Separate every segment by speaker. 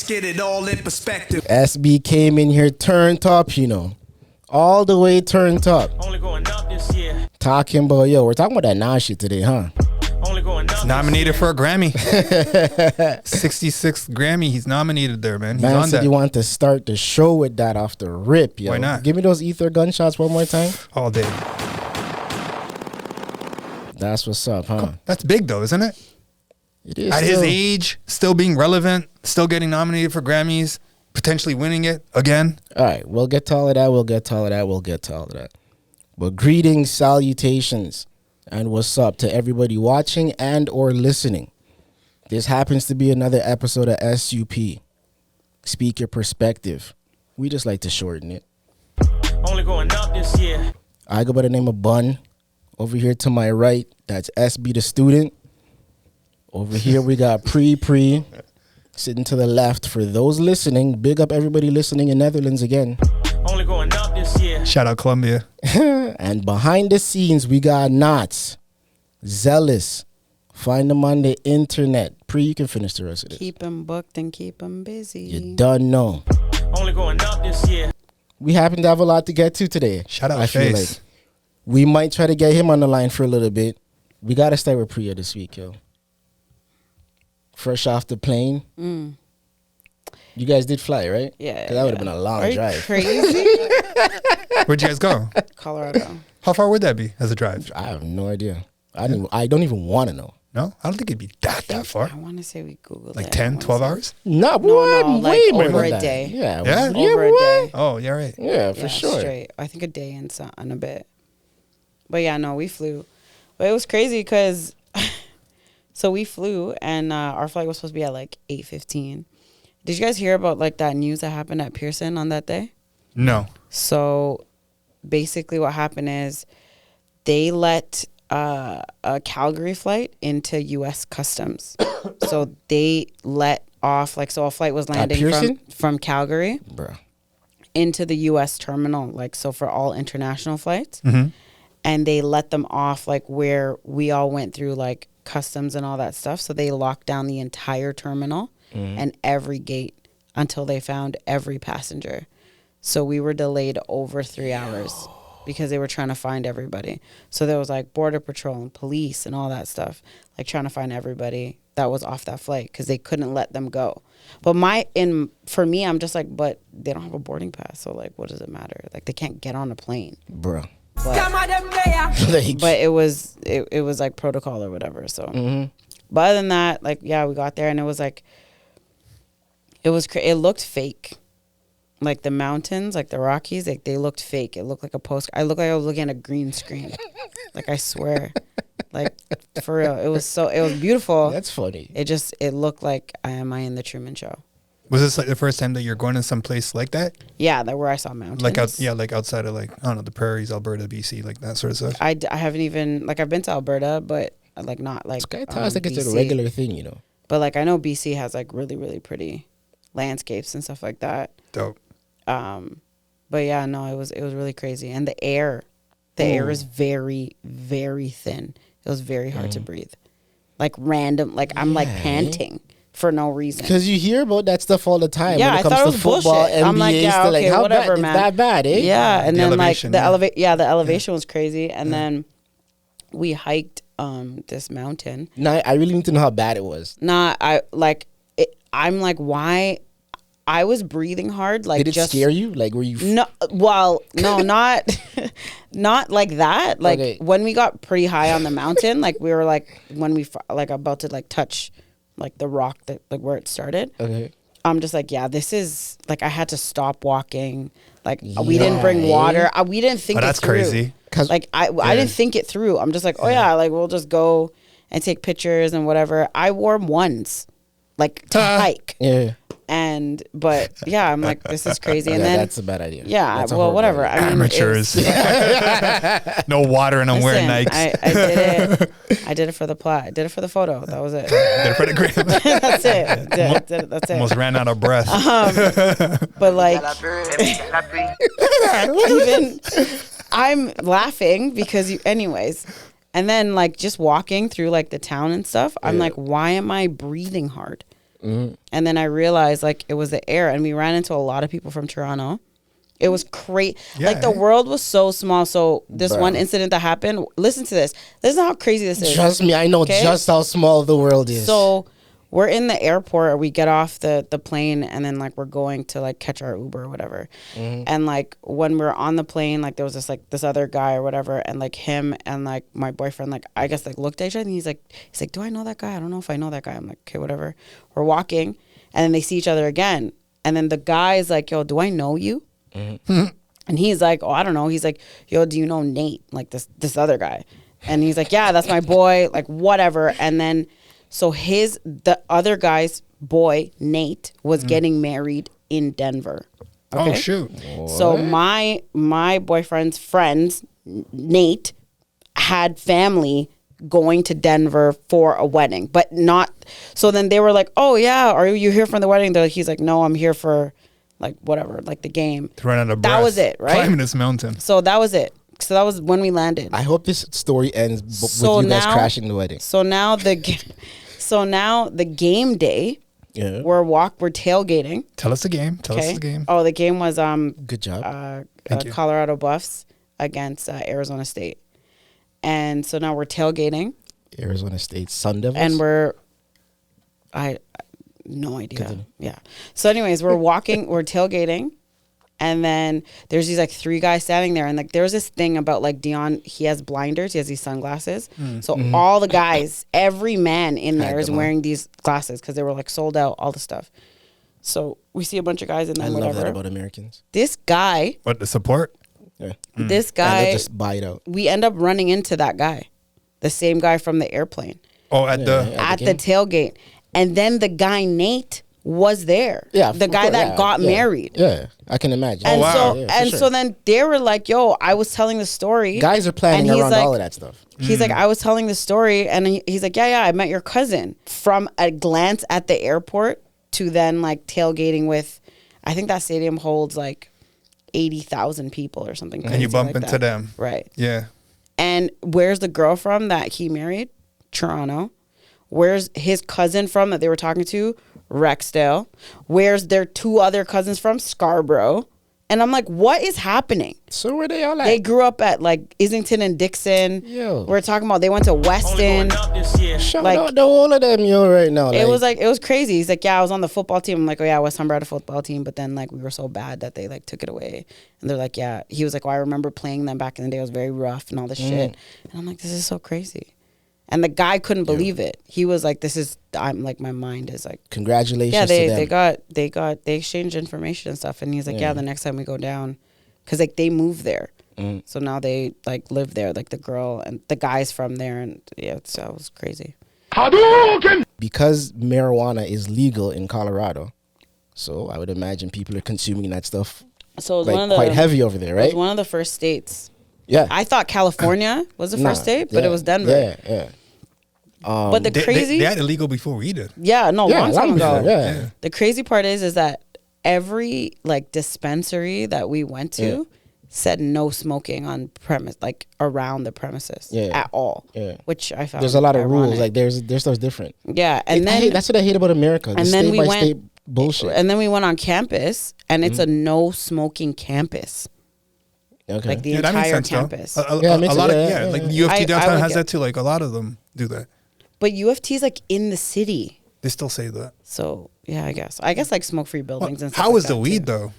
Speaker 1: Let's get it all in perspective.
Speaker 2: SB came in here turned up, you know. All the way turned up.
Speaker 3: Only going up this year.
Speaker 2: Talking about, yo, we're talking about that now shit today, huh?
Speaker 3: Only going up.
Speaker 4: Nominated for a Grammy. 66th Grammy. He's nominated there, man. He's
Speaker 2: Man
Speaker 4: on
Speaker 2: said
Speaker 4: that
Speaker 2: you want to start the show with that off the rip, yo.
Speaker 4: Why not?
Speaker 2: Give me those ether gunshots one more time.
Speaker 4: all day.
Speaker 2: That's what's up, huh?
Speaker 4: That's big though, isn't it?
Speaker 2: It is.
Speaker 4: At his age, still being relevant, still getting nominated for Grammys, potentially winning it again.
Speaker 2: All right, we'll get to all of that. Well, greetings, salutations, and what's up to everybody watching and or listening. This happens to be another episode of SUP. Speak your perspective. We just like to shorten it.
Speaker 3: Only going up this year.
Speaker 2: I go by the name of Bun. Over here to my right, that's SB the student. Over here we got Pree. Sitting to the left. For those listening, big up everybody listening in Netherlands again.
Speaker 3: Only going up this year.
Speaker 4: Shout out Colombia.
Speaker 2: And behind the scenes, we got Knots, Zealous. Find them on the internet. Pree, you can finish the rest of this.
Speaker 5: Keep them booked and keep them busy.
Speaker 2: You done know.
Speaker 3: Only going up this year.
Speaker 2: We happen to have a lot to get to today.
Speaker 4: Shout out
Speaker 2: I feel
Speaker 4: Face.
Speaker 2: like we might try to get him on the line for a little bit. We got to start with Priya this week, yo. Fresh off the plane. You guys did fly, right?
Speaker 5: Yeah.
Speaker 2: Because that would have been a long
Speaker 5: Are you
Speaker 2: drive.
Speaker 5: crazy?
Speaker 4: Where'd you guys go?
Speaker 5: Colorado.
Speaker 4: How far would that be as a drive?
Speaker 2: I have no idea. I don't even want to know.
Speaker 4: No? I don't think it'd be that far.
Speaker 5: I want to say we Googled
Speaker 4: Like
Speaker 5: it.
Speaker 4: 10, 12 hours?
Speaker 2: No,
Speaker 5: No,
Speaker 2: way
Speaker 5: like
Speaker 2: more
Speaker 5: over
Speaker 2: than
Speaker 5: a
Speaker 2: that.
Speaker 5: day.
Speaker 2: Yeah.
Speaker 4: Yeah?
Speaker 5: Over a day.
Speaker 4: Oh, yeah, right.
Speaker 2: Yeah, for sure.
Speaker 5: Straight. I think a day and a bit. But yeah, no, we flew. But it was crazy because, so we flew and our flight was supposed to be at like 8:15. Did you guys hear about like that news that happened at Pearson on that day?
Speaker 4: No.
Speaker 5: So basically what happened is they let a Calgary flight into U.S. Customs. So they let off, like, so a flight was landing
Speaker 2: Pearson?
Speaker 5: from Calgary
Speaker 2: Bruh.
Speaker 5: into the U.S. terminal, like, so for all international flights.
Speaker 4: Mm-hmm.
Speaker 5: And they let them off, like, where we all went through, like, customs and all that stuff. So they locked down the entire terminal and every gate until they found every passenger. So we were delayed over 3 hours because they were trying to find everybody. So there was, like, Border Patrol and police and all that stuff, like, trying to find everybody that was off that flight because they couldn't let them go. But for me, I'm just like, but they don't have a boarding pass. So, like, what does it matter? Like, they can't get on a plane.
Speaker 2: Bruh.
Speaker 5: But,
Speaker 2: Like,
Speaker 5: but it was like protocol or whatever. So, but other than that, like, yeah, we got there and it was like, it looked fake. Like the mountains, like the Rockies, like they looked fake. It looked like a post. I looked like I was looking at a green screen. Like, I swear, like, for real, it was beautiful.
Speaker 2: that's funny.
Speaker 5: It looked like am I in the Truman Show?
Speaker 4: Was this like the first time that you're going to some place like that?
Speaker 5: Yeah, that where I saw mountains.
Speaker 4: Like like outside of, like, I don't know, the prairies, Alberta, BC, like that sort of stuff.
Speaker 5: I haven't even, like, I've been to Alberta, but like not like
Speaker 2: Sky Tower's like it's a
Speaker 5: BC.
Speaker 2: regular thing, you know.
Speaker 5: But like I know BC has like really, really pretty landscapes and stuff like that.
Speaker 4: Dope.
Speaker 5: But yeah, no, it was really crazy. And the air is very, very thin. It was very hard to breathe. Like random, like I'm like panting for no reason.
Speaker 2: Because you hear about that stuff all the time.
Speaker 5: Yeah,
Speaker 2: when it
Speaker 5: I
Speaker 2: comes
Speaker 5: thought it
Speaker 2: to
Speaker 5: was
Speaker 2: football,
Speaker 5: bullshit. I'm like,
Speaker 2: NBA,
Speaker 5: yeah,
Speaker 2: still,
Speaker 5: okay,
Speaker 2: like, how
Speaker 5: whatever,
Speaker 2: bad,
Speaker 5: man.
Speaker 2: It's that bad, eh?
Speaker 5: Yeah, and
Speaker 4: The
Speaker 5: then
Speaker 4: elevation,
Speaker 5: like
Speaker 4: yeah.
Speaker 5: the elevation was crazy. And then we hiked this mountain.
Speaker 2: No, I really need to know how bad it was.
Speaker 5: I'm like, why? I was breathing hard. Like,
Speaker 2: Did it
Speaker 5: just
Speaker 2: scare you? Like, were you?
Speaker 5: No, well, no, not like that. Like,
Speaker 2: Okay.
Speaker 5: when we got pretty high on the mountain, like we were like when we like about to like touch like the rock that like where it started.
Speaker 2: Okay.
Speaker 5: I'm just like, yeah, this is like I had to stop walking. Like, we didn't bring water. We didn't think
Speaker 4: Oh,
Speaker 5: it
Speaker 4: that's
Speaker 5: through.
Speaker 4: crazy.
Speaker 5: Like I didn't think it through. I'm just like, oh yeah, like we'll just go and take pictures and whatever. I wore ones, like to hike.
Speaker 2: Yeah.
Speaker 5: But yeah, I'm like, this is crazy. And
Speaker 2: Yeah,
Speaker 5: then
Speaker 2: that's a bad idea.
Speaker 5: yeah,
Speaker 2: That's a
Speaker 5: well,
Speaker 2: horrible
Speaker 5: whatever.
Speaker 2: idea.
Speaker 5: I mean,
Speaker 4: Amateurs. No water and I'm wearing
Speaker 5: listen,
Speaker 4: Nikes.
Speaker 5: I did it. I did it for the plot. I did it for the photo. That was it.
Speaker 4: Did it for the gram.
Speaker 5: That's it. That's it.
Speaker 4: Almost ran out of breath.
Speaker 5: But like, even I'm laughing because anyways. And then like just walking through like the town and stuff, I'm like, why am I breathing hard?
Speaker 2: Mm-hmm.
Speaker 5: And then I realized like it was the air, and we ran into a lot of people from Toronto. It was crazy.
Speaker 4: Yeah,
Speaker 5: Like the world was so small. So this
Speaker 2: Bro.
Speaker 5: one incident that happened, listen to this. This is how crazy this is.
Speaker 2: Trust me, I know
Speaker 5: Okay?
Speaker 2: just how small the world is.
Speaker 5: So we're in the airport, we get off the plane, and then like we're going to like catch our Uber or whatever. And like when we're on the plane, like there was this other guy or whatever, and like him and like my boyfriend, like I guess like looked at each other, and he's like, do I know that guy? I don't know if I know that guy. I'm like, okay, whatever. We're walking, and then they see each other again, and then the guy is like, yo, do I know you? And he's like, oh, I don't know. He's like, yo, do you know Nate? Like this other guy. And he's like, yeah, that's my boy, like whatever. And then so the other guy's boy, Nate, was getting married in Denver.
Speaker 4: Oh
Speaker 5: Okay?
Speaker 4: shoot!
Speaker 5: So my boyfriend's friends, Nate, had family going to Denver for a wedding, but not. So then they were like, "Oh yeah, are you here for the wedding?" He's like, "No, I'm here for like whatever, like the game."
Speaker 4: To run out of breath.
Speaker 5: That was it, right?
Speaker 4: Climbing this mountain.
Speaker 5: So that was it. So that was when we landed.
Speaker 2: I hope this story ends
Speaker 5: So
Speaker 2: with you guys
Speaker 5: now-
Speaker 2: crashing the wedding.
Speaker 5: So now the game day,
Speaker 2: Yeah.
Speaker 5: we're tailgating.
Speaker 4: Tell us the game. Tell us
Speaker 5: Okay.
Speaker 4: the game.
Speaker 5: Oh, the game was
Speaker 2: Good job.
Speaker 4: Thank you.
Speaker 5: Colorado Buffs against Arizona State. And so now we're tailgating,
Speaker 2: Arizona State Sun Devils.
Speaker 5: and no idea.
Speaker 2: Continue.
Speaker 5: Yeah. So anyways, we're tailgating, and then there's these like three guys standing there, and like there was this thing about like Dion, he has blinders, he has these sunglasses. So all the guys, every man in there
Speaker 2: Had
Speaker 5: is
Speaker 2: them on.
Speaker 5: wearing these glasses because they were like sold out, all the stuff. So we see a bunch of guys in there,
Speaker 2: I love
Speaker 5: whatever.
Speaker 2: that about Americans.
Speaker 5: This guy,
Speaker 4: What, the support?
Speaker 2: Yeah.
Speaker 5: this
Speaker 2: And they'll
Speaker 5: guy,
Speaker 2: just buy it out.
Speaker 5: we end up running into that guy, the same guy from the airplane
Speaker 4: Oh, at the
Speaker 2: yeah.
Speaker 5: at
Speaker 2: the
Speaker 5: the tailgate. And then the guy Nate was there.
Speaker 2: Yeah.
Speaker 5: The
Speaker 2: of
Speaker 5: guy
Speaker 2: course,
Speaker 5: that
Speaker 2: yeah,
Speaker 5: got
Speaker 2: yeah.
Speaker 5: married.
Speaker 2: Yeah. I can imagine.
Speaker 5: And
Speaker 4: wow.
Speaker 5: so
Speaker 2: Yeah, for
Speaker 5: and
Speaker 2: sure.
Speaker 5: so then they were like, yo, I was telling the story.
Speaker 2: Guys are planning
Speaker 5: and he's
Speaker 2: around
Speaker 5: like-
Speaker 2: all of that stuff.
Speaker 5: He's like, I was telling the story, and he's like, yeah, I met your cousin. From a glance at the airport to then like tailgating with, I think that stadium holds like 80,000 people or something.
Speaker 4: and you
Speaker 5: crazy
Speaker 4: bump
Speaker 5: like
Speaker 4: into
Speaker 5: that.
Speaker 4: them.
Speaker 5: Right.
Speaker 4: Yeah.
Speaker 5: And where's the girl from that he married? Toronto. Where's his cousin from that they were talking to? Rexdale. Where's their two other cousins from? Scarborough. And I'm like, what is happening?
Speaker 2: So where they all at?
Speaker 5: They grew up at like Islington and Dixon.
Speaker 2: Yo.
Speaker 5: We're talking about they went to
Speaker 3: Only
Speaker 5: Weston.
Speaker 3: going up this year.
Speaker 2: Shout
Speaker 5: like-
Speaker 2: out to all of them, yo, right now.
Speaker 5: It was like, it was crazy. He's like, yeah, I was on the football team. I'm like, oh yeah, West Humber had a football team, but then like we were so bad that they like took it away. And they're like, yeah. He was like, well, I remember playing them back in the day. It was very rough and all this shit. And I'm like, this is so crazy. And the guy couldn't believe it. He was like, I'm like, my mind is like,
Speaker 2: Congratulations
Speaker 5: yeah,
Speaker 2: to them.
Speaker 5: they exchanged information and stuff. And he's like, yeah, the next time we go down, because like they moved there. So now they like live there, like the girl and the guys from there. And yeah, so it was crazy.
Speaker 2: Because marijuana is legal in Colorado, so I would imagine people are consuming that stuff
Speaker 5: So it was
Speaker 2: like
Speaker 5: one of the,
Speaker 2: quite heavy over there,
Speaker 5: It was
Speaker 2: right?
Speaker 5: one of the first states.
Speaker 2: Yeah.
Speaker 5: I thought California was the
Speaker 2: Nah,
Speaker 5: first state, but
Speaker 2: yeah,
Speaker 5: it was Denver.
Speaker 2: Yeah, yeah.
Speaker 5: But the crazy,
Speaker 4: They had illegal before we did.
Speaker 5: yeah, no,
Speaker 2: Yeah,
Speaker 5: long time ago.
Speaker 2: before, yeah.
Speaker 5: The crazy part is that every like dispensary that we went to
Speaker 2: Yeah.
Speaker 5: said no smoking on premise, like around the premises,
Speaker 2: Yeah.
Speaker 5: at all.
Speaker 2: Yeah.
Speaker 5: Which I found
Speaker 2: There's a lot of rules.
Speaker 5: ironic.
Speaker 2: Like there's stuff's different.
Speaker 5: yeah, and then
Speaker 2: that's what I hate about America. The
Speaker 5: and then
Speaker 2: state
Speaker 5: we
Speaker 2: by
Speaker 5: went-
Speaker 2: state bullshit.
Speaker 5: and then we went on campus, and it's a
Speaker 2: Mm-hmm.
Speaker 5: no smoking campus,
Speaker 2: Okay.
Speaker 5: like the
Speaker 4: Yeah, that makes
Speaker 5: entire
Speaker 4: sense,
Speaker 5: campus.
Speaker 4: though.
Speaker 2: Yeah, it makes
Speaker 4: a lot
Speaker 2: sense.
Speaker 4: of,
Speaker 2: Yeah,
Speaker 4: like
Speaker 2: yeah.
Speaker 4: UFT
Speaker 5: I
Speaker 4: downtown
Speaker 5: would
Speaker 4: has
Speaker 5: get-
Speaker 4: that too. Like a lot of them do that.
Speaker 5: But UFT's like in the city.
Speaker 4: They still say that.
Speaker 5: So yeah, I guess like smoke free buildings and stuff.
Speaker 4: How
Speaker 5: like
Speaker 4: was the
Speaker 5: that,
Speaker 4: weed
Speaker 5: too.
Speaker 4: though?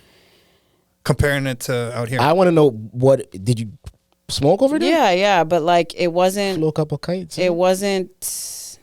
Speaker 4: Comparing it to out here.
Speaker 2: I want to know, what did you smoke over there?
Speaker 5: Yeah, but like it wasn't.
Speaker 2: Blow a couple kites.
Speaker 5: It wasn't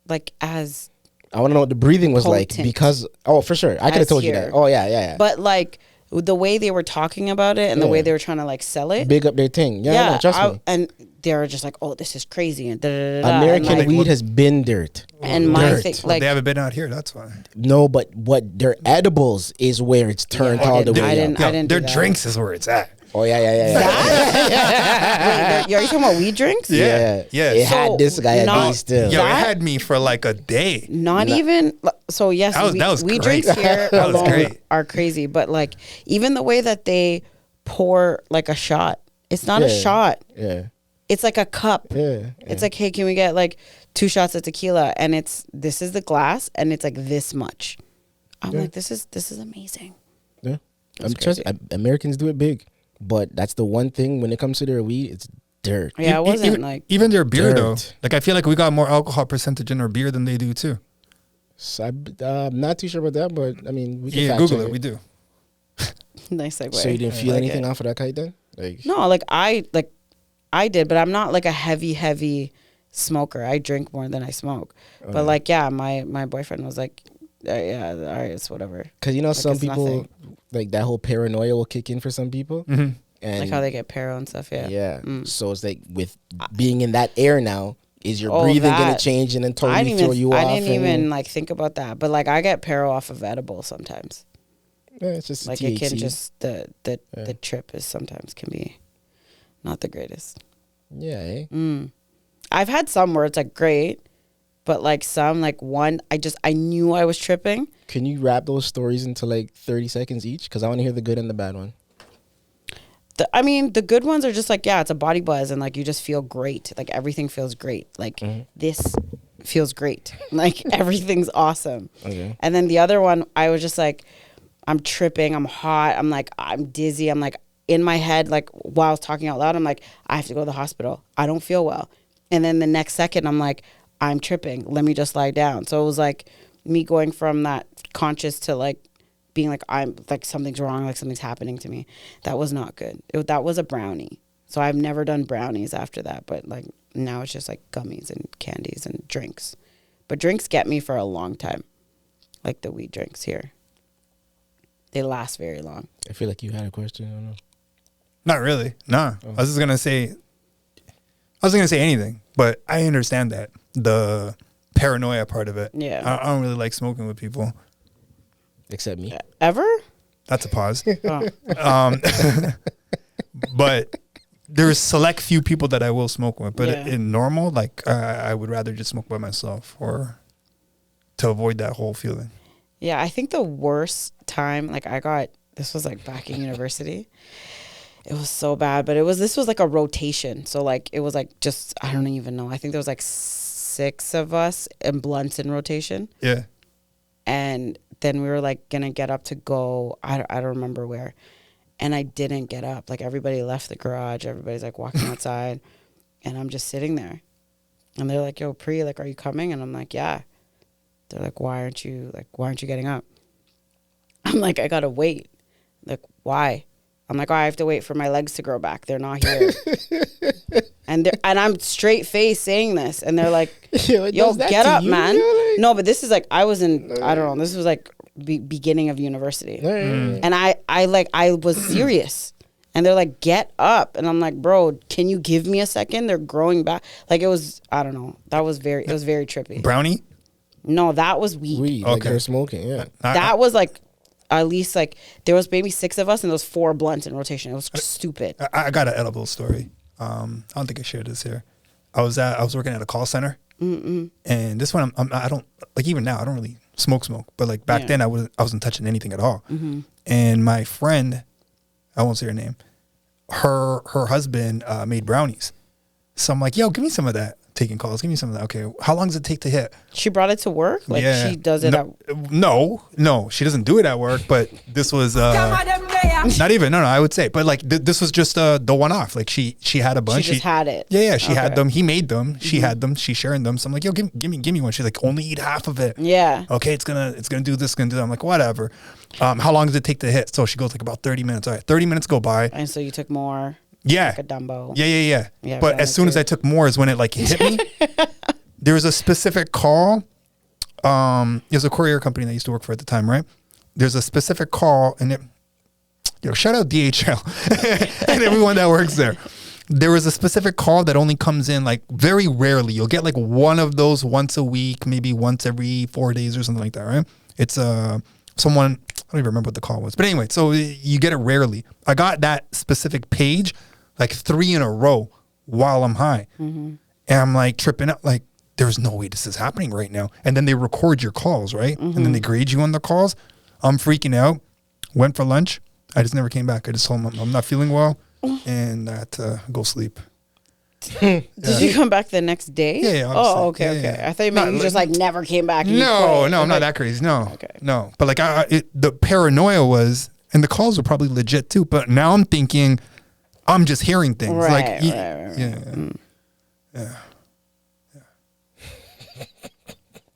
Speaker 5: like as.
Speaker 2: I want to know what the breathing was like
Speaker 5: Potent.
Speaker 2: because for sure I could have
Speaker 5: As
Speaker 2: told you
Speaker 5: here.
Speaker 2: that. Oh yeah.
Speaker 5: But like the way they were talking about it and the way
Speaker 2: Yeah.
Speaker 5: they were trying to like sell it.
Speaker 2: Big up their thing. Yeah, no, trust me.
Speaker 5: And they were just like, oh, this is crazy and da da da. da.
Speaker 2: American
Speaker 5: and, like,
Speaker 2: weed has been dirt.
Speaker 5: and my
Speaker 2: dirt.
Speaker 5: thing,
Speaker 4: Well,
Speaker 5: like
Speaker 4: they haven't been out here. That's why.
Speaker 2: No, but what their edibles is where it's turned
Speaker 5: I
Speaker 2: all the
Speaker 5: didn't-
Speaker 2: way
Speaker 5: I
Speaker 2: up.
Speaker 5: didn't-
Speaker 4: Yo,
Speaker 5: do
Speaker 4: their
Speaker 5: that.
Speaker 4: drinks is where it's at.
Speaker 2: Oh yeah.
Speaker 5: Wait, are you talking about weed drinks?
Speaker 4: Yeah.
Speaker 2: It
Speaker 5: So,
Speaker 2: had this guy at
Speaker 5: not-
Speaker 2: least still.
Speaker 4: Yo, it
Speaker 5: That-
Speaker 4: had me for like a day.
Speaker 5: Not even so. Yes,
Speaker 4: That was
Speaker 5: we
Speaker 4: great.
Speaker 5: drinks here
Speaker 4: That was
Speaker 5: alone
Speaker 4: great.
Speaker 5: are crazy. But like even the way that they pour like a shot, it's not a
Speaker 2: Yeah.
Speaker 5: shot.
Speaker 2: Yeah.
Speaker 5: It's like a cup.
Speaker 2: Yeah.
Speaker 5: It's like, hey, can we get like 2 shots of tequila, and this is the glass, and it's like this much. I'm like, this is amazing.
Speaker 2: Yeah.
Speaker 5: That's
Speaker 2: Trust
Speaker 5: crazy.
Speaker 2: Americans do it big, but that's the one thing when it comes to their weed, it's dirt.
Speaker 5: Yeah, it wasn't
Speaker 4: even,
Speaker 5: like
Speaker 4: even their beer though.
Speaker 2: Dirt.
Speaker 4: Like I feel like we got more alcohol percentage in our beer than they do too.
Speaker 2: So I'm not too sure about that, but I mean, we can
Speaker 4: Yeah,
Speaker 2: fact
Speaker 4: Google
Speaker 2: check
Speaker 4: it. We do.
Speaker 5: nice segue.
Speaker 2: So you didn't
Speaker 5: I
Speaker 2: feel
Speaker 5: like
Speaker 2: anything
Speaker 5: it.
Speaker 2: off of that kite then? Like,
Speaker 5: No, I did, but I'm not like a heavy smoker. I drink more than I smoke. But like, yeah, my boyfriend was like, yeah, all right, it's whatever.
Speaker 2: because you know,
Speaker 5: Like,
Speaker 2: some
Speaker 5: it's
Speaker 2: people
Speaker 5: nothing.
Speaker 2: like that whole paranoia will kick in for some people,
Speaker 4: Mm-hmm.
Speaker 2: and
Speaker 5: Like how they get paro and stuff. Yeah.
Speaker 2: yeah.
Speaker 5: Mm.
Speaker 2: So it's like with being in that air now, is your
Speaker 5: Oh,
Speaker 2: breathing gonna
Speaker 5: that.
Speaker 2: change and then
Speaker 5: I
Speaker 2: totally
Speaker 5: didn't
Speaker 2: throw you off?
Speaker 5: I didn't
Speaker 2: and-
Speaker 5: even like think about that. But like, I get paro off of edible sometimes.
Speaker 2: Yeah, it's just
Speaker 5: Like
Speaker 2: THC.
Speaker 5: it can just the
Speaker 2: Yeah.
Speaker 5: trip is sometimes can be not the greatest.
Speaker 2: Yeah. Eh?
Speaker 5: I've had some where it's like great, but like some like one I knew I was tripping.
Speaker 2: Can you wrap those stories into like 30 seconds each? Because I want to hear the good and the bad one.
Speaker 5: I mean, the good ones are just like, yeah, it's a body buzz and like you just feel great. Like everything feels great. Like this feels great. Like everything's awesome.
Speaker 2: Okay.
Speaker 5: And then the other one, I was just like, I'm tripping. I'm hot. I'm like, I'm dizzy. I'm like in my head, like while I was talking out loud, I'm like, I have to go to the hospital. I don't feel well. And then the next second, I'm like, I'm tripping. Let me just lie down. So it was like me going from that conscious to like being like, I'm like, something's wrong. Like something's happening to me. That was not good. That was a brownie. So I've never done brownies after that. But like now it's just like gummies and candies and drinks. But drinks get me for a long time. Like the weed drinks here. They last very long.
Speaker 2: I feel like you had a question. I don't know.
Speaker 4: Not really. Nah. I was gonna say anything, but I understand that the paranoia part of it.
Speaker 5: Yeah.
Speaker 4: I don't really like smoking with people.
Speaker 2: Except me.
Speaker 5: Ever?
Speaker 4: That's a pause.
Speaker 5: Oh.
Speaker 4: But there's select few people that I will smoke with. But
Speaker 5: Yeah.
Speaker 4: in normal, like I would rather just smoke by myself or to avoid that whole feeling.
Speaker 5: Yeah, I think the worst time, like this was like back in university. It was so bad, but this was like a rotation. So like, it was like just, I don't even know. I think there was like 6 of us in blunts in rotation.
Speaker 4: Yeah.
Speaker 5: And then we were like going to get up to go, I don't remember where. And I didn't get up. Like everybody left the garage. Everybody's like walking outside. And I'm just sitting there. And they're like, yo, Pree, like, are you coming? And I'm like, yeah. They're like, why aren't you getting up? I'm like, I gotta wait. Like, why? I'm like, oh, I have to wait for my legs to grow back. They're not here. and I'm straight face saying this. And they're like,
Speaker 2: Yo,
Speaker 5: yo, get up, man.
Speaker 2: Yo, like-
Speaker 5: No, but this is like, I was in, I don't know, this was like beginning of university. And I was serious. And they're like, get up. And I'm like, bro, can you give me a second? They're growing back. Like it was, I don't know. It was very trippy.
Speaker 4: Brownie?
Speaker 5: No, that was weed.
Speaker 2: Weed. Like
Speaker 4: Okay.
Speaker 2: they're smoking. Yeah.
Speaker 5: That was like, at least like, there was maybe 6 of us and there was 4 blunts in rotation. It was stupid.
Speaker 4: I got an edible story. I don't think I shared this here. I was working at a call center, and this one I don't like, even now I don't really smoke, but like back
Speaker 5: Yeah.
Speaker 4: then I wasn't touching anything at all. And my friend, I won't say her name, her husband made brownies, so I'm like, yo, give me some of that. Taking calls, give me some of that. Okay, how long does it take to hit?
Speaker 5: She brought it to work? Like she does it
Speaker 4: No, she doesn't do it at work, but this was not even, no, I would say, but like this was just the one-off. Like she had a bunch.
Speaker 5: She just had it.
Speaker 4: Yeah, she had
Speaker 5: Okay.
Speaker 4: them. He made them. She had them. She's sharing them. So I'm like, yo, give me one. She's like, only eat half of it.
Speaker 5: Yeah.
Speaker 4: Okay, it's gonna do this, gonna do that. I'm like, whatever. How long does it take to hit? So she goes like about 30 minutes. All right, 30 minutes go by.
Speaker 5: And so you took more.
Speaker 4: Yeah.
Speaker 5: Like a Dumbo.
Speaker 4: Yeah.
Speaker 5: Yeah,
Speaker 4: But
Speaker 5: brownie
Speaker 4: as soon as
Speaker 5: too.
Speaker 4: I took more is when it like hit me. There was a specific call. It was a courier company that I used to work for at the time, right? There's a specific call, and shout out DHL and everyone that works there. There was a specific call that only comes in like very rarely. You'll get like one of those once a week, maybe once every 4 days or something like that, right? It's someone, I don't even remember what the call was. But anyway, so you get it rarely. I got that specific page like 3 in a row while I'm high. And I'm like tripping out, like, there's no way this is happening right now. And then they record your calls, right? And then they grade you on the calls. I'm freaking out. Went for lunch. I just never came back. I just told them I'm not feeling well and that go sleep.
Speaker 5: Did you come back the next day?
Speaker 4: Yeah, yeah,
Speaker 5: Oh,
Speaker 4: obviously.
Speaker 5: okay,
Speaker 4: Yeah,
Speaker 5: okay.
Speaker 4: yeah.
Speaker 5: I thought you meant
Speaker 4: No,
Speaker 5: you just like never came back. And you
Speaker 4: No,
Speaker 5: quit.
Speaker 4: no, I'm not
Speaker 5: Okay.
Speaker 4: that crazy. No,
Speaker 5: Okay.
Speaker 4: no. But like, the paranoia was, and the calls were probably legit too. But now I'm thinking, I'm just hearing things.
Speaker 5: Right,
Speaker 4: like,
Speaker 5: right.
Speaker 4: Yeah.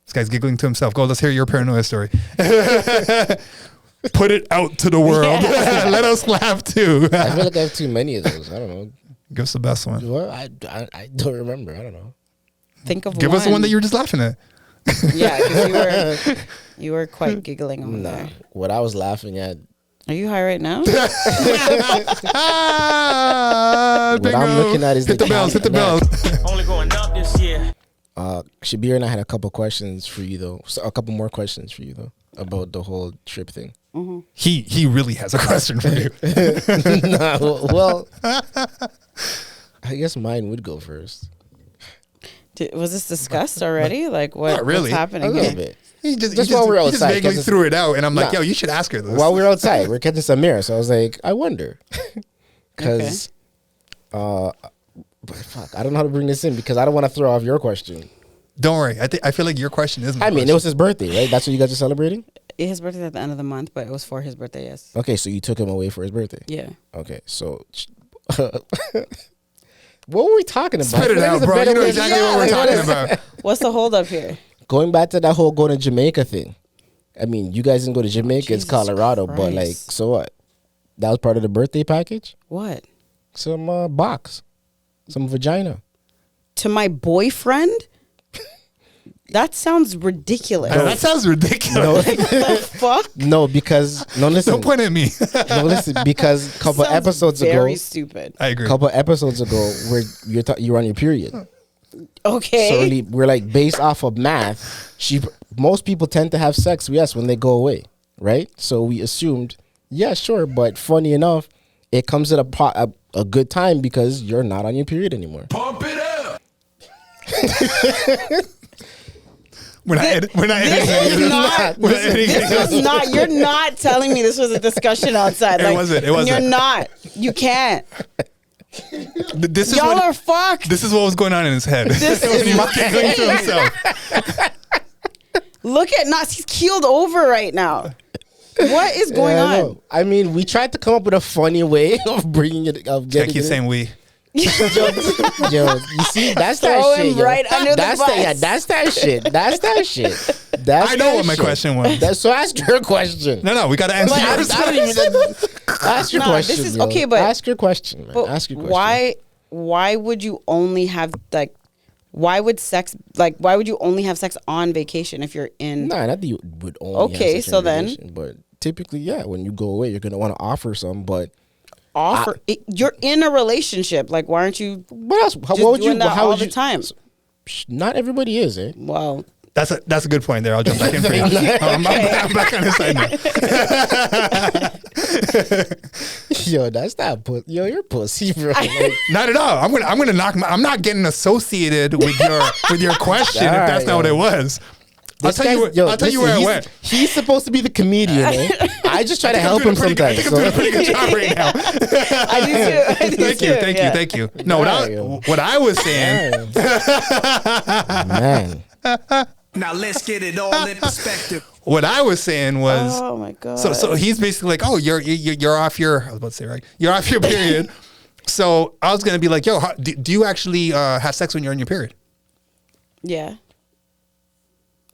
Speaker 4: This guy's giggling to himself. Go, let's hear your paranoia story. Put it out to the world. Let us laugh too.
Speaker 2: I feel like I have too many of those. I don't know.
Speaker 4: Give us the best one.
Speaker 2: Well, I don't remember. I don't know.
Speaker 5: Think of
Speaker 4: Give
Speaker 5: one.
Speaker 4: us the one that you were just laughing at.
Speaker 5: Yeah, because you were quite giggling over
Speaker 2: Nah,
Speaker 5: there.
Speaker 2: what I was laughing at.
Speaker 5: Are you high right now?
Speaker 2: What I'm looking at is
Speaker 4: hit the bells. Hit the bells.
Speaker 3: Only going up this year.
Speaker 2: Shabir and I had a couple questions for you though. So a couple more questions for you though about the whole trip thing.
Speaker 4: He really has a question for you.
Speaker 2: Nah, well, I guess mine would go first.
Speaker 5: Was this discussed already? Like what,
Speaker 4: Not really.
Speaker 5: what's happening?
Speaker 2: A little
Speaker 5: here?
Speaker 2: bit.
Speaker 4: He
Speaker 2: Just while we're
Speaker 4: he just
Speaker 2: outside,
Speaker 4: vaguely
Speaker 2: 'cause
Speaker 4: threw it out, and I'm like,
Speaker 2: Nah.
Speaker 4: yo, you should ask her this.
Speaker 2: While we're outside, we're catching some mirror. So I was like, I wonder, because, but fuck, I don't know how to bring this in because I don't want to throw off your question.
Speaker 4: Don't worry. I feel like your question is my
Speaker 2: I mean, it
Speaker 4: question.
Speaker 2: was his birthday, right? That's what you guys are celebrating.
Speaker 5: His birthday's at the end of the month, but it was for his birthday. Yes.
Speaker 2: Okay, so you took him away for his birthday.
Speaker 5: Yeah.
Speaker 2: Okay, so what were we talking about?
Speaker 4: Spit it
Speaker 2: There's
Speaker 4: out,
Speaker 2: a
Speaker 4: bro.
Speaker 2: better
Speaker 4: You know
Speaker 2: way-
Speaker 4: exactly
Speaker 2: Yeah,
Speaker 4: what we're
Speaker 2: like,
Speaker 4: talking
Speaker 2: is-
Speaker 4: about.
Speaker 5: What's the hold up here?
Speaker 2: Going back to that whole going to Jamaica thing. I mean, you guys didn't go to Jamaica, it's
Speaker 5: Jesus
Speaker 2: Colorado, but like,
Speaker 5: Christ.
Speaker 2: so what? That was part of the birthday package?
Speaker 5: What?
Speaker 2: Some box. Some vagina.
Speaker 5: To my boyfriend? That sounds ridiculous.
Speaker 4: That sounds ridiculous.
Speaker 5: The fuck?
Speaker 2: No, because, no, listen.
Speaker 4: Don't point at me.
Speaker 2: No, listen, because a couple
Speaker 5: Sounds
Speaker 2: episodes
Speaker 5: very
Speaker 2: ago,
Speaker 5: stupid.
Speaker 4: I agree.
Speaker 2: couple episodes ago, where you were on your period.
Speaker 5: Okay.
Speaker 2: So really, we're like based off of math. Most people tend to have sex, yes, when they go away, right? So we assumed, yeah, sure, but funny enough, it comes at a good time because you're not on your period anymore.
Speaker 1: Pump it up.
Speaker 4: We're not editing
Speaker 5: This
Speaker 4: any of
Speaker 5: is
Speaker 4: this.
Speaker 5: not.
Speaker 4: We're not editing any of
Speaker 5: This
Speaker 4: this.
Speaker 5: was not. You're not telling me this was a discussion outside.
Speaker 4: It wasn't, it wasn't.
Speaker 5: You're not. You can't.
Speaker 4: This is
Speaker 5: Y'all
Speaker 4: what,
Speaker 5: are fucked.
Speaker 4: This is what was going on in his head.
Speaker 5: This
Speaker 4: It was
Speaker 5: is
Speaker 4: he was
Speaker 5: my-
Speaker 4: giggling to himself.
Speaker 5: Look at Nas. He's keeled over right now. What is going
Speaker 2: Yeah, I
Speaker 5: on?
Speaker 2: know. I mean, we tried to come up with a funny way of bringing it, of
Speaker 4: I
Speaker 2: getting
Speaker 4: keep
Speaker 2: it.
Speaker 4: saying we.
Speaker 2: Yo, you see, that's
Speaker 5: Throw
Speaker 2: that
Speaker 5: him
Speaker 2: shit. Yo.
Speaker 5: right under the
Speaker 2: that's
Speaker 5: bus.
Speaker 2: Yeah, that's that shit. That's that shit. That's
Speaker 4: I know
Speaker 2: that
Speaker 4: what my
Speaker 2: shit.
Speaker 4: question was.
Speaker 2: So ask your question.
Speaker 4: No, we got to answer
Speaker 2: Like, I
Speaker 4: yours.
Speaker 2: don't even. Ask your
Speaker 5: Nah,
Speaker 2: question.
Speaker 5: this is-
Speaker 2: yo.
Speaker 5: okay, but-
Speaker 2: ask your question, man.
Speaker 5: But
Speaker 2: Ask your question.
Speaker 5: why would you only have like? Why would you only have sex on vacation if you're in?
Speaker 2: Nah, not that you would only.
Speaker 5: Okay,
Speaker 2: have such
Speaker 5: so
Speaker 2: a
Speaker 5: then-
Speaker 2: relation, but typically, yeah, when you go away, you're gonna want to offer some. But
Speaker 5: Offer. You're in a relationship. Like, why aren't you
Speaker 2: what else? How,
Speaker 5: just
Speaker 2: what would
Speaker 5: doing
Speaker 2: you?
Speaker 5: that
Speaker 2: How
Speaker 5: all
Speaker 2: would
Speaker 5: the
Speaker 2: you?
Speaker 5: time?
Speaker 2: Not everybody is, eh?
Speaker 5: Well,
Speaker 4: That's a good point there. I'll jump back in for you. I'm back on his side now.
Speaker 2: Yo, that's not pussy. Yo, you're pussy, bro. Like,
Speaker 4: Not at all. I'm gonna knock. I'm not getting associated with your question if that's not what it was. I'll
Speaker 2: this
Speaker 4: tell you.
Speaker 2: guy's- yo,
Speaker 4: I'll tell you
Speaker 2: listen,
Speaker 4: where I
Speaker 2: he's-
Speaker 4: went.
Speaker 2: He's supposed to be the comedian, eh? I just try to help him
Speaker 4: I think
Speaker 2: sometimes.
Speaker 4: I'm doing a pretty good job right now.
Speaker 5: I do too. I do
Speaker 4: Thank you. No, what I was saying.
Speaker 2: Man.
Speaker 1: Now let's get it all in perspective.
Speaker 4: What I was saying was.
Speaker 5: Oh my god.
Speaker 4: So he's basically like, oh, you're off your. I was about to say right. You're off your period. So I was gonna be like, yo, do you actually have sex when you're on your period?
Speaker 5: Yeah.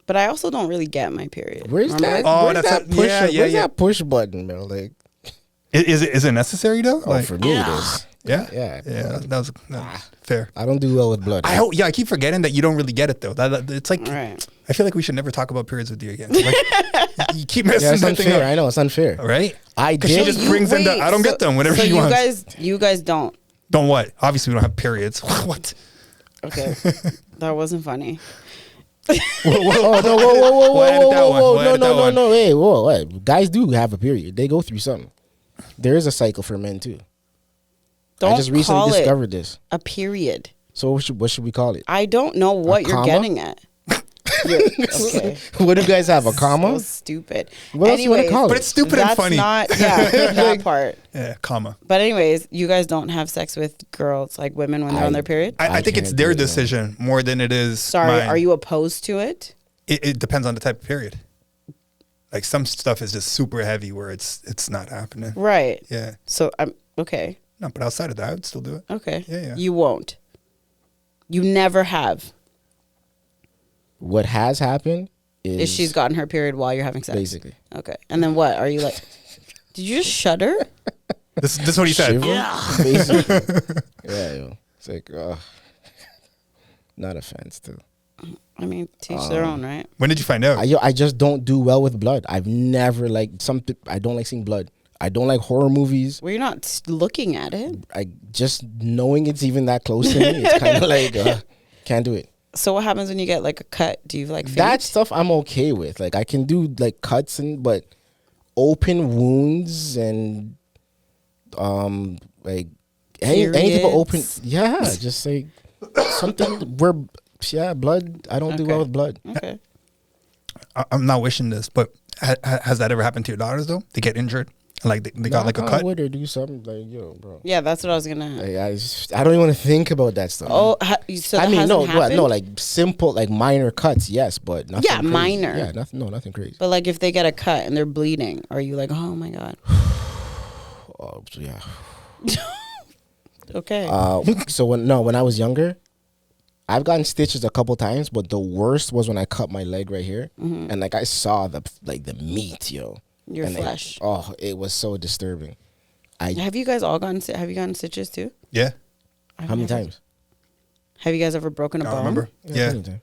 Speaker 5: But I also don't really get my period.
Speaker 2: Where's
Speaker 5: Remember?
Speaker 2: that?
Speaker 4: Oh,
Speaker 2: where's
Speaker 4: that's
Speaker 2: that
Speaker 4: a-
Speaker 2: push?
Speaker 4: yeah, yeah,
Speaker 2: where's
Speaker 4: yeah.
Speaker 2: that push button, bro? Like,
Speaker 4: Is it necessary though?
Speaker 2: oh, for me, it is.
Speaker 4: Yeah.
Speaker 2: Yeah.
Speaker 4: That was fair.
Speaker 2: I don't do well with blood.
Speaker 4: I keep forgetting that you don't really get it though. It's like
Speaker 5: Right.
Speaker 4: I feel like we should never talk about periods with you again. Like, you keep messing
Speaker 2: Yeah, it's
Speaker 4: that thing
Speaker 2: unfair.
Speaker 4: up.
Speaker 2: I know it's unfair.
Speaker 4: Right?
Speaker 2: I
Speaker 4: 'Cause she
Speaker 2: did.
Speaker 4: just brings in the I don't get them whenever
Speaker 5: so
Speaker 4: she
Speaker 5: you
Speaker 4: wants.
Speaker 5: you guys don't.
Speaker 4: Don't what? Obviously we don't have periods. What?
Speaker 5: Okay. That wasn't funny.
Speaker 2: Oh no! Whoa!
Speaker 4: We'll edit that one. We'll
Speaker 2: No!
Speaker 4: edit that one.
Speaker 2: No! Hey, whoa! What? Guys do have a period. They go through something. There is a cycle for men too.
Speaker 5: Don't
Speaker 2: I just recently
Speaker 5: call
Speaker 2: discovered
Speaker 5: it
Speaker 2: this.
Speaker 5: a period.
Speaker 2: So what should we call it?
Speaker 5: I don't know what you're
Speaker 2: comma?
Speaker 5: getting at. Okay.
Speaker 2: What do you guys have? A comma?
Speaker 5: So stupid.
Speaker 2: What else you want to
Speaker 5: Anyways,
Speaker 2: call
Speaker 4: But
Speaker 2: it?
Speaker 4: it's stupid and
Speaker 5: that's
Speaker 4: funny.
Speaker 5: not that part.
Speaker 4: Yeah, comma.
Speaker 5: But anyways, you guys don't have sex with girls, like women, when they're on their period.
Speaker 4: I think
Speaker 2: can't
Speaker 4: it's their
Speaker 2: do it, man.
Speaker 4: decision more than it is.
Speaker 5: Sorry,
Speaker 4: mine.
Speaker 5: are you opposed to it?
Speaker 4: It depends on the type of period. Like some stuff is just super heavy where it's not happening.
Speaker 5: Right.
Speaker 4: Yeah.
Speaker 5: So I'm okay.
Speaker 4: No, but outside of that, I would still do it.
Speaker 5: Okay.
Speaker 4: Yeah.
Speaker 5: You won't. You never have.
Speaker 2: What has happened
Speaker 5: Is she's gotten her period while you're having sex?
Speaker 2: basically
Speaker 5: Okay. And then what? Are you like? Did you just shudder?
Speaker 4: This is what he said.
Speaker 2: shiver? Basically. Yeah, yo. It's like, not a fan still.
Speaker 5: I mean, teach their own, right?
Speaker 4: When did you find out?
Speaker 2: I just don't do well with blood. I've never liked something. I don't like seeing blood. I don't like horror movies.
Speaker 5: Well, you're not looking at it.
Speaker 2: I just knowing it's even that close to me, it's kind of like can't do it.
Speaker 5: So what happens when you get like a cut? Do you like faint?
Speaker 2: That stuff I'm okay with. Like I can do like cuts but open wounds and like anything but open.
Speaker 5: Periods.
Speaker 2: Yeah, just like something where blood. I don't do well with blood.
Speaker 5: Okay.
Speaker 4: I'm not wishing this, but has that ever happened to your daughters though? They get injured and like they got like a cut.
Speaker 2: Would or do something like yo, bro.
Speaker 5: Yeah, that's what I was gonna.
Speaker 2: Like, I don't even want to think about that stuff.
Speaker 5: Oh, so that
Speaker 2: I mean,
Speaker 5: hasn't happened?
Speaker 2: like simple, like minor cuts, yes, but nothing.
Speaker 5: Yeah,
Speaker 2: crazy.
Speaker 5: minor.
Speaker 2: Yeah, nothing crazy.
Speaker 5: But like, if they get a cut and they're bleeding, are you like, oh my god?
Speaker 2: Oh, yeah.
Speaker 5: Okay.
Speaker 2: So when I was younger, I've gotten stitches a couple times, but the worst was when I cut my leg right here, and like I saw the meat, yo.
Speaker 5: Your
Speaker 2: and
Speaker 5: flesh.
Speaker 2: It was so disturbing.
Speaker 5: Have you guys all gotten? Have you gotten stitches too?
Speaker 4: Yeah,
Speaker 2: How many times?
Speaker 5: Have you guys ever broken a
Speaker 4: I
Speaker 5: bone?
Speaker 4: remember. Yeah.
Speaker 2: Plenty of times.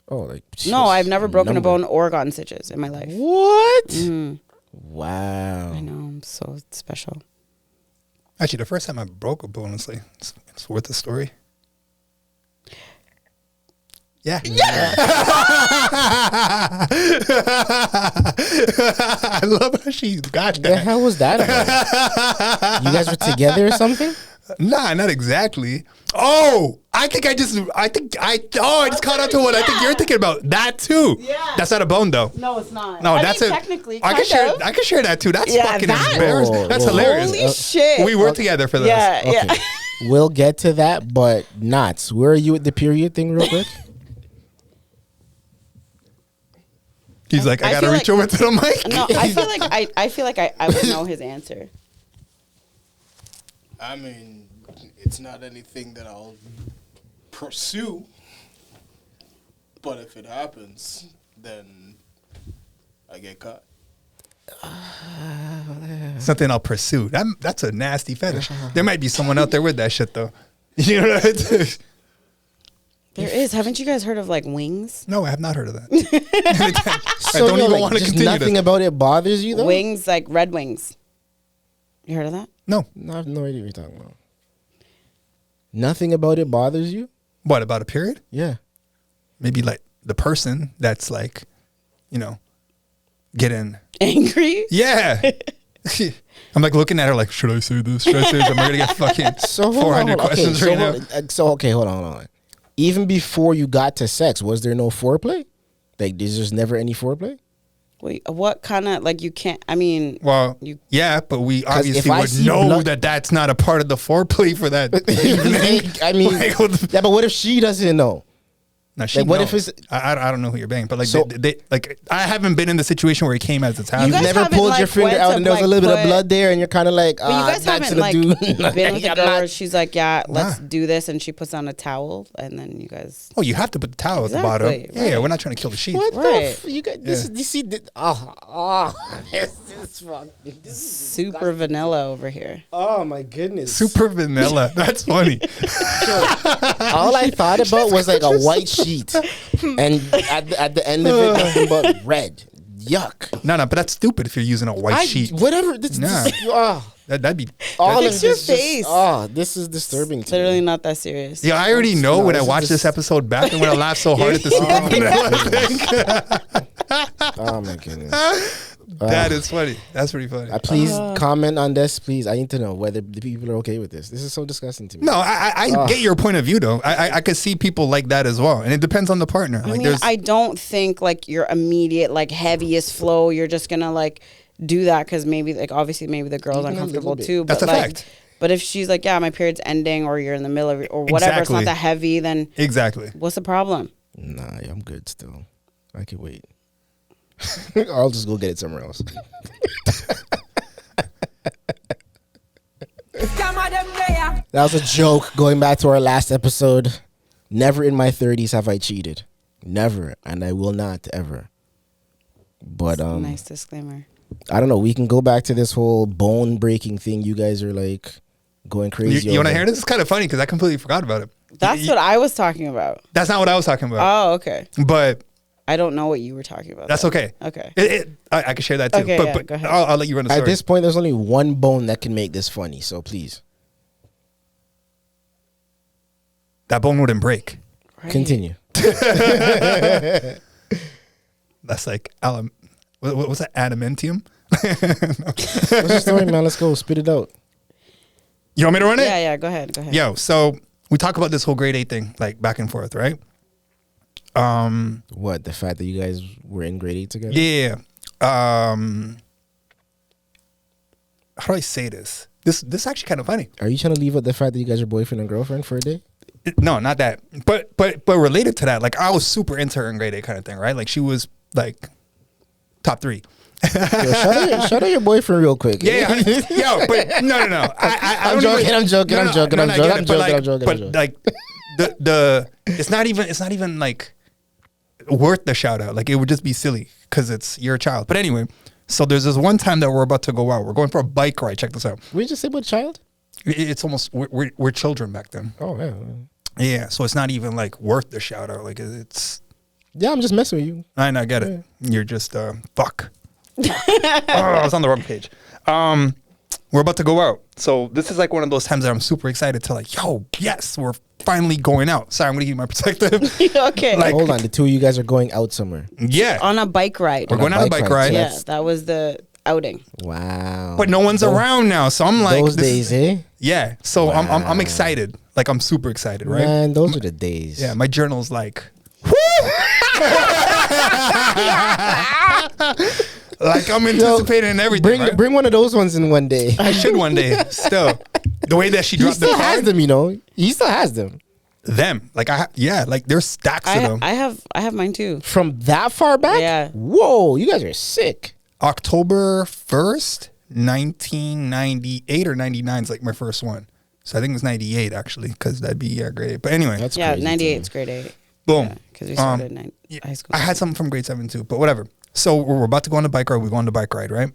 Speaker 2: Oh, like
Speaker 5: No, I've never broken a
Speaker 2: number.
Speaker 5: bone or gotten stitches in my life.
Speaker 2: What?
Speaker 5: Mhm.
Speaker 2: Wow.
Speaker 5: I know, I'm so special.
Speaker 4: Actually, the first time I broke a bone, it's like it's worth the story. Yeah. I love how she got
Speaker 2: The
Speaker 4: that.
Speaker 2: hell was that about? You guys were together or something?
Speaker 4: Nah, not exactly. Oh, I just caught on to what I think you're thinking about. That too.
Speaker 5: Yeah.
Speaker 4: That's not a bone though.
Speaker 5: No, it's not.
Speaker 4: No, that's it.
Speaker 5: technically.
Speaker 4: I can share that too. That's
Speaker 5: Yeah,
Speaker 4: fucking
Speaker 5: that-
Speaker 4: embarrassing. That's
Speaker 2: Whoa.
Speaker 4: hilarious.
Speaker 5: Holy shit.
Speaker 4: We were together for this.
Speaker 5: Yeah,
Speaker 2: Okay.
Speaker 5: yeah.
Speaker 2: We'll get to that, but Knots, where are you with the period thing real quick?
Speaker 4: He's like, I
Speaker 5: I
Speaker 4: gotta
Speaker 5: feel
Speaker 4: reach
Speaker 5: like-
Speaker 4: over to the mic.
Speaker 5: No, I feel like I would know his answer.
Speaker 6: I mean, it's not anything that I'll pursue, but if it happens, then I get caught.
Speaker 4: Something I'll pursue. That's a nasty fetish. There might be someone out there with that shit though. You know what I mean?
Speaker 5: There is. Haven't you guys heard of like wings?
Speaker 4: No, I have not heard of that.
Speaker 2: So
Speaker 4: I don't even
Speaker 2: like,
Speaker 4: want to
Speaker 2: just
Speaker 4: continue
Speaker 2: nothing
Speaker 4: this.
Speaker 2: about it bothers you though?
Speaker 5: Wings, like red wings. You heard of that?
Speaker 4: No.
Speaker 2: No, I have no idea what you're talking about. Nothing about it bothers you?
Speaker 4: What, about a period?
Speaker 2: Yeah.
Speaker 4: Maybe like the person that's like, you know, getting
Speaker 5: Angry?
Speaker 4: yeah. I'm like looking at her like, should I say this? Should I say this? Am I gonna get fucking
Speaker 2: So hold
Speaker 4: 400
Speaker 2: on,
Speaker 4: questions
Speaker 2: okay,
Speaker 4: right now?
Speaker 2: hold on. Even before you got to sex, was there no foreplay? Like, there's just never any foreplay?
Speaker 5: Wait, what kind of like you can't? I mean,
Speaker 4: Well,
Speaker 5: you-
Speaker 4: yeah, but we obviously
Speaker 2: if I
Speaker 4: would
Speaker 2: see
Speaker 4: know
Speaker 2: blood-
Speaker 4: that that's not a part of the foreplay for that evening.
Speaker 2: I mean,
Speaker 4: Like, what the-
Speaker 2: yeah, but what if she doesn't know?
Speaker 4: Now, she
Speaker 2: Like, what if
Speaker 4: knows.
Speaker 2: it's-
Speaker 4: I don't know who you're banging, but like
Speaker 2: So-
Speaker 4: they like I haven't been in the situation where he came as it's
Speaker 2: You've
Speaker 4: happening.
Speaker 5: guys
Speaker 2: never
Speaker 5: haven't,
Speaker 2: pulled
Speaker 5: like,
Speaker 2: your finger
Speaker 5: went
Speaker 2: out
Speaker 5: to,
Speaker 2: and there was a
Speaker 5: like,
Speaker 2: little bit of
Speaker 5: put-
Speaker 2: blood there and you're kind of like,
Speaker 5: but you guys
Speaker 2: that's
Speaker 5: haven't
Speaker 2: gonna
Speaker 5: like
Speaker 2: do.
Speaker 5: been with a
Speaker 2: I'm
Speaker 5: girl
Speaker 2: not-
Speaker 5: where she's like, yeah, let's
Speaker 4: Nah.
Speaker 5: do this, and she puts on a towel, and then you guys.
Speaker 4: Oh, you have to put the towel at the bottom.
Speaker 5: Exactly,
Speaker 4: Yeah,
Speaker 5: right.
Speaker 4: we're not trying to kill the sheep.
Speaker 2: What
Speaker 5: Right.
Speaker 2: the you got this? You see, this is fucking.
Speaker 5: Super vanilla over here.
Speaker 2: Oh my goodness!
Speaker 4: Super vanilla. That's funny.
Speaker 2: All I thought about was like a white sheet, and at the end of it, nothing but red. Yuck!
Speaker 4: No, but that's stupid if you're using a white sheet.
Speaker 2: Whatever. This,
Speaker 4: Nah.
Speaker 2: all
Speaker 4: That'd be.
Speaker 2: of
Speaker 5: Fix your
Speaker 2: this just-
Speaker 5: face.
Speaker 2: this is disturbing. To
Speaker 5: Literally
Speaker 2: me.
Speaker 5: not that serious.
Speaker 4: Yeah, I already know when I
Speaker 2: this is
Speaker 4: watched this
Speaker 2: just-
Speaker 4: episode back and when I laughed so hard at the super vanilla thing.
Speaker 2: Oh my goodness!
Speaker 4: That is funny. That's pretty funny.
Speaker 2: Please comment on this, please. I need to know whether the people are okay with this. This is so disgusting to me.
Speaker 4: No, I get your point of view though. I could see people like that as well, and it depends on the partner.
Speaker 5: I mean, I don't think like your immediate like heaviest flow. You're just gonna like do that because maybe like obviously maybe the girl's
Speaker 2: Even a
Speaker 5: uncomfortable
Speaker 2: little bit.
Speaker 5: too.
Speaker 4: That's
Speaker 5: But
Speaker 4: a
Speaker 5: like,
Speaker 4: fact.
Speaker 5: but if she's like, yeah, my period's ending, or you're in the middle of it, or whatever, it's
Speaker 4: Exactly.
Speaker 5: not that heavy, then
Speaker 4: Exactly.
Speaker 5: what's the problem?
Speaker 2: Nah, I'm good still. I can wait. Or I'll just go get it somewhere else. That was a joke. Going back to our last episode. Never in my 30s have I cheated. Never, and I will not ever. But
Speaker 5: Nice disclaimer.
Speaker 2: I don't know. We can go back to this whole bone breaking thing. You guys are like going crazy.
Speaker 4: You want to
Speaker 2: over.
Speaker 4: hear this? It's kind of funny because I completely forgot about it.
Speaker 5: That's what I was talking about.
Speaker 4: That's not what I was talking about.
Speaker 5: Oh, okay.
Speaker 4: But
Speaker 5: I don't know what you were talking about.
Speaker 4: that's
Speaker 5: though.
Speaker 4: okay.
Speaker 5: Okay.
Speaker 4: I can share that too.
Speaker 5: Okay,
Speaker 4: but
Speaker 5: yeah,
Speaker 4: but
Speaker 5: go ahead.
Speaker 4: I'll let you run the story.
Speaker 2: At this point, there's only one bone that can make this funny. So please
Speaker 4: That bone wouldn't break.
Speaker 5: Right.
Speaker 2: continue.
Speaker 4: That's like what was that? Adamantium?
Speaker 2: What's the story, man? Let's go. Spit it out.
Speaker 4: You want me to run it?
Speaker 5: Yeah, go ahead.
Speaker 4: Yo, so we talk about this whole grade 8 thing, like back and forth, right?
Speaker 2: What? The fact that you guys were in grade 8 together?
Speaker 4: Yeah. How do I say this? This is actually kind of funny.
Speaker 2: Are you trying to leave out the fact that you guys are boyfriend and girlfriend for a day?
Speaker 4: No, not that. But related to that, like I was super into her in grade 8 kind of thing, right? Like she was like top 3.
Speaker 2: Yo, shout out your boyfriend real quick.
Speaker 4: Yeah, yo, but no. I'm
Speaker 2: joking.
Speaker 4: But like the it's not even like worth the shout out. Like it would just be silly because it's your child. But anyway, so there's this one time that we're about to go out. We're going for a bike ride. Check this out.
Speaker 2: We just say about child?
Speaker 4: It's almost we're children back then.
Speaker 2: Oh yeah.
Speaker 4: Yeah, so it's not even like worth the shout out. Like it's.
Speaker 2: Yeah, I'm just messing with you.
Speaker 4: I get it. You're just fuck. I was on the wrong page. We're about to go out. So this is like one of those times that I'm super excited to like, yo, yes, we're finally going out. Sorry, I'm gonna give you my perspective.
Speaker 5: Okay.
Speaker 4: Like-
Speaker 2: Hold on, the two of you guys are going out somewhere.
Speaker 4: Yeah.
Speaker 5: On a bike ride.
Speaker 4: We're going on a bike ride.
Speaker 5: Yeah, that was the outing.
Speaker 2: Wow.
Speaker 4: But no one's around now. So I'm like
Speaker 2: those
Speaker 4: this
Speaker 2: days,
Speaker 4: is-
Speaker 2: eh?
Speaker 4: Yeah. So I'm excited. Like I'm super excited, right?
Speaker 2: Man, those are the days.
Speaker 4: Yeah, my journal's like like I'm anticipating everything.
Speaker 2: Bring one of those ones in one day.
Speaker 4: I should one day. Still, the way that she
Speaker 2: He
Speaker 4: dropped the
Speaker 2: still has
Speaker 4: card,
Speaker 2: them, you know. He still has them.
Speaker 4: them like like there's stacks of them.
Speaker 5: I have mine too.
Speaker 2: From that far back?
Speaker 5: Yeah.
Speaker 2: Whoa, you guys are sick.
Speaker 4: October 1st, 1998 or 99 is like my first one. So I think it was 98 actually, because that'd be grade 8. But anyway,
Speaker 2: That's
Speaker 5: Yeah,
Speaker 2: crazy.
Speaker 5: 98 is grade 8.
Speaker 4: boom.
Speaker 5: Because we started high school.
Speaker 4: I had something from grade 7 too, but whatever. So we're about to go on the bike ride. We go on the bike ride, right?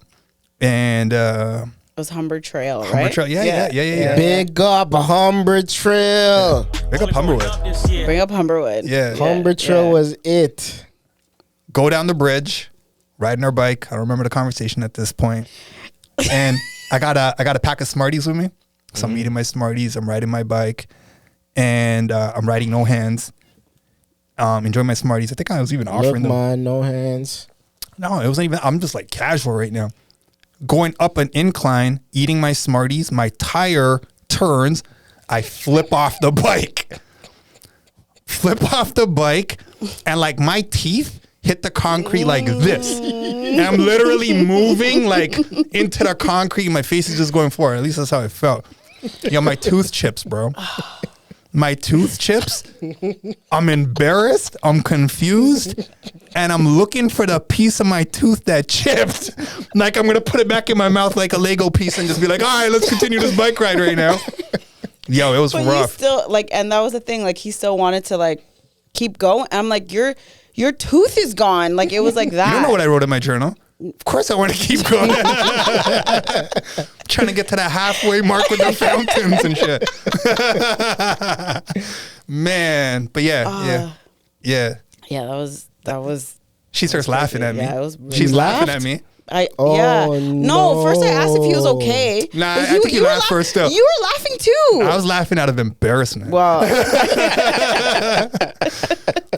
Speaker 4: And
Speaker 5: It was Humber Trail,
Speaker 4: Humber
Speaker 5: right?
Speaker 4: Trail, yeah.
Speaker 2: Big up Humber Trail.
Speaker 4: Pick up Humberwood.
Speaker 3: This year.
Speaker 5: Bring up Humberwood.
Speaker 4: Yeah.
Speaker 2: Humber Trail
Speaker 5: yeah.
Speaker 2: was it.
Speaker 4: Go down the bridge, riding our bike. I don't remember the conversation at this point. And I got a pack of Smarties with me. So I'm eating my Smarties. I'm riding my bike, and I'm riding no hands. Enjoying my Smarties. I think I was even
Speaker 2: Look,
Speaker 4: offering them.
Speaker 2: man, no hands.
Speaker 4: No, it wasn't even. I'm just like casual right now. Going up an incline, eating my Smarties. My tire turns. I flip off the bike. And like my teeth hit the concrete like this. And I'm literally moving like into the concrete. My face is just going forward. At least that's how it felt. Yo, my tooth chips, bro. My tooth chips. I'm embarrassed. I'm confused. And I'm looking for the piece of my tooth that chipped. Like I'm going to put it back in my mouth like a Lego piece and just be like, all right, let's continue this bike ride right now. Yo, it was
Speaker 5: But
Speaker 4: rough.
Speaker 5: he still like, and that was the thing. Like he still wanted to like keep going. I'm like, your tooth is gone. Like it was like that.
Speaker 4: You don't know what I wrote in my journal. Of course I want to keep going. Trying to get to that halfway mark with the fountains and shit. Man, but yeah.
Speaker 5: Yeah, that was.
Speaker 4: She starts laughing at me.
Speaker 5: Yeah, it was really
Speaker 4: She's
Speaker 2: You
Speaker 4: laughing
Speaker 2: laughed?
Speaker 4: at me.
Speaker 5: No, first I asked if he was okay.
Speaker 4: Nah,
Speaker 5: But
Speaker 4: I think you
Speaker 5: were
Speaker 4: laughed first up.
Speaker 5: You were laughing too.
Speaker 4: I was laughing out of embarrassment.
Speaker 5: Well,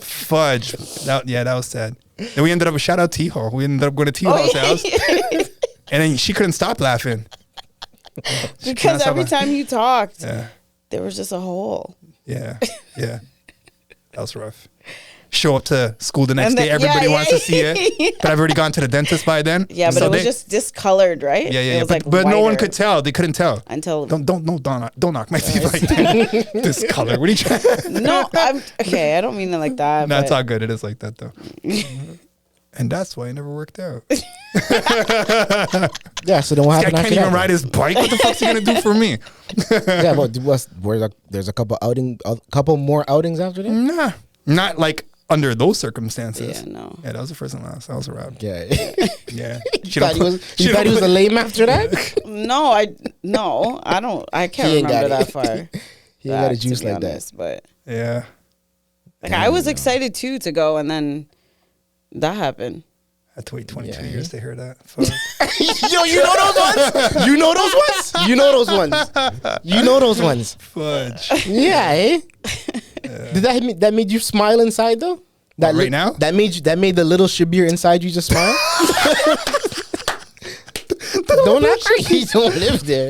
Speaker 4: Fudge. That was sad. Then we ended up with shout out T-Hall. We ended up going to T-Hall's house. And then she couldn't stop laughing.
Speaker 5: because every time you talked,
Speaker 4: Yeah.
Speaker 5: there was just a hole.
Speaker 4: Yeah. That was rough. Show up to school the next
Speaker 5: And then-
Speaker 4: day. Everybody
Speaker 5: yeah,
Speaker 4: wants to see it. But I've already gone to the dentist by then.
Speaker 5: Yeah, but
Speaker 4: So
Speaker 5: it was
Speaker 4: they-
Speaker 5: just discolored, right?
Speaker 4: Yeah.
Speaker 5: It was
Speaker 4: But,
Speaker 5: like
Speaker 4: but no one
Speaker 5: whiter
Speaker 4: could tell. They couldn't tell.
Speaker 5: until
Speaker 4: Don't knock my teeth like that. This color. What are you trying?
Speaker 5: no. I'm okay. I don't mean it like that.
Speaker 4: No, it's
Speaker 5: but
Speaker 4: all good. It is like that though. And that's why it never worked out.
Speaker 2: Yeah, so then what
Speaker 4: I
Speaker 2: happened
Speaker 4: can't
Speaker 2: after
Speaker 4: even
Speaker 2: that?
Speaker 4: ride his bike. What the fuck's he gonna do for me?
Speaker 2: Yeah, but there's a couple more outings after that?
Speaker 4: Nah, not like under those circumstances.
Speaker 5: Yeah, no.
Speaker 4: Yeah, that was the first and last. That was a wrap.
Speaker 2: Yeah.
Speaker 4: Yeah.
Speaker 2: You thought he was a lame after that?
Speaker 5: No, I don't. I can't
Speaker 2: He ain't
Speaker 5: remember
Speaker 2: got
Speaker 5: that
Speaker 2: it.
Speaker 5: far.
Speaker 2: He ain't got a
Speaker 5: back, to
Speaker 2: juice
Speaker 5: be
Speaker 2: like that.
Speaker 5: honest, but
Speaker 4: Yeah.
Speaker 5: like I was excited too to go, and then that happened.
Speaker 4: I had to wait 22
Speaker 2: Yeah.
Speaker 4: years to hear that. Fuck.
Speaker 2: Yo, you know those ones? You know those ones? You know those ones? You know those ones?
Speaker 4: Fudge.
Speaker 2: Yeah, eh? Did that made you smile inside though? That
Speaker 4: Right now?
Speaker 2: That made the little Shabir inside you just smile? Don't act like you don't live there.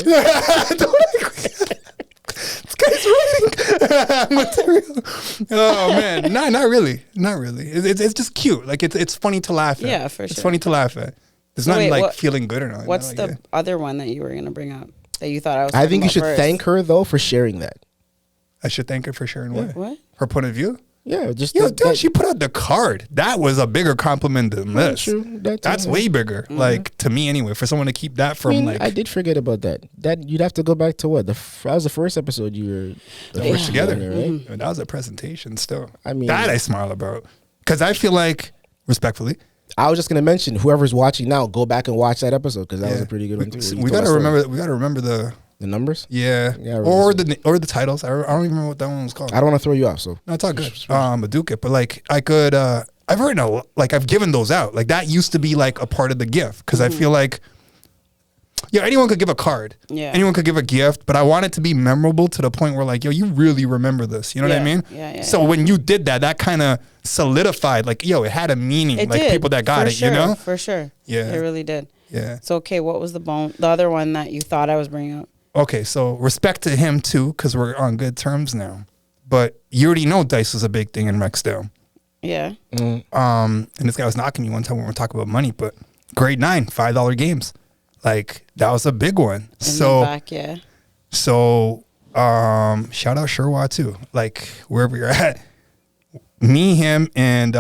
Speaker 4: This guy's running material. Oh man, not really. It's just cute. Like it's funny to laugh at.
Speaker 5: Yeah, for
Speaker 4: It's
Speaker 5: sure.
Speaker 4: funny to laugh at. It's
Speaker 5: So
Speaker 4: not
Speaker 5: wait,
Speaker 4: like
Speaker 5: what-
Speaker 4: feeling good or not.
Speaker 5: What's
Speaker 4: like,
Speaker 5: the
Speaker 4: yeah.
Speaker 5: other one that you were gonna bring up that you thought I was?
Speaker 2: I think you
Speaker 5: talking
Speaker 2: should
Speaker 5: about first?
Speaker 2: thank her though for sharing that.
Speaker 4: I should thank her for sharing what?
Speaker 5: What?
Speaker 4: Her point of view.
Speaker 2: Yeah, just
Speaker 4: Yo, dude, she put out the card. That was a bigger compliment than this.
Speaker 2: true.
Speaker 4: That's way bigger. Like to me, anyway. For someone to keep that
Speaker 2: I
Speaker 4: from
Speaker 2: mean,
Speaker 4: like
Speaker 2: I did forget about that. That you'd have to go back to what? That was the first episode you were
Speaker 4: we're together.
Speaker 2: right?
Speaker 4: And that was a presentation. Still,
Speaker 2: I mean-
Speaker 4: that I smile about because I feel like, respectfully,
Speaker 2: I was just gonna mention whoever's watching now, go back and watch that episode because that was
Speaker 4: yeah.
Speaker 2: a pretty good one too.
Speaker 4: We gotta remember. We gotta remember the
Speaker 2: numbers.
Speaker 4: yeah,
Speaker 2: Yeah, I
Speaker 4: or
Speaker 2: remember.
Speaker 4: the titles. I don't even remember what that one was called.
Speaker 2: I don't want to throw you off, so
Speaker 4: No, it's all good. Duke it, but like I could. I've written I've given those out. Like that used to be like a part of the gift because I feel like. Yeah, anyone could give a card.
Speaker 5: Yeah.
Speaker 4: Anyone could give a gift, but I want it to be memorable to the point where like, yo, you really remember this. You know what I
Speaker 5: Yeah.
Speaker 4: mean?
Speaker 5: Yeah,
Speaker 4: So when you did that, that kind of solidified, like, yo, it had a meaning.
Speaker 5: It
Speaker 4: like
Speaker 5: did,
Speaker 4: people that got
Speaker 5: for
Speaker 4: it,
Speaker 5: sure,
Speaker 4: you know?
Speaker 5: for sure.
Speaker 4: Yeah.
Speaker 5: it really did.
Speaker 4: Yeah.
Speaker 5: So okay, what was the other one that you thought I was bringing up?
Speaker 4: Okay, so respect to him too, because we're on good terms now. But you already know dice was a big thing in Rexdale.
Speaker 5: Yeah,
Speaker 4: And this guy was knocking me one time when we were talking about money, but grade 9, $5 games. Like that was a big one.
Speaker 5: and
Speaker 4: So
Speaker 5: then back, yeah.
Speaker 4: So, shout out Shoutout too. Like wherever you're at, me, him, and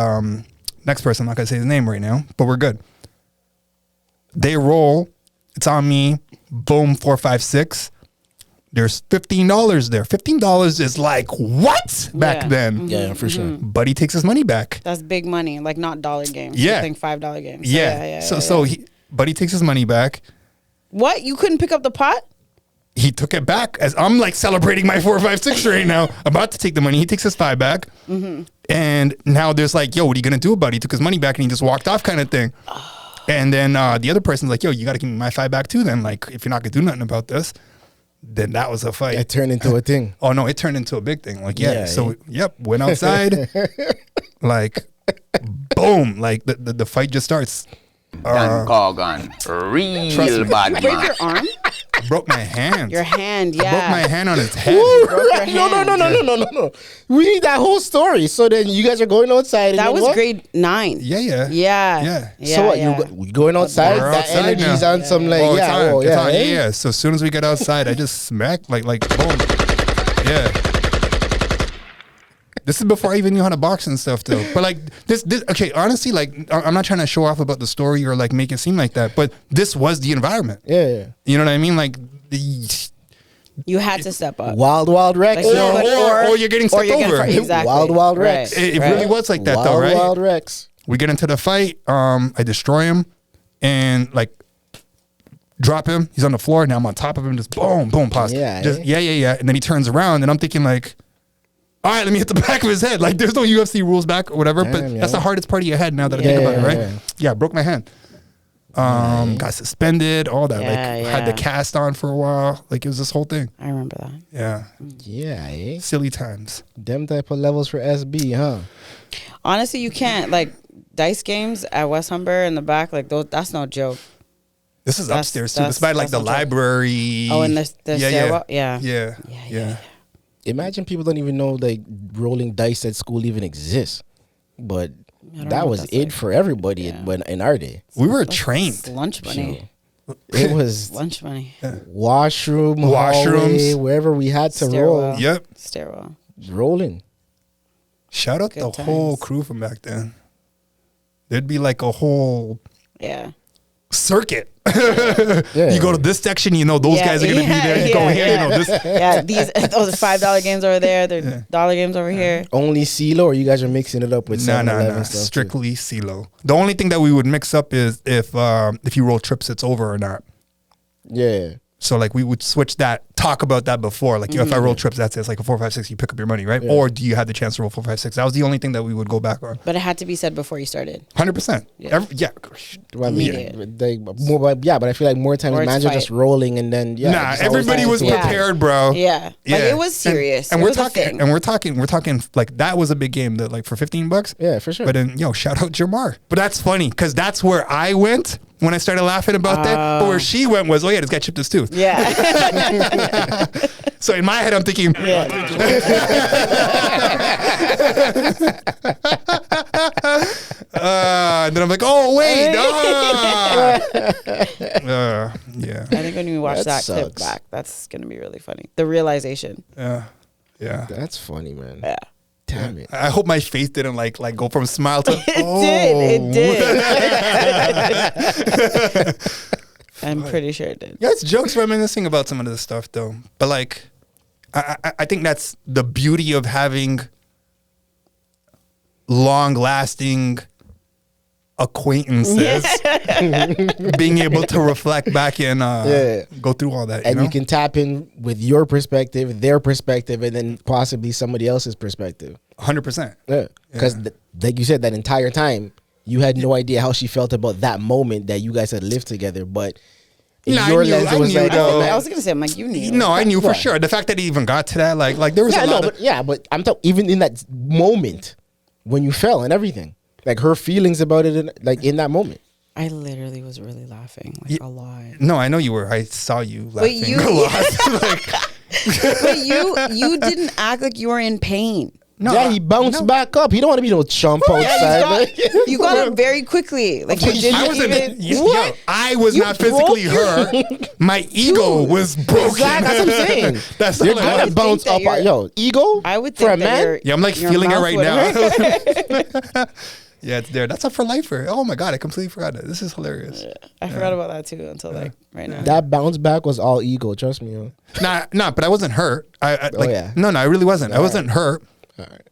Speaker 4: next person. I'm not gonna say his name right now, but we're good. They roll. It's on me. Boom, 4, 5, 6. There's $15 there. $15 is like what back
Speaker 5: Yeah.
Speaker 4: then.
Speaker 2: yeah, for sure.
Speaker 4: Buddy takes his money back.
Speaker 5: That's big money, like not dollar games.
Speaker 4: Yeah.
Speaker 5: I think $5 games.
Speaker 4: Yeah. So Buddy takes his money back.
Speaker 5: What? You couldn't pick up the pot?
Speaker 4: He took it back as I'm like celebrating my 4, 5, 6 right now. About to take the money. He takes his 5 back. And now there's like, yo, what are you going to do about it? He took his money back and he just walked off kind of thing. And then the other person's like, yo, you got to give me my 5 back too then. Like, if you're not going to do nothing about this, then that was a fight.
Speaker 2: It turned into a thing.
Speaker 4: Oh, no, it turned into a big thing. Like, yeah.
Speaker 2: Yeah,
Speaker 4: So, yep, went outside. Like, boom. Like, the fight just starts.
Speaker 7: Dan Cogan, real bad
Speaker 5: Break
Speaker 7: man.
Speaker 5: your arm?
Speaker 4: Broke my hand.
Speaker 5: Your hand,
Speaker 4: Broke
Speaker 5: yeah.
Speaker 4: my hand on his head.
Speaker 5: Broke your
Speaker 2: No,
Speaker 5: hand.
Speaker 2: no. We need that whole story. So then you guys are going outside. And
Speaker 5: That
Speaker 2: then
Speaker 5: was
Speaker 2: what?
Speaker 5: grade 9.
Speaker 4: Yeah.
Speaker 5: Yeah.
Speaker 2: So what?
Speaker 5: Yeah.
Speaker 2: You're going outside.
Speaker 4: We're
Speaker 2: That
Speaker 4: outside
Speaker 2: energy's
Speaker 4: now.
Speaker 2: on some like
Speaker 4: Oh, it's
Speaker 2: yeah,
Speaker 4: on.
Speaker 2: oh,
Speaker 4: It's
Speaker 2: yeah,
Speaker 4: on.
Speaker 2: eh?
Speaker 4: Yeah. So as soon as we get outside, I just smack like boom. Yeah. This is before I even knew how to box and stuff, though. But like this, okay. Honestly, like I'm not trying to show off about the story or like make it seem like that. But this was the environment.
Speaker 2: Yeah.
Speaker 4: You know what I mean? Like,
Speaker 5: You had to step up.
Speaker 2: Wild Rex.
Speaker 5: Like,
Speaker 4: or you're getting stepped over.
Speaker 5: Exactly.
Speaker 2: Wild Rex.
Speaker 5: Right.
Speaker 4: It really was like that, though, right?
Speaker 2: Wild Rex.
Speaker 4: We get into the fight. I destroy him, and like drop him. He's on the floor. Now I'm on top of him. Just boom, boom, pause.
Speaker 2: Yeah,
Speaker 4: Just,
Speaker 2: eh?
Speaker 4: yeah. And then he turns around, and I'm thinking like, all right, let me hit the back of his head. Like there's no UFC rules back or whatever. But
Speaker 2: Damn,
Speaker 4: that's
Speaker 2: yeah.
Speaker 4: the hardest part of your head now that I
Speaker 2: Yeah,
Speaker 4: think about it, right?
Speaker 2: yeah.
Speaker 4: Yeah, broke my hand. got suspended, all that.
Speaker 5: Yeah,
Speaker 4: Had the
Speaker 5: yeah.
Speaker 4: cast on for a while. Like, it was this whole thing.
Speaker 5: I remember that.
Speaker 4: Yeah.
Speaker 2: Yeah, eh?
Speaker 4: Silly times.
Speaker 2: Them type of levels for SB, huh?
Speaker 5: Honestly, you can't like dice games at West Humber in the back. Like those, that's no joke.
Speaker 4: This is
Speaker 5: That's-
Speaker 4: upstairs, too. It's by, like,
Speaker 5: that's
Speaker 4: the
Speaker 5: not joke.
Speaker 4: library.
Speaker 5: Oh, and the stairwell?
Speaker 4: Yeah.
Speaker 5: Yeah.
Speaker 4: Yeah.
Speaker 2: Imagine people don't even know like rolling dice at school even exists. But
Speaker 5: don't know
Speaker 2: that
Speaker 5: what
Speaker 2: was
Speaker 5: that's
Speaker 2: it
Speaker 5: like.
Speaker 2: for everybody
Speaker 5: Yeah.
Speaker 2: when in our day.
Speaker 4: We were
Speaker 5: It's
Speaker 4: trained.
Speaker 5: lunch money.
Speaker 2: It was
Speaker 5: Lunch money.
Speaker 2: washroom,
Speaker 4: Washrooms.
Speaker 2: hallway, wherever we had to
Speaker 5: Stairwell.
Speaker 4: Yep.
Speaker 5: Stairwell.
Speaker 2: rolling.
Speaker 4: Shout out
Speaker 5: Good
Speaker 4: the whole
Speaker 5: times.
Speaker 4: crew from back then. There'd be like a whole
Speaker 5: Yeah.
Speaker 4: circuit.
Speaker 2: Yeah.
Speaker 4: You go to this section, you know those
Speaker 5: Yeah,
Speaker 4: guys are gonna be there. You go here, you know this.
Speaker 5: Yeah, those $5 games over there. They're dollar games over here.
Speaker 2: Only CeeLo, or you guys are mixing it up with
Speaker 4: No,
Speaker 2: 7-Eleven stuff? too?
Speaker 4: strictly CeeLo. The only thing that we would mix up is if you roll trips, it's over or not.
Speaker 2: Yeah.
Speaker 4: So like we would switch that, talk about that before. Like if I roll trips, that's it. It's like a 4, 5, 6. You pick up your money, right?
Speaker 2: Yeah.
Speaker 4: Or do you have the chance to roll 4, 5, 6? That was the only thing that we would go back on.
Speaker 5: But it had to be said before you started.
Speaker 4: 100%.
Speaker 5: Yeah.
Speaker 4: Yeah.
Speaker 2: Well, I mean,
Speaker 5: Immediate.
Speaker 2: but I feel like more times
Speaker 5: Or it's
Speaker 2: managers
Speaker 5: fight.
Speaker 2: just rolling and then
Speaker 4: Nah,
Speaker 2: just always
Speaker 4: everybody
Speaker 2: have
Speaker 4: was
Speaker 2: to-
Speaker 5: Yeah.
Speaker 4: prepared, bro.
Speaker 5: Yeah. Like it was serious.
Speaker 4: And
Speaker 5: It
Speaker 4: we're
Speaker 5: was a
Speaker 4: talking,
Speaker 5: thing.
Speaker 4: and we're talking like that was a big game that like for $15.
Speaker 2: Yeah, for sure.
Speaker 4: But then, shout out Jamar. But that's funny because that's where I went when I started laughing about that. But where she went was, this guy chipped his tooth.
Speaker 5: Yeah.
Speaker 4: So in my head, I'm thinking, and then I'm like, oh wait, yeah,
Speaker 5: I think when we watch
Speaker 2: That
Speaker 5: that clip
Speaker 2: sucks.
Speaker 5: back, that's gonna be really funny. The realization.
Speaker 4: yeah.
Speaker 2: That's funny, man.
Speaker 5: Yeah.
Speaker 2: Damn it.
Speaker 4: I hope my face didn't like go from smile to
Speaker 5: It did. I'm pretty sure it did.
Speaker 4: Yeah, it's jokes reminiscing about some of this stuff though. But like, I think that's the beauty of having long-lasting acquaintances, being able to reflect back and go through all that.
Speaker 2: And
Speaker 4: you
Speaker 2: you can tap in with your perspective, their perspective, and then possibly somebody else's perspective.
Speaker 4: 100%.
Speaker 2: Yeah. Because, like you said, that entire time, you had no idea how she felt about that moment that you guys had lived together. But in
Speaker 4: Nah,
Speaker 2: your
Speaker 4: I knew-
Speaker 2: lens,
Speaker 4: I
Speaker 2: it was
Speaker 4: knew
Speaker 2: like,
Speaker 4: though.
Speaker 5: I was gonna say, I'm like, you knew.
Speaker 4: No, I knew for
Speaker 2: Right.
Speaker 4: sure. The fact that it even got to that, like there was
Speaker 2: yeah,
Speaker 4: a lot of.
Speaker 2: but I'm talking even in that moment when you fell and everything, like her feelings about it, in that moment.
Speaker 5: I literally was really laughing, like a lot.
Speaker 4: No, I know you were. I saw you laughing
Speaker 5: you-
Speaker 4: a lot.
Speaker 5: But you didn't act like you were in pain.
Speaker 2: Yeah, he bounced back up. He don't want to be no chump outside.
Speaker 5: You got up very quickly. Like you didn't
Speaker 4: I wasn't.
Speaker 5: even.
Speaker 4: Yo, I was not physically hurt. My ego was broken.
Speaker 2: Exactly, that's what I'm saying.
Speaker 4: That's
Speaker 2: You're
Speaker 4: all it
Speaker 2: gonna
Speaker 4: was.
Speaker 2: bounce
Speaker 5: think
Speaker 2: up.
Speaker 5: that
Speaker 2: Yo, ego.
Speaker 5: I would
Speaker 2: for
Speaker 5: think
Speaker 2: a
Speaker 5: that
Speaker 2: man.
Speaker 4: Yeah, I'm like
Speaker 5: your
Speaker 4: feeling it
Speaker 5: mouth
Speaker 4: right
Speaker 5: would
Speaker 4: now.
Speaker 5: hurt.
Speaker 4: Yeah, it's there. That's a for lifer. Oh my god, I completely forgot that. This is hilarious.
Speaker 5: I forgot about that too until like right now.
Speaker 2: That bounce back was all ego. Trust me. Yo.
Speaker 4: Nah, but I wasn't hurt. I
Speaker 2: yeah.
Speaker 4: No, I really wasn't. I wasn't hurt.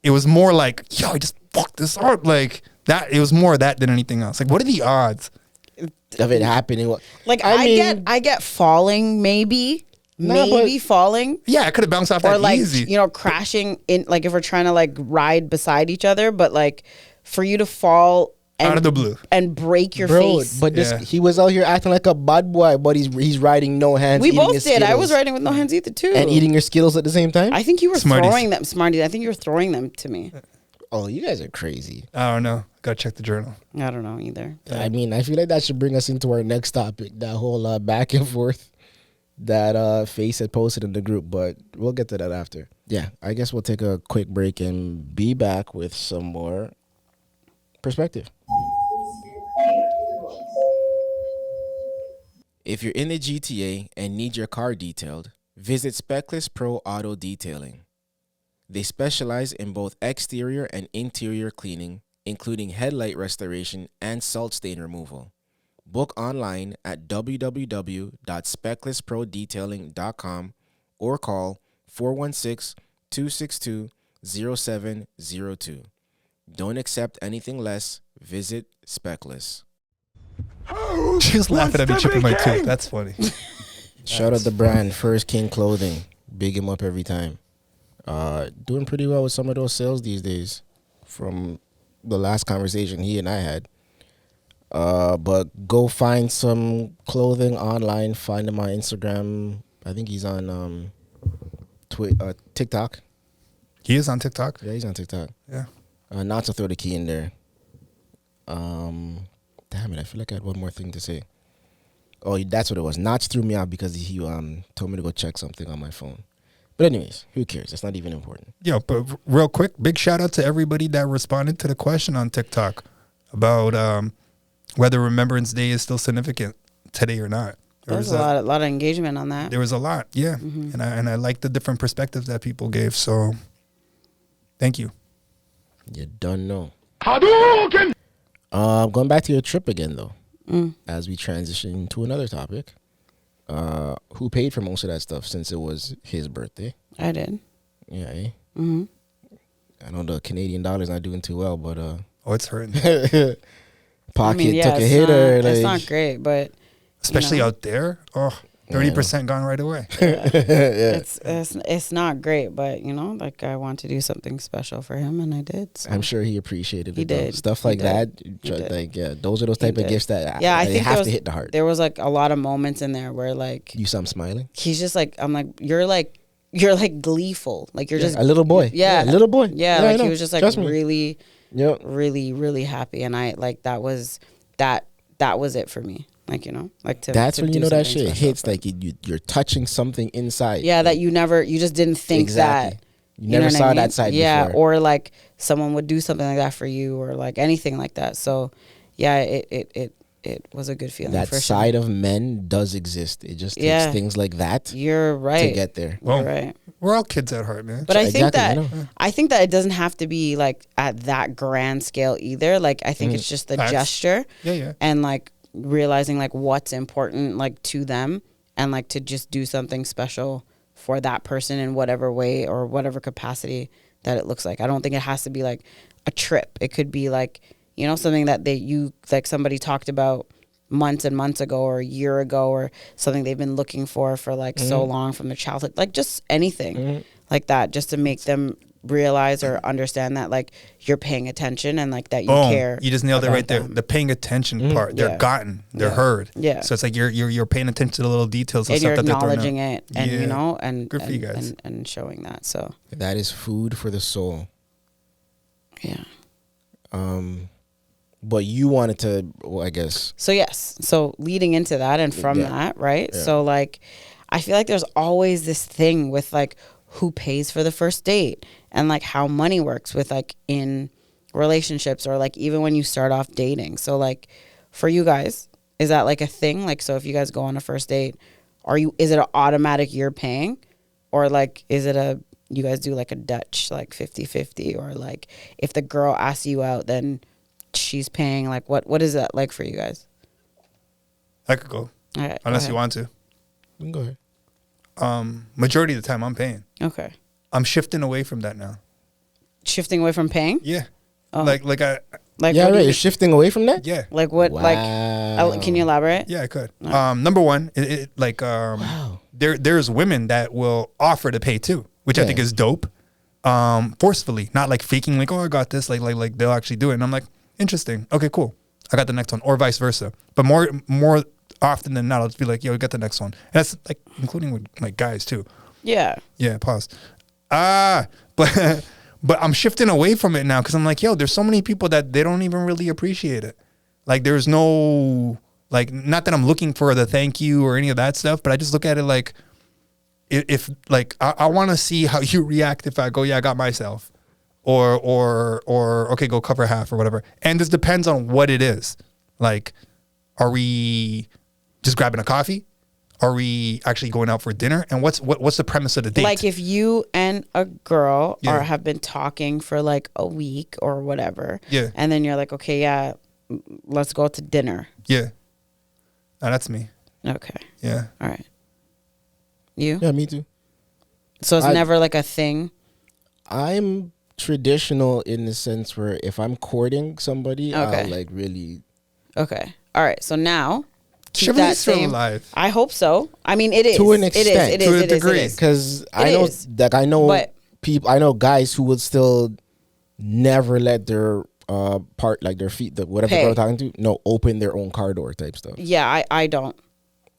Speaker 4: It was more like, I just fucked this up. Like that. It was more of that than anything else. Like, what are the odds?
Speaker 2: Of it happening.
Speaker 5: Like
Speaker 2: I mean-
Speaker 5: I get falling maybe falling.
Speaker 4: Yeah, I could have bounced off
Speaker 5: Or
Speaker 4: that
Speaker 5: like
Speaker 4: easy.
Speaker 5: crashing in, like if we're trying to like ride beside each other, but like for you to fall and,
Speaker 4: Out of the blue.
Speaker 5: and break your
Speaker 2: Bro,
Speaker 5: face.
Speaker 2: but
Speaker 4: Yeah.
Speaker 2: he was out here acting like a bad boy, but he's riding no hands.
Speaker 5: We
Speaker 2: eating
Speaker 5: both
Speaker 2: his
Speaker 5: did. I
Speaker 2: Skittles.
Speaker 5: was riding with no hands either too.
Speaker 2: and eating your Skittles at the same time.
Speaker 5: I think you were
Speaker 4: Smarties.
Speaker 5: throwing them, Smarties. I think you were throwing them to me.
Speaker 2: Oh, you guys are crazy.
Speaker 4: I don't know. Gotta check the journal.
Speaker 5: I don't know either.
Speaker 2: I mean, I feel like that should bring us into our next topic. That whole back and forth that Face had posted in the group, but we'll get to that after. Yeah, I guess we'll take a quick break and be back with some more perspective. If you're in the GTA and need your car detailed, visit Speckless Pro Auto Detailing. They specialize in both exterior and interior cleaning, including headlight restoration and salt stain removal. Book online at www.specklessprodetailing.com or call 416-262-0702. Don't accept anything less. Visit Speckless.
Speaker 4: She was laughing at me chipping my tooth. That's funny.
Speaker 2: Shout out the brand First King Clothing. Big him up every time. Doing pretty well with some of those sales these days from the last conversation he and I had. But go find some clothing online. Find him on Instagram. I think he's on TikTok.
Speaker 4: He is on TikTok.
Speaker 2: Yeah, he's on TikTok.
Speaker 4: Yeah.
Speaker 2: Not to throw the key in there. Damn it! I feel like I had one more thing to say. Oh, that's what it was. Notch threw me out because he told me to go check something on my phone. But anyways, who cares? It's not even important.
Speaker 4: Yeah, but real quick, big shout out to everybody that responded to the question on TikTok about whether Remembrance Day is still significant today or not.
Speaker 5: There's a lot of engagement on that.
Speaker 4: There was a lot, yeah, and I like the different perspectives that people gave. So, thank you.
Speaker 2: You don't know. Going back to your trip again, though, as we transition to another topic. Who paid for most of that stuff since it was his birthday?
Speaker 5: I did.
Speaker 2: Yeah, eh? Mm-hmm. I know the Canadian dollar's not doing too well, but
Speaker 4: Oh, it's hurting,
Speaker 2: pocket took a hit, or like,
Speaker 5: it's not great, but
Speaker 4: especially out there. Oh, 30% gone right away.
Speaker 5: It's not great, but like I want to do something special for him, and I did. So.
Speaker 2: I'm sure he appreciated
Speaker 5: He
Speaker 2: it. Though.
Speaker 5: did.
Speaker 2: Stuff
Speaker 5: He
Speaker 2: like
Speaker 5: did.
Speaker 2: that.
Speaker 5: He did.
Speaker 2: Like, yeah, those are those type of gifts that
Speaker 5: I
Speaker 2: they
Speaker 5: think
Speaker 2: have to hit the heart.
Speaker 5: There was like a lot of moments in there where like
Speaker 2: You saw him smiling.
Speaker 5: he's just like, I'm like, you're like gleeful, like you're just
Speaker 2: A little boy.
Speaker 5: Yeah,
Speaker 2: a little boy.
Speaker 5: Yeah,
Speaker 2: I
Speaker 5: like
Speaker 2: know.
Speaker 5: he was just like
Speaker 2: Trust me.
Speaker 5: really,
Speaker 2: Yep.
Speaker 5: really, really happy, and I like that was it for me. Like like to.
Speaker 2: That's
Speaker 5: to
Speaker 2: when you
Speaker 5: do
Speaker 2: know that
Speaker 5: something
Speaker 2: shit
Speaker 5: special
Speaker 2: hits.
Speaker 5: for him.
Speaker 2: Like you're touching something inside.
Speaker 5: Yeah, that you just didn't think
Speaker 2: Exactly.
Speaker 5: that.
Speaker 2: You never
Speaker 5: know what
Speaker 2: saw
Speaker 5: I mean?
Speaker 2: that side
Speaker 5: Yeah,
Speaker 2: before.
Speaker 5: or like someone would do something like that for you, or like anything like that. So, yeah, it was a good feeling.
Speaker 2: That
Speaker 5: for
Speaker 2: side
Speaker 5: sure.
Speaker 2: of men does exist. It just takes
Speaker 5: Yeah.
Speaker 2: things like that
Speaker 5: You're right.
Speaker 2: to get there.
Speaker 4: Well,
Speaker 5: You're right.
Speaker 4: we're all kids at heart, man.
Speaker 5: But I think
Speaker 2: Exactly,
Speaker 5: that
Speaker 2: I know.
Speaker 5: it doesn't have to be like at that grand scale either. Like I think it's just the
Speaker 4: Facts.
Speaker 5: gesture.
Speaker 4: Yeah.
Speaker 5: And like realizing like what's important like to them, and like to just do something special for that person in whatever way or whatever capacity that it looks like. I don't think it has to be like a trip. It could be like, something that like somebody talked about months and months ago or a year ago, or something they've been looking for like so long from their childhood, like just anything like that, just to make them realize or understand that like you're paying attention and like that you
Speaker 4: Boom.
Speaker 5: care.
Speaker 4: You just nailed it
Speaker 5: about
Speaker 4: right there.
Speaker 5: them.
Speaker 4: The paying attention part. They're
Speaker 5: Yeah.
Speaker 4: gotten. They're
Speaker 5: Yeah.
Speaker 4: heard.
Speaker 5: Yeah.
Speaker 4: So it's like you're paying attention to the little details of
Speaker 5: And
Speaker 4: stuff
Speaker 5: you're
Speaker 4: that they're throwing
Speaker 5: acknowledging
Speaker 4: out.
Speaker 5: it, and
Speaker 4: Yeah.
Speaker 5: and
Speaker 4: Good for you guys.
Speaker 5: and showing that. So
Speaker 2: That is food for the soul.
Speaker 5: yeah.
Speaker 2: But you wanted to, well, I guess.
Speaker 5: So yes. So leading into that and from
Speaker 2: Yeah.
Speaker 5: that, right?
Speaker 2: Yeah.
Speaker 5: So like I feel like there's always this thing with like who pays for the first date, and like how money works with like in relationships, or like even when you start off dating. So like for you guys, is that like a thing? Like so if you guys go on a first date, is it an automatic you're paying, or like is it you guys do like a Dutch like 50-50, or like if the girl asks you out then she's paying? Like what is that like for you guys?
Speaker 4: I could go.
Speaker 5: All right,
Speaker 4: Unless
Speaker 5: go
Speaker 4: you
Speaker 5: ahead.
Speaker 4: want to.
Speaker 2: You can go ahead.
Speaker 4: Majority of the time I'm paying.
Speaker 5: Okay.
Speaker 4: I'm shifting away from that now.
Speaker 5: Shifting away from paying?
Speaker 4: Yeah.
Speaker 5: Oh.
Speaker 4: Like
Speaker 5: Like
Speaker 2: Yeah,
Speaker 5: what do
Speaker 2: right.
Speaker 5: you-
Speaker 2: You're shifting away from that?
Speaker 4: yeah.
Speaker 5: like what
Speaker 2: Wow.
Speaker 5: like can you elaborate?
Speaker 4: Yeah, I could. Number one, there's women that will offer to pay too, which I
Speaker 2: Yeah.
Speaker 4: think is dope. Forcefully, not like faking, like, oh, I got this, like they'll actually do it. And I'm like, interesting. Okay, cool. I got the next one, or vice versa. But more often than not, I'll just be like, yo, get the next one. And that's like including with like guys too.
Speaker 5: Yeah.
Speaker 4: Yeah, pause. But I'm shifting away from it now because I'm like, yo, there's so many people that they don't even really appreciate it. Like there's no, like, not that I'm looking for the thank you or any of that stuff, but I just look at it like, if like, I want to see how you react if I go, yeah, I got myself. Or okay, go cover half or whatever. And this depends on what it is. Like, are we just grabbing a coffee? Are we actually going out for dinner? And what's the premise of the date?
Speaker 5: Like if you and a girl
Speaker 4: Yeah.
Speaker 5: have been talking for like a week or whatever.
Speaker 4: Yeah.
Speaker 5: And then you're like, okay, yeah, let's go to dinner.
Speaker 4: Yeah. No, that's me.
Speaker 5: Okay.
Speaker 4: Yeah.
Speaker 5: All right. You?
Speaker 2: Yeah, me too.
Speaker 5: So it's
Speaker 2: I-
Speaker 5: never like a thing.
Speaker 2: I'm traditional in the sense where if I'm courting somebody,
Speaker 5: Okay.
Speaker 2: I'll like really.
Speaker 5: Okay. All right. So now keep
Speaker 4: Chivalry's
Speaker 5: that
Speaker 4: still
Speaker 5: same.
Speaker 4: alive.
Speaker 5: I hope so. I mean, it is.
Speaker 2: To an
Speaker 5: It is.
Speaker 2: extent.
Speaker 5: It is.
Speaker 4: To a
Speaker 5: It is. It
Speaker 4: degree.
Speaker 5: is.
Speaker 2: Because I
Speaker 5: It
Speaker 2: know,
Speaker 5: is.
Speaker 2: like, I know
Speaker 5: But-
Speaker 2: people, I know guys who would still never let their part, like their feet, whatever
Speaker 5: Pay.
Speaker 2: girl we're talking to, no, open their own car door type stuff.
Speaker 5: Yeah, I don't.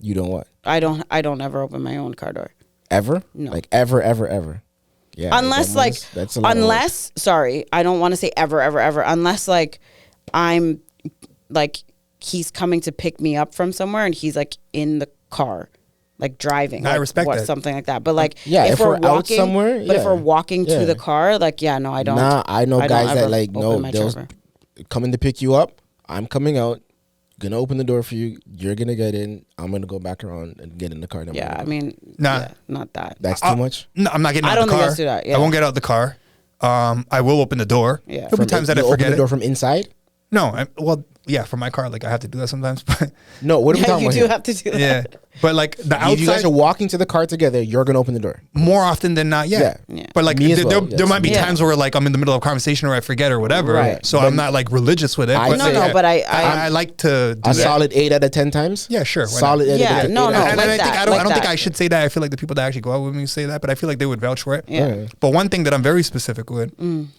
Speaker 2: You don't what?
Speaker 5: I don't ever open my own car door.
Speaker 2: Ever?
Speaker 5: No.
Speaker 2: Like ever. Yeah.
Speaker 5: Unless like
Speaker 2: that's a lot of work.
Speaker 5: sorry, I don't want to say ever unless like I'm like he's coming to pick me up from somewhere and he's like in the car like driving.
Speaker 4: I
Speaker 5: like,
Speaker 4: respect that.
Speaker 5: something like that. But like
Speaker 2: Yeah, if we're out
Speaker 5: walking
Speaker 2: somewhere,
Speaker 5: but if
Speaker 2: yeah.
Speaker 5: we're walking
Speaker 2: Yeah.
Speaker 5: to the car, like yeah, no, I don't.
Speaker 2: Nah, I know
Speaker 5: don't
Speaker 2: guys that
Speaker 5: ever
Speaker 2: like
Speaker 5: open
Speaker 2: no,
Speaker 5: my
Speaker 2: they'll
Speaker 5: driver.
Speaker 2: coming to pick you up. I'm coming out. Gonna open the door for you. You're gonna get in. I'm gonna go back around and get in the car.
Speaker 5: Yeah, I mean,
Speaker 4: Nah.
Speaker 5: yeah, not that.
Speaker 2: That's too much.
Speaker 4: No, I'm not getting
Speaker 5: I
Speaker 4: out
Speaker 5: don't
Speaker 4: the
Speaker 5: think
Speaker 4: car.
Speaker 5: let's do that, yeah.
Speaker 4: I won't get out the car. I will open the door.
Speaker 5: Yeah.
Speaker 4: There'll be times that I
Speaker 2: You open
Speaker 4: forget
Speaker 2: the door
Speaker 4: it.
Speaker 2: from inside.
Speaker 4: No, well, yeah, for my car, like I have to do that sometimes. But
Speaker 2: No, what are we
Speaker 5: Yeah,
Speaker 2: talking
Speaker 5: you
Speaker 2: about
Speaker 5: do
Speaker 2: here?
Speaker 5: have to do that.
Speaker 4: yeah, but like the
Speaker 2: If you guys
Speaker 4: outside,
Speaker 2: are walking to the car together, you're gonna open the door.
Speaker 4: more often than not, yeah.
Speaker 5: Yeah.
Speaker 4: But like
Speaker 2: Me as
Speaker 4: there,
Speaker 2: well,
Speaker 4: there
Speaker 2: yes.
Speaker 4: might be
Speaker 5: Yeah.
Speaker 4: times where like I'm in the middle of a conversation or I forget or whatever.
Speaker 5: Right.
Speaker 4: So I'm not like religious with it.
Speaker 2: I
Speaker 4: But
Speaker 2: No,
Speaker 4: like,
Speaker 2: no,
Speaker 5: but
Speaker 4: I like to do
Speaker 2: A
Speaker 4: that.
Speaker 2: solid 8 out of 10 times.
Speaker 4: Yeah, sure. why not?
Speaker 2: Solid 8
Speaker 5: Yeah,
Speaker 2: out of 10.
Speaker 5: no, no,
Speaker 4: And
Speaker 5: like
Speaker 4: I think
Speaker 5: that,
Speaker 4: I don't
Speaker 5: like
Speaker 4: think
Speaker 5: that.
Speaker 4: I should say that. I feel like the people that actually go out with me say that, but I feel like they would vouch for it.
Speaker 5: Yeah.
Speaker 4: But one thing that I'm very specific with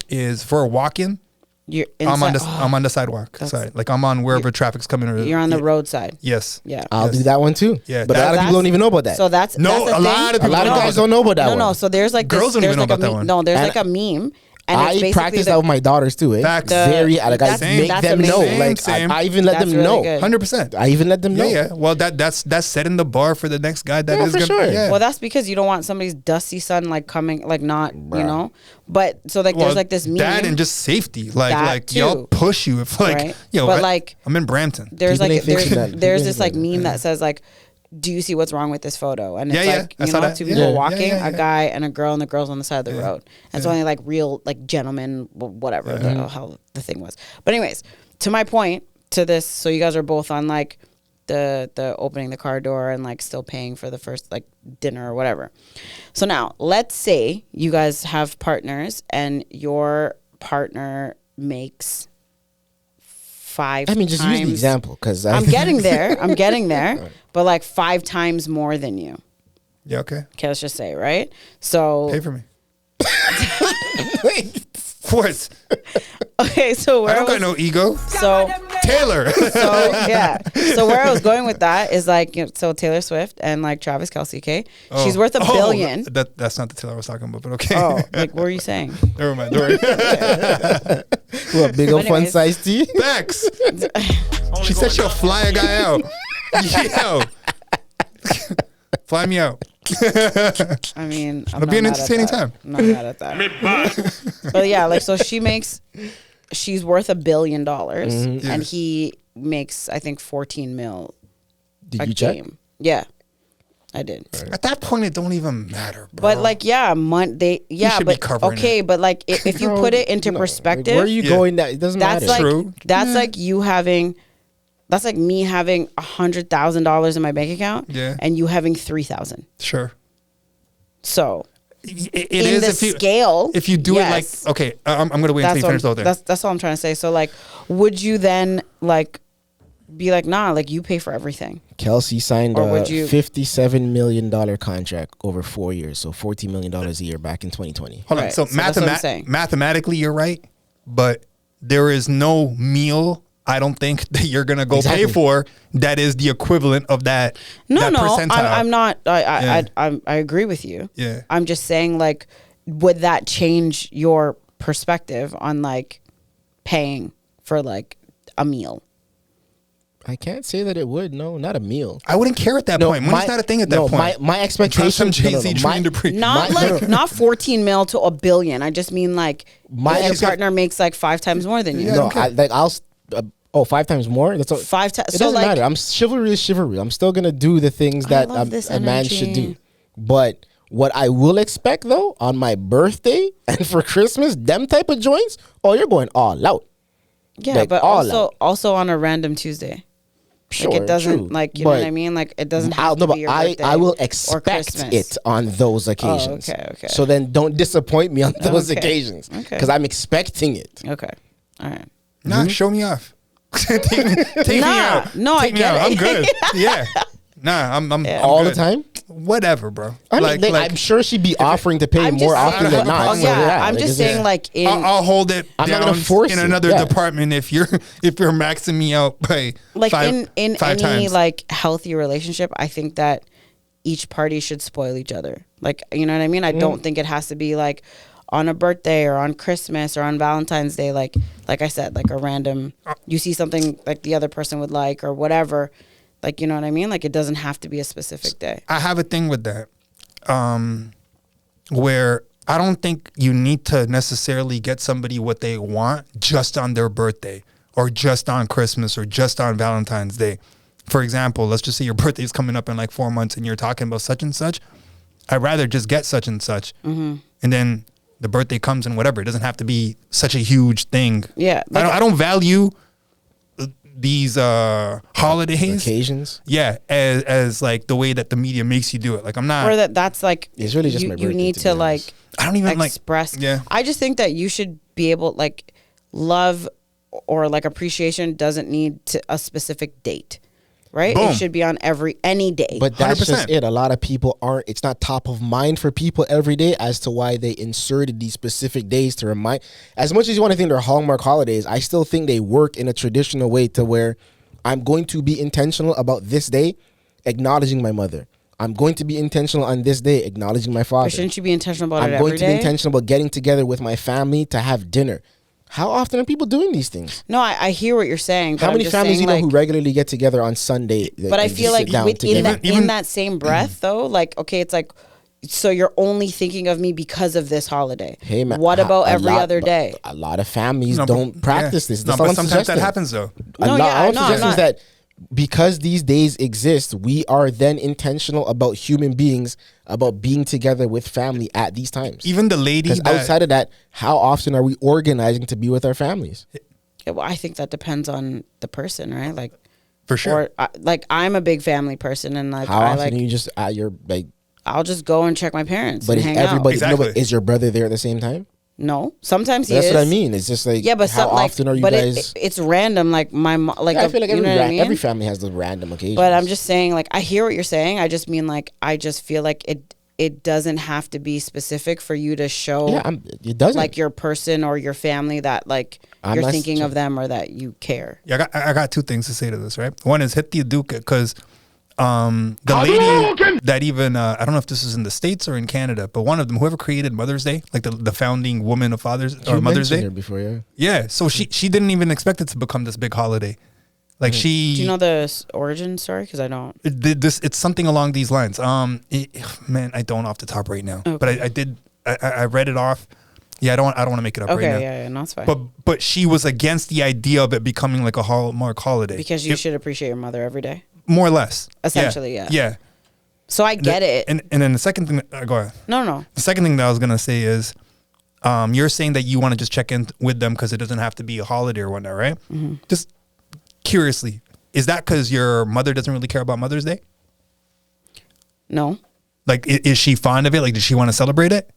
Speaker 4: is for a walk-in,
Speaker 5: You're
Speaker 4: I'm on
Speaker 5: inside-
Speaker 4: the I'm on the sidewalk side. Like I'm on wherever traffic's coming. Or
Speaker 5: You're on the
Speaker 4: yeah.
Speaker 5: roadside.
Speaker 4: Yes.
Speaker 5: Yeah.
Speaker 2: I'll
Speaker 4: Yes.
Speaker 2: do that one too.
Speaker 4: Yeah,
Speaker 2: but a lot of people don't even know about that.
Speaker 5: So that's
Speaker 4: No,
Speaker 5: that's the
Speaker 4: a lot
Speaker 5: thing.
Speaker 4: of people
Speaker 2: a lot of
Speaker 4: know
Speaker 2: guys
Speaker 4: about
Speaker 2: don't know about that
Speaker 5: No,
Speaker 2: one.
Speaker 5: no. So there's like
Speaker 4: Girls
Speaker 5: this,
Speaker 4: don't even
Speaker 5: there's
Speaker 4: know
Speaker 5: like
Speaker 4: about
Speaker 5: a
Speaker 4: that
Speaker 5: meme.
Speaker 4: one.
Speaker 5: No, there's
Speaker 2: And
Speaker 5: like a meme. And it's
Speaker 2: I
Speaker 5: basically
Speaker 2: practice
Speaker 5: the-
Speaker 2: that with my daughters too.
Speaker 4: Facts.
Speaker 2: Very like I
Speaker 5: That's-
Speaker 2: make
Speaker 5: that's
Speaker 2: them know.
Speaker 5: amazing.
Speaker 2: Like
Speaker 4: Same.
Speaker 2: I even let
Speaker 5: That's
Speaker 2: them
Speaker 5: really
Speaker 2: know.
Speaker 5: good.
Speaker 4: 100%.
Speaker 2: I even let them know.
Speaker 4: Yeah. Well, that's setting the bar for the next guy that
Speaker 2: Yeah,
Speaker 4: is
Speaker 2: for
Speaker 4: gonna.
Speaker 2: sure.
Speaker 4: Yeah.
Speaker 5: Well, that's because you don't want somebody's dusty son like coming like not you know. But so like
Speaker 4: Well,
Speaker 5: there's like this meme.
Speaker 4: that and just safety. Like
Speaker 5: That
Speaker 4: y'all
Speaker 5: too.
Speaker 4: push you if like
Speaker 5: Right.
Speaker 4: yo.
Speaker 5: But,
Speaker 4: I-
Speaker 5: like,
Speaker 4: I'm in Brampton.
Speaker 5: there's
Speaker 2: People
Speaker 5: like
Speaker 2: ain't fixing that. People
Speaker 5: there's
Speaker 2: ain't
Speaker 5: this like
Speaker 2: fixing
Speaker 5: meme
Speaker 2: that.
Speaker 5: that says like, do you see what's wrong with this photo? And it's
Speaker 4: Yeah, yeah.
Speaker 5: like
Speaker 4: I
Speaker 5: you
Speaker 4: saw
Speaker 5: know
Speaker 4: that.
Speaker 5: two
Speaker 4: Yeah.
Speaker 5: people
Speaker 4: Yeah,
Speaker 5: walking,
Speaker 4: yeah,
Speaker 5: a
Speaker 4: yeah.
Speaker 5: guy and a girl, and the girl's on the side of the road. And it's
Speaker 4: Yeah.
Speaker 5: only like real like gentlemen, whatever the hell the thing was. But anyways, to my point to this, so you guys are both on like the opening the car door and like still paying for the first like dinner or whatever. So now let's say you guys have partners and your partner makes 5
Speaker 2: I mean, just use the
Speaker 5: times-
Speaker 2: example because
Speaker 5: I'm getting there. I'm getting there. But like 5 times more than you.
Speaker 4: Yeah. Okay.
Speaker 5: Okay, let's just say, right? So
Speaker 4: Pay for me. What?
Speaker 5: okay, so
Speaker 4: I
Speaker 5: where
Speaker 4: don't
Speaker 5: was,
Speaker 4: got no ego.
Speaker 5: so
Speaker 4: Taylor.
Speaker 5: so yeah. So where I was going with that is like so Taylor Swift and like Travis Kelce, okay? She's worth a billion.
Speaker 4: That's not the Taylor I was talking about, but okay.
Speaker 5: Oh, like what were you saying?
Speaker 4: Never mind. Don't worry.
Speaker 2: what big old fun
Speaker 5: anyways.
Speaker 2: size tea.
Speaker 4: Facts. She said she'll fly a guy out. Yo. Fly me out.
Speaker 5: I mean, I'm
Speaker 4: It'll be
Speaker 5: not
Speaker 4: an
Speaker 5: mad at
Speaker 4: entertaining
Speaker 5: that.
Speaker 4: time.
Speaker 5: I'm not mad at that. But yeah, like so she's worth $1 billion
Speaker 2: Mm-hmm.
Speaker 5: and he makes I think 14 mil
Speaker 2: Did
Speaker 5: a
Speaker 2: you check?
Speaker 5: game. Yeah. I did.
Speaker 4: At that point, it don't even matter, bro.
Speaker 5: But like, yeah, yeah,
Speaker 4: should be
Speaker 5: but
Speaker 4: covering
Speaker 5: okay, but like, if you
Speaker 2: Bro,
Speaker 5: put it into
Speaker 2: no,
Speaker 5: perspective,
Speaker 2: like, where are you
Speaker 4: Yeah.
Speaker 2: going? That it doesn't
Speaker 5: that's
Speaker 2: matter.
Speaker 5: like
Speaker 4: True.
Speaker 5: that's like you having, that's like me having $100,000 in my bank account,
Speaker 4: Yeah.
Speaker 5: and you having 3,000.
Speaker 4: sure.
Speaker 5: So
Speaker 4: It
Speaker 5: in
Speaker 4: is
Speaker 5: the
Speaker 4: if you
Speaker 5: scale,
Speaker 4: if you do
Speaker 5: yes.
Speaker 4: it like okay, I'm gonna wait until you finish the whole thing.
Speaker 5: That's all I'm trying to say. So like, would you then like be like, nah, like you pay for everything?
Speaker 2: Kelsey signed
Speaker 5: Or
Speaker 2: a
Speaker 5: would you-
Speaker 2: $57 million contract over 4 years, so $40 million a year back in 2020.
Speaker 4: Hold on.
Speaker 5: Right,
Speaker 4: So,
Speaker 5: so that's what I'm saying.
Speaker 4: mathematically, you're right, but there is no meal. I don't think that you're gonna go
Speaker 2: Exactly.
Speaker 4: pay for that is the equivalent of that.
Speaker 5: No,
Speaker 4: that
Speaker 5: no,
Speaker 4: percentile.
Speaker 5: I'm not.
Speaker 4: Yeah.
Speaker 5: I agree with you.
Speaker 4: Yeah.
Speaker 5: I'm just saying, like, would that change your perspective on like paying for like a meal?
Speaker 2: I can't say that it would. No, not a meal.
Speaker 4: I wouldn't care at that point. Money's not a thing at that point.
Speaker 2: My expectation.
Speaker 4: Trust some Jay-Z, Tremaine Dupree.
Speaker 5: Not
Speaker 2: My-
Speaker 5: like
Speaker 2: no, no.
Speaker 5: not 14 mil to $1 billion. I just mean like
Speaker 2: My
Speaker 5: if your
Speaker 2: expect-
Speaker 5: partner makes like 5 times more than you.
Speaker 2: No, I'll 5 times more. That's all.
Speaker 5: 5 times.
Speaker 2: It
Speaker 5: So
Speaker 2: doesn't
Speaker 5: like,
Speaker 2: matter. Chivalry is chivalry. I'm still gonna do the things that
Speaker 5: love this
Speaker 2: a man should
Speaker 5: energy.
Speaker 2: do. But what I will expect though on my birthday and for Christmas, them type of joints. Oh, you're going all out.
Speaker 5: yeah,
Speaker 2: like,
Speaker 5: but
Speaker 2: all
Speaker 5: also on a random Tuesday.
Speaker 2: Sure,
Speaker 5: Like it doesn't
Speaker 2: true.
Speaker 5: like you know
Speaker 2: But
Speaker 5: what I mean. Like it doesn't
Speaker 2: I'll-
Speaker 5: have
Speaker 2: no,
Speaker 5: to
Speaker 2: but
Speaker 5: be your birthday.
Speaker 2: I will
Speaker 5: or
Speaker 2: expect
Speaker 5: Christmas.
Speaker 2: it on those occasions.
Speaker 5: okay.
Speaker 2: So then don't disappoint me on those
Speaker 5: Okay.
Speaker 2: occasions
Speaker 5: Okay.
Speaker 2: because I'm expecting it.
Speaker 5: Okay. All right.
Speaker 4: Nah, show me off. take me
Speaker 5: Nah,
Speaker 4: out.
Speaker 5: no, I
Speaker 4: Take me
Speaker 5: get
Speaker 4: out.
Speaker 5: it.
Speaker 4: I'm good. Yeah. Nah, I'm
Speaker 2: all
Speaker 4: I'm
Speaker 2: the
Speaker 4: good.
Speaker 2: time.
Speaker 4: Whatever, bro.
Speaker 2: I mean, I'm sure she'd be offering to pay
Speaker 5: I'm
Speaker 2: more
Speaker 5: just
Speaker 2: often
Speaker 5: saying-
Speaker 2: than not.
Speaker 5: Oh,
Speaker 2: so,
Speaker 5: yeah, I'm
Speaker 2: like,
Speaker 5: just
Speaker 2: it's
Speaker 5: saying, like, in
Speaker 4: I'll hold it
Speaker 2: I'm not
Speaker 4: down
Speaker 2: gonna force
Speaker 4: in
Speaker 2: it,
Speaker 4: another
Speaker 2: yeah.
Speaker 4: department if you're maxing me out by
Speaker 5: like
Speaker 4: five,
Speaker 5: in
Speaker 4: five
Speaker 5: any
Speaker 4: times.
Speaker 5: like healthy relationship, I think that each party should spoil each other. Like, you know what I mean? I don't think it has to be like on a birthday or on Christmas or on Valentine's Day. Like I said, like a random, you see something like the other person would like or whatever. Like, you know what I mean? Like, it doesn't have to be a specific day.
Speaker 4: I have a thing with that, where I don't think you need to necessarily get somebody what they want just on their birthday or just on Christmas or just on Valentine's Day. For example, let's just say your birthday is coming up in like 4 months and you're talking about such and such. I'd rather just get such and such. And then the birthday comes and whatever. It doesn't have to be such a huge thing.
Speaker 5: Yeah, like-
Speaker 4: I don't value these holidays,
Speaker 2: occasions.
Speaker 4: yeah, as like the way that the media makes you do it. Like I'm not.
Speaker 5: Or that's like,
Speaker 2: It's really just
Speaker 5: you,
Speaker 2: my
Speaker 5: you
Speaker 2: birthday,
Speaker 5: need
Speaker 2: to
Speaker 5: to
Speaker 2: be
Speaker 5: like
Speaker 2: honest.
Speaker 4: I don't even
Speaker 5: express.
Speaker 4: Yeah.
Speaker 5: I just think that you should be able, like, love or like appreciation doesn't need to a specific date, right?
Speaker 4: Boom.
Speaker 5: It should be on any day.
Speaker 2: But that's
Speaker 4: 100%.
Speaker 2: just it. A lot of people aren't. It's not top of mind for people every day as to why they inserted these specific days to remind. As much as you want to think they're Hallmark holidays, I still think they work in a traditional way to where I'm going to be intentional about this day, acknowledging my mother. I'm going to be intentional on this day, acknowledging my father.
Speaker 5: But shouldn't you be intentional about
Speaker 2: I'm
Speaker 5: it
Speaker 2: going
Speaker 5: every
Speaker 2: to be
Speaker 5: day?
Speaker 2: intentional about getting together with my family to have dinner. How often are people doing these things?
Speaker 5: No, I hear what you're saying. But
Speaker 2: How
Speaker 5: I'm
Speaker 2: many
Speaker 5: just
Speaker 2: families
Speaker 5: saying,
Speaker 2: you know
Speaker 5: like,
Speaker 2: who regularly get together on Sunday?
Speaker 5: But I
Speaker 2: and
Speaker 5: feel
Speaker 2: just
Speaker 5: like
Speaker 2: sit down
Speaker 5: within
Speaker 2: together?
Speaker 5: that, in that same breath, though, like, okay, it's like, so you're only thinking of me because of this holiday.
Speaker 2: Hey man,
Speaker 5: What about
Speaker 2: a
Speaker 5: every
Speaker 2: lot-
Speaker 5: other day?
Speaker 2: A lot of families
Speaker 4: No, but-
Speaker 2: don't practice
Speaker 4: yeah.
Speaker 2: this.
Speaker 4: No,
Speaker 2: That's
Speaker 4: but
Speaker 2: all I'm
Speaker 4: sometimes that
Speaker 2: suggesting.
Speaker 4: happens though.
Speaker 5: No,
Speaker 2: All
Speaker 5: yeah,
Speaker 2: I'm
Speaker 5: no, I'm
Speaker 2: suggesting is
Speaker 5: not.
Speaker 2: that because these days exist, we are then intentional about human beings, about being together with family at these times.
Speaker 4: Even the lady
Speaker 2: Because
Speaker 4: that
Speaker 2: outside of that, how often are we organizing to be with our families?
Speaker 5: Yeah, well, I think that depends on the person, right? Like,
Speaker 4: for sure.
Speaker 5: or like, I'm a big family person, and like,
Speaker 2: How
Speaker 5: I
Speaker 2: often
Speaker 5: like,
Speaker 2: are you just at your like?
Speaker 5: I'll just go and check my parents
Speaker 2: But
Speaker 5: and
Speaker 2: is
Speaker 5: hang
Speaker 2: everybody?
Speaker 5: out.
Speaker 2: No, but
Speaker 4: Exactly.
Speaker 2: is your brother there at the same time?
Speaker 5: No, sometimes he
Speaker 2: That's
Speaker 5: is.
Speaker 2: what I mean. It's just like
Speaker 5: Yeah, but
Speaker 2: how
Speaker 5: some, like,
Speaker 2: often are you
Speaker 5: but
Speaker 2: guys?
Speaker 5: it's random. Like my mom, like
Speaker 2: I feel like
Speaker 5: you know what I mean?
Speaker 2: every family has the random occasions.
Speaker 5: But I'm just saying, like, I hear what you're saying. I just mean, like, I just feel like it doesn't have to be specific for you to show,
Speaker 2: it doesn't.
Speaker 5: like, your person or your family that, like,
Speaker 2: I'm
Speaker 5: you're
Speaker 2: not
Speaker 5: thinking
Speaker 2: sure.
Speaker 5: of them or that you care.
Speaker 4: Yeah, I got two things to say to this, right? One is hit the Aduka because the lady that even I don't know if this is in the States or in Canada, but one of them, whoever created Mother's Day, like the founding woman of Father's or
Speaker 2: You
Speaker 4: Mother's
Speaker 2: mentioned
Speaker 4: Day,
Speaker 2: her before, yeah.
Speaker 4: yeah. So she didn't even expect it to become this big holiday. Like she,
Speaker 5: Do you know the origin story? Because I don't.
Speaker 4: it did this. It's something along these lines. Man, I don't off the top right now, but I did. I read it off. Yeah, I don't want to make it up
Speaker 5: Okay,
Speaker 4: right now.
Speaker 5: yeah, no, it's fine.
Speaker 4: But she was against the idea of it becoming like a Hallmark holiday
Speaker 5: Because you should appreciate your mother every day.
Speaker 4: more or less.
Speaker 5: Essentially, yeah.
Speaker 4: Yeah.
Speaker 5: So I get it.
Speaker 4: And then the second thing, go ahead.
Speaker 5: No.
Speaker 4: The second thing that I was gonna say is, you're saying that you want to just check in with them because it doesn't have to be a holiday or whatnot, right?
Speaker 5: Mm-hmm.
Speaker 4: Just curiously, is that because your mother doesn't really care about Mother's Day?
Speaker 5: No.
Speaker 4: Like, is she fond of it? Like, does she want to celebrate it?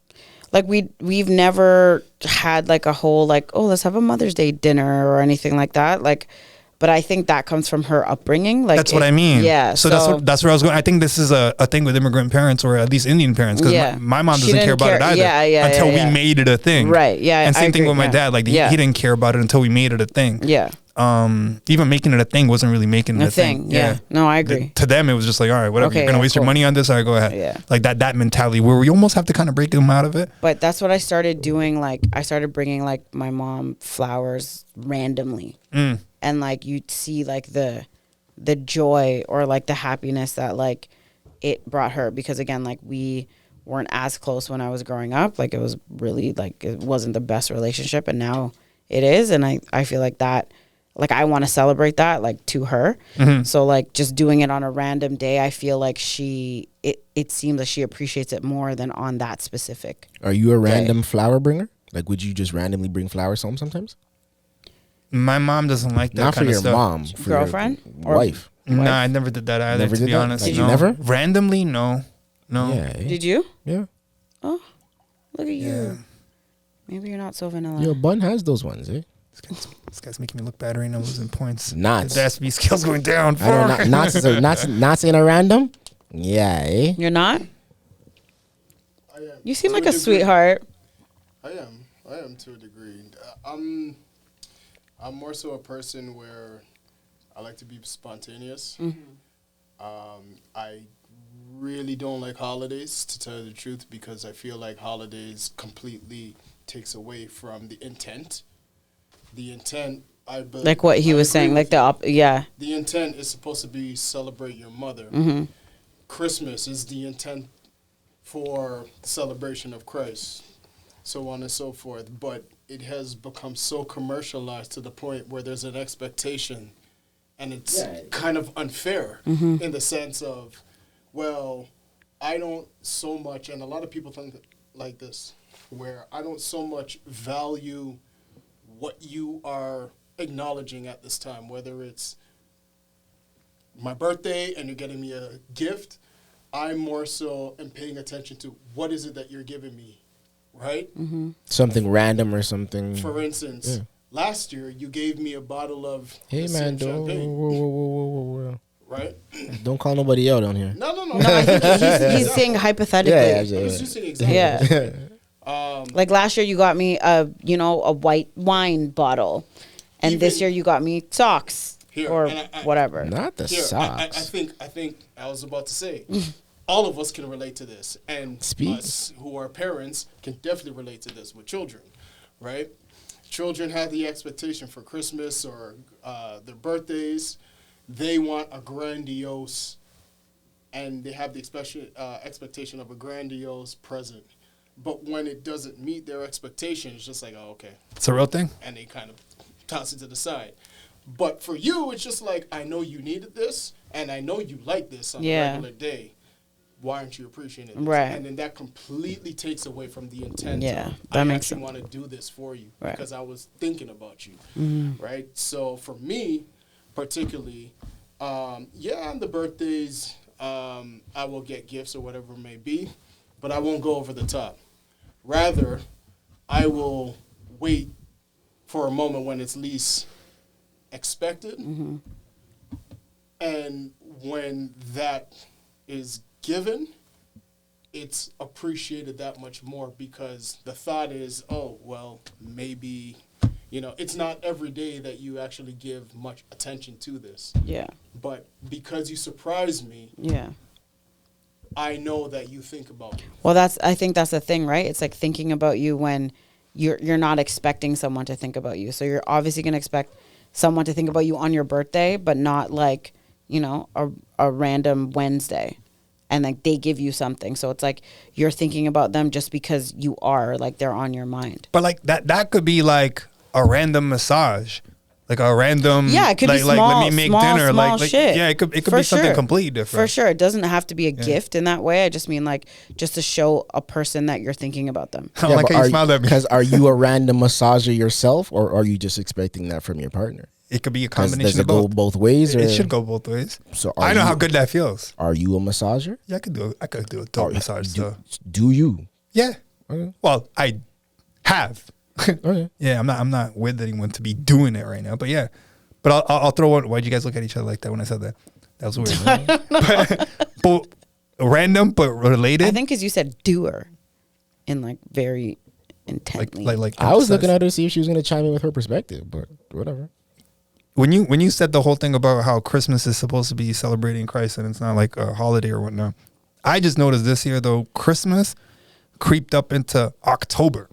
Speaker 5: Like we've never had like a whole like, oh, let's have a Mother's Day dinner or anything like that. Like, but I think that comes from her upbringing. Like
Speaker 4: That's what I mean.
Speaker 5: Yeah.
Speaker 4: So that's where I was going. I think this is a thing with immigrant parents or at least Indian parents because
Speaker 5: Yeah.
Speaker 4: my mom
Speaker 5: She
Speaker 4: doesn't care
Speaker 5: didn't
Speaker 4: about it
Speaker 5: care-
Speaker 4: either
Speaker 5: yeah,
Speaker 4: until
Speaker 5: yeah.
Speaker 4: we made it a thing.
Speaker 5: Right, yeah,
Speaker 4: And
Speaker 5: I
Speaker 4: same thing
Speaker 5: agree,
Speaker 4: with my
Speaker 5: yeah.
Speaker 4: dad. Like
Speaker 5: Yeah.
Speaker 4: he didn't care about it until we made it a thing.
Speaker 5: Yeah.
Speaker 4: Even making it a thing wasn't really making it
Speaker 5: A
Speaker 4: a thing.
Speaker 5: thing. Yeah. No, I agree.
Speaker 4: To them, it was just like, all right, whatever.
Speaker 5: Okay,
Speaker 4: You're gonna
Speaker 5: yeah,
Speaker 4: waste your
Speaker 5: cool.
Speaker 4: money on this. All right, go ahead.
Speaker 5: Yeah.
Speaker 4: Like that mentality where we almost have to kind of break them out of it.
Speaker 5: But that's what I started doing. Like I started bringing like my mom flowers randomly, and like you'd see like the joy or like the happiness that like it brought her. Because again, like we weren't as close when I was growing up. Like it was really like it wasn't the best relationship, and now it is. And I feel like that. Like I want to celebrate that like to her. So like just doing it on a random day, I feel like it seems that she appreciates it more than on that specific.
Speaker 2: Are you a random flower bringer? Like, would you just randomly bring flowers home sometimes?
Speaker 4: My mom doesn't like that
Speaker 2: Not for
Speaker 4: kind
Speaker 2: your
Speaker 4: of stuff.
Speaker 2: mom, for
Speaker 5: Girlfriend?
Speaker 2: your
Speaker 5: Or-
Speaker 2: wife.
Speaker 4: Nah, I never did that either.
Speaker 2: Never
Speaker 4: to
Speaker 2: did
Speaker 4: be
Speaker 2: that?
Speaker 4: honest,
Speaker 2: Like, you
Speaker 4: no.
Speaker 2: never?
Speaker 4: Randomly, no.
Speaker 2: Yeah, eh?
Speaker 5: Did you?
Speaker 2: Yeah.
Speaker 5: Oh, look at you.
Speaker 4: Yeah.
Speaker 5: Maybe you're not so vanilla.
Speaker 2: Your bun has those ones, eh?
Speaker 4: This guy's making me look bad right now, losing points.
Speaker 2: Knots.
Speaker 4: The SB scale's going down.
Speaker 2: I know knots in a random. Yeah, eh?
Speaker 5: You're not?
Speaker 6: I am.
Speaker 5: You seem
Speaker 6: To
Speaker 5: like
Speaker 6: a
Speaker 5: a
Speaker 6: degree.
Speaker 5: sweetheart.
Speaker 6: I am to a degree. I'm more so a person where I like to be spontaneous. I really don't like holidays, to tell you the truth, because I feel like holidays completely takes away from the intent. The intent,
Speaker 5: Like what he was saying, like yeah.
Speaker 6: the intent is supposed to be celebrate your mother. Christmas is the intent for the celebration of Christ, so on and so forth. But it has become so commercialized to the point where there's an expectation, and it's kind of unfair in the sense of, well, I don't so much, and a lot of people think like this, where I don't so much value what you are acknowledging at this time, whether it's my birthday and you're getting me a gift. I more so am paying attention to what is it that you're giving me, right?
Speaker 2: Something random or something.
Speaker 6: For instance, last year you gave me a bottle of
Speaker 2: Hey
Speaker 6: the
Speaker 2: man,
Speaker 6: same
Speaker 2: don't
Speaker 6: champagne,
Speaker 2: whoa.
Speaker 6: right?
Speaker 2: Don't call nobody out on here.
Speaker 6: No.
Speaker 5: No, I think he's saying hypothetically.
Speaker 6: I was using an example.
Speaker 5: Yeah.
Speaker 6: Um,
Speaker 5: Like last year you got me a white wine bottle. And this year you got me socks
Speaker 6: Here,
Speaker 5: or
Speaker 6: and I-
Speaker 5: whatever.
Speaker 2: Not the
Speaker 6: Here,
Speaker 2: socks.
Speaker 6: I think I was about to say, all of us can relate to this, and
Speaker 2: Speak.
Speaker 6: us who are parents can definitely relate to this with children, right? Children have the expectation for Christmas or their birthdays. They want a grandiose, and they have the expectation of a grandiose present. But when it doesn't meet their expectation, it's just like, oh, okay.
Speaker 4: It's a real thing.
Speaker 6: And they kind of toss it to the side. But for you, it's just like, I know you needed this, and I know you like this on a regular day. Why aren't you appreciating it?
Speaker 5: Right.
Speaker 6: And then that completely takes away from the intent.
Speaker 5: Yeah,
Speaker 6: of,
Speaker 5: that
Speaker 6: I
Speaker 5: makes
Speaker 6: actually want to do this for you
Speaker 5: Right.
Speaker 6: because I was thinking about you, right? So for me, particularly, on the birthdays, I will get gifts or whatever it may be, but I won't go over the top. Rather, I will wait for a moment when it's least expected. And when that is given, it's appreciated that much more because the thought is, oh, well, maybe, it's not every day that you actually give much attention to this.
Speaker 5: Yeah.
Speaker 6: But because you surprised me,
Speaker 5: Yeah.
Speaker 6: I know that you think about me.
Speaker 5: Well, I think that's the thing, right? It's like thinking about you when you're not expecting someone to think about you. So you're obviously going to expect someone to think about you on your birthday, but not like, a random Wednesday. And like they give you something. So it's like you're thinking about them just because you are, like they're on your mind.
Speaker 4: But like that could be like a random massage. Like a random,
Speaker 5: Yeah, it could be
Speaker 4: like
Speaker 5: small,
Speaker 4: let me make
Speaker 5: small,
Speaker 4: dinner.
Speaker 5: small
Speaker 4: like
Speaker 5: shit.
Speaker 4: yeah, it could
Speaker 5: For
Speaker 4: be something
Speaker 5: sure.
Speaker 4: completely different.
Speaker 5: For sure. It doesn't have to be a gift in that way. I just mean like just to show a person that you're thinking about them.
Speaker 4: I don't like how you smiled at me.
Speaker 2: Because are you a random massager yourself, or are you just expecting that from your partner?
Speaker 4: It could be a
Speaker 2: Does
Speaker 4: combination
Speaker 2: it
Speaker 4: of
Speaker 2: go
Speaker 4: both.
Speaker 2: both ways? Or?
Speaker 4: It should go both ways.
Speaker 2: So
Speaker 4: I know how good that feels.
Speaker 2: Are you a massager?
Speaker 4: Yeah, I could do a dope massage. So
Speaker 2: Do you?
Speaker 4: yeah.
Speaker 2: Okay.
Speaker 4: Well, I have.
Speaker 2: Okay.
Speaker 4: Yeah, I'm not with anyone to be doing it right now, but yeah. But I'll throw one. Why'd you guys look at each other like that when I said that? That was weird. but random, but related.
Speaker 5: I think because you said doer in like very intently.
Speaker 4: like
Speaker 2: I was
Speaker 4: emphasize.
Speaker 2: looking at her to see if she was going to chime in with her perspective, but whatever.
Speaker 4: When you said the whole thing about how Christmas is supposed to be celebrating Christ and it's not like a holiday or whatnot, I just noticed this year though Christmas creeped up into October.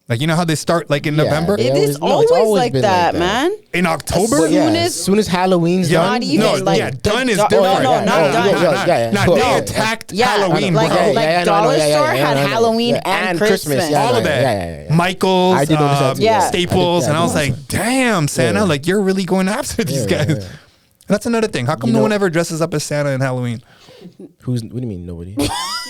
Speaker 4: Like, you know how they start like in
Speaker 2: Yeah,
Speaker 4: November?
Speaker 2: they
Speaker 5: It is
Speaker 2: no, it's
Speaker 5: always like
Speaker 2: been
Speaker 5: that, man.
Speaker 4: In October?
Speaker 2: But yeah,
Speaker 5: soon
Speaker 2: as soon as Halloween's
Speaker 4: Yeah,
Speaker 2: done,
Speaker 5: Not even,
Speaker 4: no,
Speaker 5: like,
Speaker 4: yeah,
Speaker 5: the
Speaker 4: done is
Speaker 5: do-
Speaker 4: different.
Speaker 5: no, not done.
Speaker 4: Nah,
Speaker 2: No,
Speaker 4: they
Speaker 2: yeah.
Speaker 4: attacked
Speaker 5: Yeah,
Speaker 4: Halloween,
Speaker 5: like,
Speaker 4: bro.
Speaker 5: like Dollar Store had Halloween and Christmas.
Speaker 2: Yeah,
Speaker 4: All of that.
Speaker 2: Yeah.
Speaker 4: Michael's,
Speaker 2: I did notice that too,
Speaker 5: yeah.
Speaker 4: Staples,
Speaker 2: I did
Speaker 4: and I was
Speaker 2: notice
Speaker 4: like, damn, Santa,
Speaker 2: Yeah.
Speaker 4: like you're really going after these
Speaker 2: Yeah,
Speaker 4: guys.
Speaker 2: yeah.
Speaker 4: That's another thing. How come
Speaker 2: You
Speaker 4: no
Speaker 2: know-
Speaker 4: one ever dresses up as Santa in Halloween?
Speaker 2: What do you mean nobody?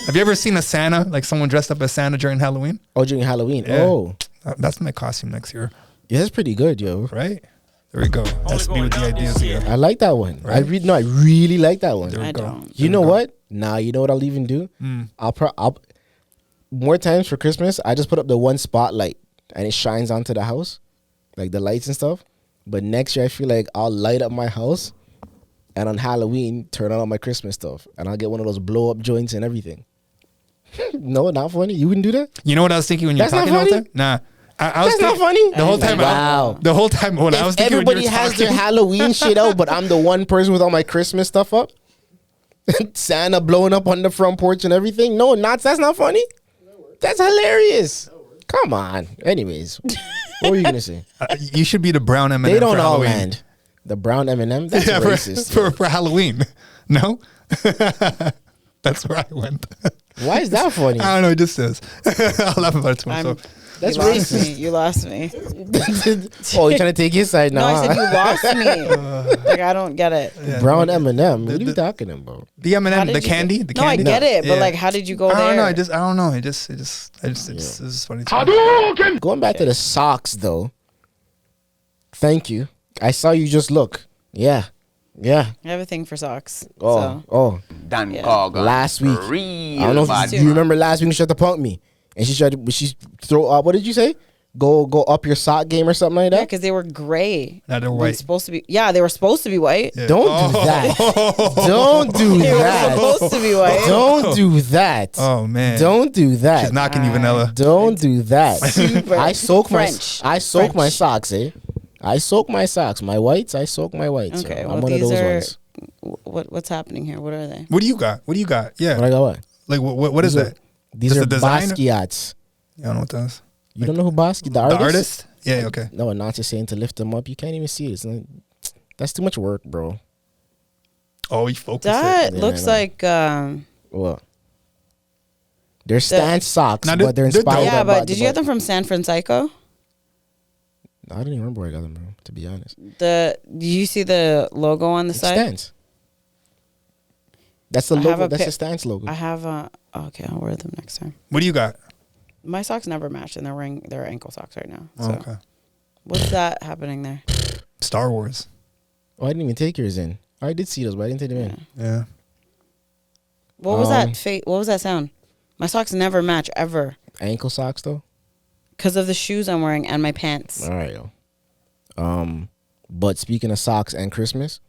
Speaker 4: Have you ever seen a Santa, like someone dressed up as Santa during Halloween?
Speaker 2: Oh, during Halloween.
Speaker 4: Yeah.
Speaker 2: Oh,
Speaker 4: That's my costume next year,
Speaker 2: yeah, that's pretty good, yo.
Speaker 4: right? There we go. That's me with the
Speaker 3: going up
Speaker 4: ideas
Speaker 3: this
Speaker 4: here.
Speaker 3: year.
Speaker 2: I like that one.
Speaker 4: Right?
Speaker 2: I really like that one.
Speaker 4: There we
Speaker 5: I
Speaker 4: go.
Speaker 5: don't.
Speaker 2: You know what? Nah, you know what I'll even do? I'll more times for Christmas, I just put up the one spotlight and it shines onto the house. like the lights and stuff. But next year, I feel like I'll light up my house, and on Halloween, turn on all my Christmas stuff, and I'll get one of those blow up joints and everything. No, not funny. You wouldn't do that?
Speaker 4: You know what I was thinking when you were
Speaker 2: That's
Speaker 4: talking
Speaker 2: not
Speaker 4: the whole
Speaker 2: funny?
Speaker 4: time? Nah. I was
Speaker 2: That's not funny.
Speaker 4: The whole time.
Speaker 2: Wow.
Speaker 4: The whole time when I was
Speaker 2: If
Speaker 4: thinking when you
Speaker 2: everybody
Speaker 4: were
Speaker 2: has their
Speaker 4: talking.
Speaker 2: Halloween shit out, but I'm the one person with all my Christmas stuff up, Santa blowing up on the front porch and everything. No, that's not funny. That's hilarious. Come on. Anyways, what were you gonna say?
Speaker 4: You should be the brown M&M
Speaker 2: They don't
Speaker 4: for
Speaker 2: all
Speaker 4: Halloween.
Speaker 2: land. The brown M&M. That's
Speaker 4: Yeah,
Speaker 2: racist.
Speaker 4: for Halloween. No? That's where I went.
Speaker 2: Why is that funny?
Speaker 4: I don't know. It just is. I'll laugh about it to myself.
Speaker 2: That's
Speaker 5: you lost
Speaker 2: racist.
Speaker 5: me. You lost me.
Speaker 2: Oh, you're trying to take his side
Speaker 5: No,
Speaker 2: now?
Speaker 5: I said
Speaker 2: huh?
Speaker 5: you lost me. Like I don't get it.
Speaker 2: Brown M&M. What are you talking about?
Speaker 4: The
Speaker 5: How
Speaker 4: M&M,
Speaker 5: did
Speaker 4: the
Speaker 5: you
Speaker 4: candy,
Speaker 5: get-
Speaker 4: the
Speaker 5: no,
Speaker 4: candy.
Speaker 5: I get it, but
Speaker 4: Yeah.
Speaker 5: like, how did you go
Speaker 4: I
Speaker 5: there?
Speaker 4: don't know. I don't know. It's just funny. To me.
Speaker 2: Going back to the socks, though. Thank you. I saw you just look. Yeah.
Speaker 5: I have a thing for socks.
Speaker 2: Oh,
Speaker 5: So.
Speaker 7: Dan
Speaker 5: Yeah.
Speaker 7: Cogan.
Speaker 2: last week.
Speaker 7: Real
Speaker 2: I don't know if
Speaker 7: bad
Speaker 2: you remember last week when she tried to punk me. And she tried to, throw up. What did you say? Go up your sock game or something like
Speaker 5: Yeah,
Speaker 2: that?
Speaker 5: because they were gray.
Speaker 4: Now they're
Speaker 5: When
Speaker 4: white.
Speaker 5: it's supposed to be. Yeah, they were supposed to be white.
Speaker 4: Yeah.
Speaker 2: Don't do that. Don't do
Speaker 5: They were
Speaker 2: that.
Speaker 5: supposed to be white.
Speaker 2: Don't do that.
Speaker 4: Oh man.
Speaker 2: Don't do that.
Speaker 4: She's knocking you, Vanilla.
Speaker 2: Don't do that.
Speaker 5: Super
Speaker 2: I soak
Speaker 5: French.
Speaker 2: my
Speaker 5: French.
Speaker 2: socks, eh? I soak my socks. My whites, I soak my whites.
Speaker 5: Okay,
Speaker 2: yo.
Speaker 5: well,
Speaker 2: I'm one of
Speaker 5: these
Speaker 2: those
Speaker 5: are.
Speaker 2: ones.
Speaker 5: What's happening here? What are they?
Speaker 4: What do you got? What do you got? Yeah.
Speaker 2: What I got what?
Speaker 4: Like what is
Speaker 2: These are-
Speaker 4: that?
Speaker 2: These
Speaker 4: Just
Speaker 2: are
Speaker 4: the design?
Speaker 2: Basquiat's.
Speaker 4: I don't know what that is.
Speaker 2: You don't know who Basquiat, the
Speaker 4: The
Speaker 2: artist?
Speaker 4: artist? Yeah. Okay.
Speaker 2: No, not just saying to lift them up. You can't even see it. It's not, that's too much work, bro.
Speaker 4: Oh, he focused
Speaker 5: That
Speaker 4: it.
Speaker 2: Yeah,
Speaker 5: looks
Speaker 2: I know.
Speaker 5: like.
Speaker 2: What? They're stance socks,
Speaker 4: Now,
Speaker 2: but they're
Speaker 4: they're
Speaker 2: inspired.
Speaker 4: dope.
Speaker 5: Yeah,
Speaker 2: by
Speaker 5: but did you get them from San Francisco?
Speaker 2: I don't even remember where I got them from, to be honest.
Speaker 5: Do you see the logo on the
Speaker 2: It's
Speaker 5: side?
Speaker 2: stance. That's the
Speaker 5: I have
Speaker 2: logo.
Speaker 5: a
Speaker 2: That's
Speaker 5: pic-
Speaker 2: the stance logo.
Speaker 5: I have a. Okay, I'll wear them next time.
Speaker 4: What do you got?
Speaker 5: My socks never match, and they're wearing their ankle socks right now. So
Speaker 4: Oh, okay.
Speaker 5: what's that happening there?
Speaker 4: Star Wars.
Speaker 2: Oh, I didn't even take yours in. I did see those, but I didn't take them in.
Speaker 4: Yeah.
Speaker 5: What was that? What was that sound? My socks never match ever
Speaker 2: Ankle socks, though.
Speaker 5: because of the shoes I'm wearing and my pants.
Speaker 2: All right, yo. But speaking of socks and Christmas,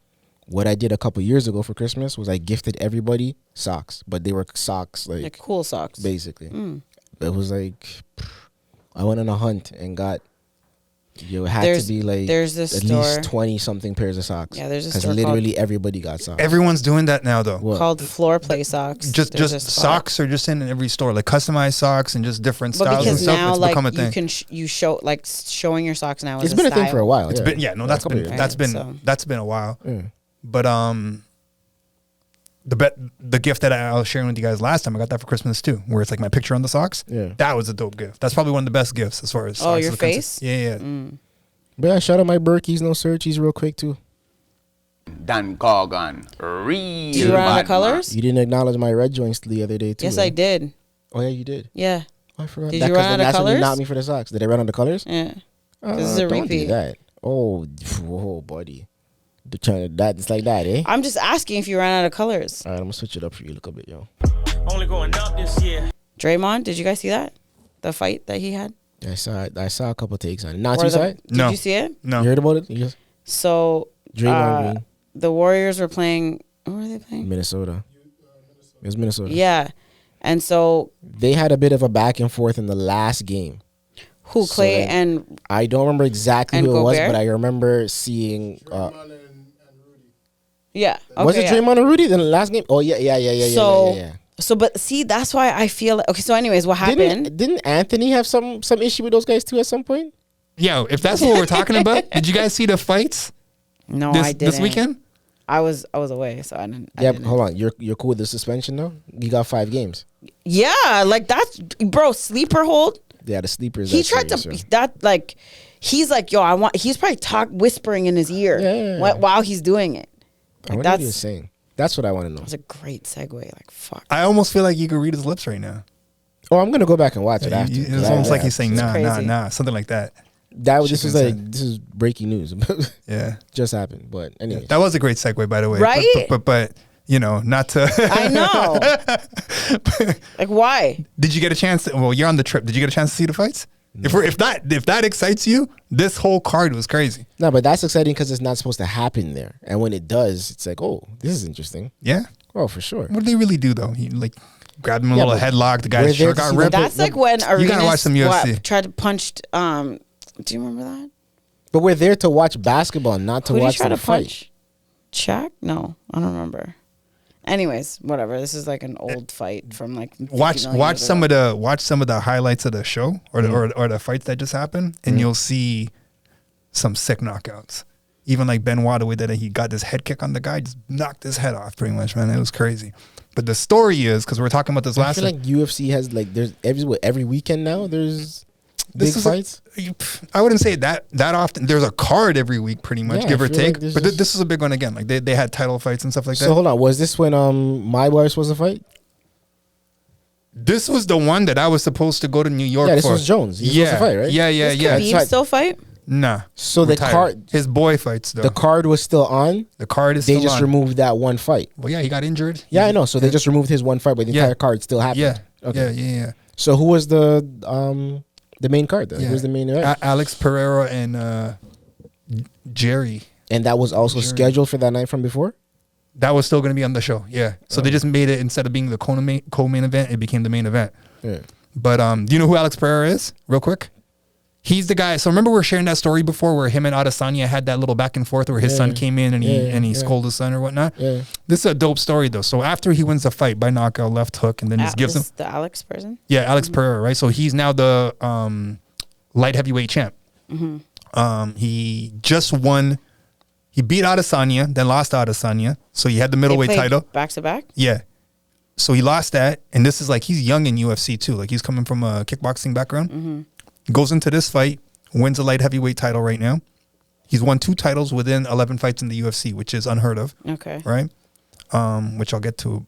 Speaker 2: what I did a couple years ago for Christmas was I gifted everybody socks, but they were socks
Speaker 5: Like cool socks.
Speaker 2: basically.
Speaker 5: Mm.
Speaker 2: It was like I went on a hunt and got. It had
Speaker 5: There's-
Speaker 2: to be like
Speaker 5: there's this
Speaker 2: at
Speaker 5: store-
Speaker 2: least 20 something pairs of socks.
Speaker 5: Yeah, there's a
Speaker 2: because
Speaker 5: store
Speaker 2: literally everybody got socks.
Speaker 4: Everyone's doing that now, though.
Speaker 2: What?
Speaker 5: Called floor play socks.
Speaker 4: Just
Speaker 5: There's a
Speaker 4: just
Speaker 5: spot.
Speaker 4: socks are just in every store, like customized socks and just different
Speaker 5: But
Speaker 4: styles and
Speaker 5: because
Speaker 4: stuff.
Speaker 5: now,
Speaker 4: It's
Speaker 5: like
Speaker 4: become a
Speaker 5: you
Speaker 4: thing.
Speaker 5: can you show like showing your socks now.
Speaker 2: It's
Speaker 5: is
Speaker 2: been a
Speaker 5: style.
Speaker 2: thing for a while.
Speaker 4: It's
Speaker 2: yeah.
Speaker 4: been
Speaker 2: A couple years.
Speaker 5: Right, so-
Speaker 4: that's been a while.
Speaker 2: Yeah.
Speaker 4: But the gift that I was sharing with you guys last time, I got that for Christmas too, where it's like my picture on the socks.
Speaker 2: Yeah.
Speaker 4: That was a dope gift. That's probably one of the best gifts as far as
Speaker 5: Oh,
Speaker 4: socks
Speaker 5: your
Speaker 4: are concerned.
Speaker 5: face?
Speaker 4: Yeah.
Speaker 2: But yeah, shout out my Berkeys, no searchies, real quick too.
Speaker 7: Dan Cogan. Real
Speaker 5: Did you run out
Speaker 7: bad
Speaker 5: of colors?
Speaker 2: You didn't acknowledge my red joints the other day too.
Speaker 5: Yes,
Speaker 2: eh?
Speaker 5: I did.
Speaker 2: Oh yeah, you did.
Speaker 5: Yeah,
Speaker 2: Oh, I forgot.
Speaker 5: Did
Speaker 2: that,
Speaker 5: you
Speaker 2: 'cause
Speaker 5: run
Speaker 2: then
Speaker 5: out of
Speaker 2: that's when you
Speaker 5: colours?
Speaker 2: knocked me for the socks. Did I run out of colors?
Speaker 5: yeah. This is a
Speaker 2: Don't
Speaker 5: repeat.
Speaker 2: do that. Oh, whoa, buddy. It's like that, eh?
Speaker 5: I'm just asking if you ran out of colors.
Speaker 2: All right, I'm gonna switch it up for you a little bit, yo.
Speaker 3: Only going up this year.
Speaker 5: Draymond, did you guys see that? The fight that he had?
Speaker 2: I saw a couple takes on it. Not
Speaker 5: Or
Speaker 2: too
Speaker 5: the-
Speaker 2: side.
Speaker 5: Did
Speaker 4: No.
Speaker 5: you see it?
Speaker 4: No.
Speaker 2: You heard about it? You just
Speaker 5: So
Speaker 2: Draymond Green,
Speaker 5: the Warriors were playing. Who were they playing?
Speaker 2: Minnesota. It was Minnesota.
Speaker 5: Yeah, and so
Speaker 2: They had a bit of a back and forth in the last game.
Speaker 5: who
Speaker 2: So,
Speaker 5: Clay
Speaker 2: like,
Speaker 5: and
Speaker 2: I don't remember exactly
Speaker 5: And
Speaker 2: who it was,
Speaker 5: Gobert?
Speaker 2: but I remember seeing.
Speaker 6: Draymond and Rudy.
Speaker 5: yeah.
Speaker 2: Was it
Speaker 5: okay, yeah.
Speaker 2: Draymond or Rudy in the last game? Oh yeah.
Speaker 5: So
Speaker 2: yeah.
Speaker 5: so but see that's why I feel like, okay. So anyways, what happened?
Speaker 2: Didn't Anthony have some issue with those guys too at some point?
Speaker 4: Yo, if that's what we're talking about, did you guys see the fights
Speaker 5: No, I didn't.
Speaker 4: this weekend?
Speaker 5: I was away, so I didn't. I
Speaker 2: Yeah,
Speaker 5: didn't.
Speaker 2: hold on. You're cool with the suspension though? You got 5 games.
Speaker 5: Yeah, like that's bro sleeper hold.
Speaker 2: Yeah, the sleepers.
Speaker 5: He tried to that like he's like yo he's probably whispering in his ear
Speaker 2: Yeah.
Speaker 5: while he's doing it.
Speaker 2: I
Speaker 5: Like,
Speaker 2: wonder what he
Speaker 5: that's
Speaker 2: was saying. That's what I want to know.
Speaker 5: That's a great segue. Like fuck.
Speaker 4: I almost feel like you could read his lips right now.
Speaker 2: Oh, I'm gonna go back and watch it after.
Speaker 4: It's almost like he's saying
Speaker 5: It's
Speaker 4: nah,
Speaker 5: crazy.
Speaker 4: something like that.
Speaker 2: this is
Speaker 4: Chicken
Speaker 2: like this is breaking news.
Speaker 4: Yeah.
Speaker 2: Just happened. But anyway,
Speaker 4: That was a great segue, by the way.
Speaker 5: Right?
Speaker 4: But you know, not to.
Speaker 5: I know. Like why?
Speaker 4: Did you get a chance? Well, you're on the trip. Did you get a chance to see the fights? If that excites you, this whole card was crazy.
Speaker 2: No, but that's exciting because it's not supposed to happen there. And when it does, it's like, oh, this is interesting.
Speaker 4: Yeah.
Speaker 2: Oh, for sure.
Speaker 4: What did they really do though? He like grabbed him a
Speaker 2: Yeah,
Speaker 4: little
Speaker 2: but
Speaker 4: headlock. The
Speaker 2: we're
Speaker 4: guy's
Speaker 2: there
Speaker 4: shirt
Speaker 2: to
Speaker 4: got
Speaker 2: see
Speaker 4: ripped.
Speaker 5: That's like when Arenas
Speaker 4: You gotta watch some UFC.
Speaker 5: tried to punch. Do you remember that?
Speaker 2: But we're there to watch basketball, not to
Speaker 5: Who did he
Speaker 2: watch
Speaker 5: try
Speaker 2: them
Speaker 5: to
Speaker 2: fight.
Speaker 5: punch? Shaq? No, I don't remember. Anyways, whatever. This is like an old fight from like 50
Speaker 4: Watch
Speaker 5: million years
Speaker 4: some
Speaker 5: ago.
Speaker 4: of the highlights of the show or the fights that just happened, and you'll see some sick knockouts. Even like Benoit, the way that he got this head kick on the guy, just knocked his head off pretty much, man. It was crazy. But the story is, because we're talking about this
Speaker 2: I
Speaker 4: last
Speaker 2: feel like UFC has like there's every weekend now there's
Speaker 4: This
Speaker 2: big
Speaker 4: is
Speaker 2: fights.
Speaker 4: I wouldn't say that often. There's a card every week, pretty much,
Speaker 2: Yeah,
Speaker 4: give
Speaker 2: I
Speaker 4: or
Speaker 2: feel
Speaker 4: take.
Speaker 2: like there's
Speaker 4: But
Speaker 2: just-
Speaker 4: this is a big one again. Like they had title fights and stuff like
Speaker 2: So
Speaker 4: that.
Speaker 2: hold on, was this when my wife was supposed to fight?
Speaker 4: This was the one that I was supposed to go to New York
Speaker 2: Yeah, this
Speaker 4: for.
Speaker 2: was Jones. He was supposed to fight, right?
Speaker 4: Yeah,
Speaker 5: Does
Speaker 4: yeah.
Speaker 5: Khabib
Speaker 2: That's
Speaker 5: still fight?
Speaker 4: Nah.
Speaker 2: So the
Speaker 4: retired.
Speaker 2: card-
Speaker 4: his boy fights though.
Speaker 2: The card was still on.
Speaker 4: The card is
Speaker 2: They
Speaker 4: still
Speaker 2: just
Speaker 4: on.
Speaker 2: removed that one fight.
Speaker 4: Well, yeah, he got injured.
Speaker 2: Yeah, I know. So they just removed his one fight, but the
Speaker 4: Yeah.
Speaker 2: entire card still happened.
Speaker 4: Yeah.
Speaker 2: Okay.
Speaker 4: Yeah.
Speaker 2: So who was the main card then?
Speaker 4: Yeah.
Speaker 2: Who was the main event?
Speaker 4: Alex Pereira and Jerry.
Speaker 2: And that was also
Speaker 4: Jerry.
Speaker 2: scheduled for that night from before?
Speaker 4: That was still going to be on the show. Yeah. So
Speaker 2: Oh.
Speaker 4: they just made it, instead of being the co-main event, it became the main event.
Speaker 2: Yeah.
Speaker 4: But do you know who Alex Pereira is? Real quick. He's the guy. So remember we were sharing that story before where him and Adesanya had that little back and forth where his son came in and he scolded his son or whatnot.
Speaker 2: Yeah.
Speaker 4: This is a dope story though. So after he wins the fight by knockout, left hook, and then just gives him
Speaker 5: the Alex person.
Speaker 4: Yeah, Alex Pereira, right? So he's now the light heavyweight champ. He just won. He beat Adesanya, then lost to Adesanya. So he had the middleweight title.
Speaker 5: back to back.
Speaker 4: Yeah. So he lost that, and this is like he's young in UFC too. Like he's coming from a kickboxing background. Goes into this fight, wins a light heavyweight title right now. He's won 2 titles within 11 fights in the UFC, which is unheard of.
Speaker 5: Okay.
Speaker 4: Right? Which I'll get to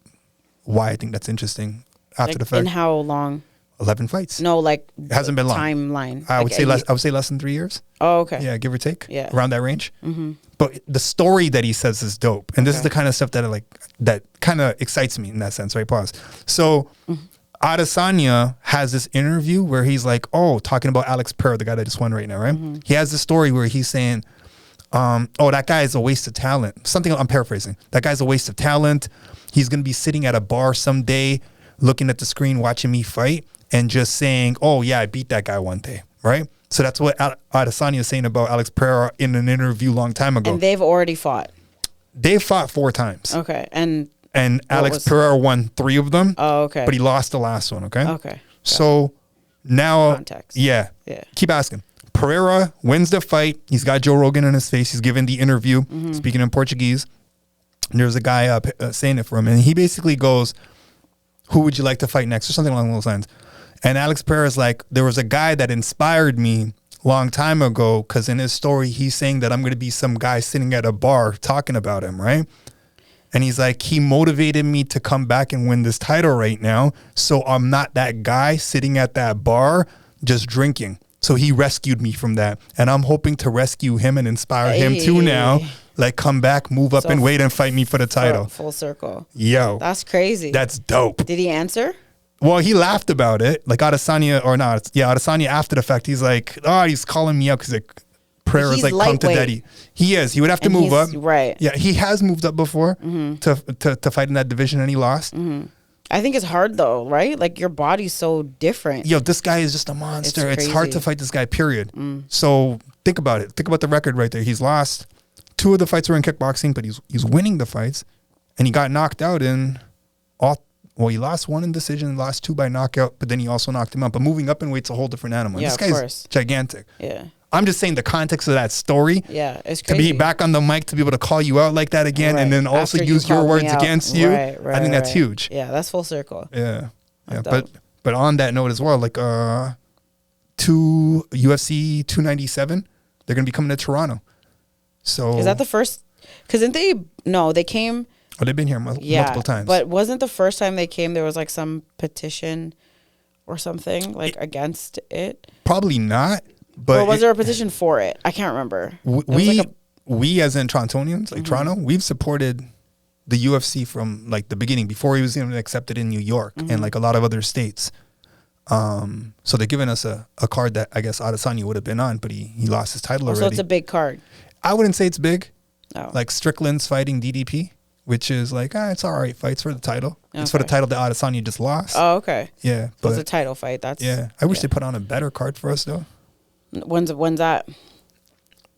Speaker 4: why I think that's interesting after
Speaker 5: Like,
Speaker 4: the fact.
Speaker 5: in how long?
Speaker 4: 11 fights.
Speaker 5: No, like
Speaker 4: It hasn't been long.
Speaker 5: timeline.
Speaker 4: I would
Speaker 5: Like
Speaker 4: say
Speaker 5: a
Speaker 4: less.
Speaker 5: ye-
Speaker 4: I would say less than 3 years.
Speaker 5: Oh, okay.
Speaker 4: Yeah, give or take.
Speaker 5: Yeah.
Speaker 4: Around that range. But the story that he says is dope, and this is
Speaker 5: Okay.
Speaker 4: the kind of stuff that kind of excites me in that sense. Right? Pause. So, Adesanya has this interview where he's like, "Oh, talking about Alex Pereira, the guy that just won right now, right? He has this story where he's saying." Oh, that guy is a waste of talent. Something I'm paraphrasing. That guy's a waste of talent. He's going to be sitting at a bar someday, looking at the screen, watching me fight, and just saying, "Oh yeah, I beat that guy one day." Right. So that's what Adesanya is saying about Alex Pereira in an interview long time ago.
Speaker 5: And they've already fought.
Speaker 4: They fought 4 times,
Speaker 5: Okay. And
Speaker 4: Alex
Speaker 5: was-
Speaker 4: Pereira won 3 of them.
Speaker 5: oh, okay.
Speaker 4: But he lost the last one. Okay.
Speaker 5: Okay.
Speaker 4: So now,
Speaker 5: Context.
Speaker 4: yeah,
Speaker 5: Yeah.
Speaker 4: Keep asking. Pereira wins the fight. He's got Joe Rogan in his face. He's giving the interview, speaking in Portuguese. And there's a guy saying it for him, and he basically goes, "Who would you like to fight next?" or something along those lines. And Alex Pereira's like, "There was a guy that inspired me long time ago, because in his story, he's saying that I'm going to be some guy sitting at a bar talking about him, right?" And he's like, "He motivated me to come back and win this title right now. So I'm not that guy sitting at that bar just drinking. So he rescued me from that. And I'm hoping to rescue him and inspire him too now. Like, come back, move up
Speaker 5: So
Speaker 4: and wait and fight me for the title."
Speaker 5: Full circle.
Speaker 4: Yo,
Speaker 5: That's crazy.
Speaker 4: that's dope.
Speaker 5: Did he answer?
Speaker 4: Well, he laughed about it. Like Adesanya, or not. Yeah, Adesanya after the fact, he's like, "Oh, he's calling me up because Pereira's
Speaker 5: He's
Speaker 4: like come to
Speaker 5: lightweight.
Speaker 4: daddy." He is. He would have to
Speaker 5: And
Speaker 4: move up.
Speaker 5: he's- right.
Speaker 4: Yeah, he has moved up before to fight in that division, and he lost.
Speaker 5: I think it's hard though, right? Like your body's so different.
Speaker 4: Yo, this guy is just a monster. It's hard
Speaker 5: crazy.
Speaker 4: to fight this guy, period. So think about it. Think about the record right there. He's lost 2 of the fights were in kickboxing, but he's winning the fights, and he got knocked out in all. Well, he lost 1 in decision, lost 2 by knockout, but then he also knocked him out. But moving up in weight's a whole different animal.
Speaker 5: Yeah,
Speaker 4: This
Speaker 5: of
Speaker 4: guy's
Speaker 5: course.
Speaker 4: gigantic.
Speaker 5: Yeah.
Speaker 4: I'm just saying the context of that story.
Speaker 5: Yeah. It's
Speaker 4: To
Speaker 5: crazy.
Speaker 4: be back on the mic, to be able to call you out like that again, and
Speaker 5: Right.
Speaker 4: then also
Speaker 5: After you
Speaker 4: use your
Speaker 5: called me
Speaker 4: words
Speaker 5: out.
Speaker 4: against you,
Speaker 5: Right,
Speaker 4: I think that's
Speaker 5: right.
Speaker 4: huge.
Speaker 5: Yeah, that's full circle.
Speaker 4: Yeah, yeah.
Speaker 5: That's
Speaker 4: But on that note as well, like to UFC 297, they're gonna be coming to Toronto. So
Speaker 5: Is that the first? Because didn't they? No, they came.
Speaker 4: Oh, they've been here multiple times.
Speaker 5: But wasn't the first time they came there was like some petition or something like against it?
Speaker 4: Probably not. But
Speaker 5: Or was there a petition for it? I can't remember. It was
Speaker 4: we
Speaker 5: like
Speaker 4: we as in Torontonians, like Toronto, we've supported the UFC from like the beginning before he was even accepted in New York and like a lot of other states. So they're giving us a card that I guess Adesanya would have been on, but he lost his title already.
Speaker 5: So it's a big card.
Speaker 4: I wouldn't say it's big.
Speaker 5: Oh.
Speaker 4: Like Strickland's fighting DDP, which is like, it's all right. Fights for the title. It's for the
Speaker 5: Okay.
Speaker 4: title that Adesanya just lost.
Speaker 5: Oh, okay.
Speaker 4: Yeah,
Speaker 5: So
Speaker 4: but
Speaker 5: it's a title fight. That's
Speaker 4: I wish they put on a better card for us though.
Speaker 5: When's that?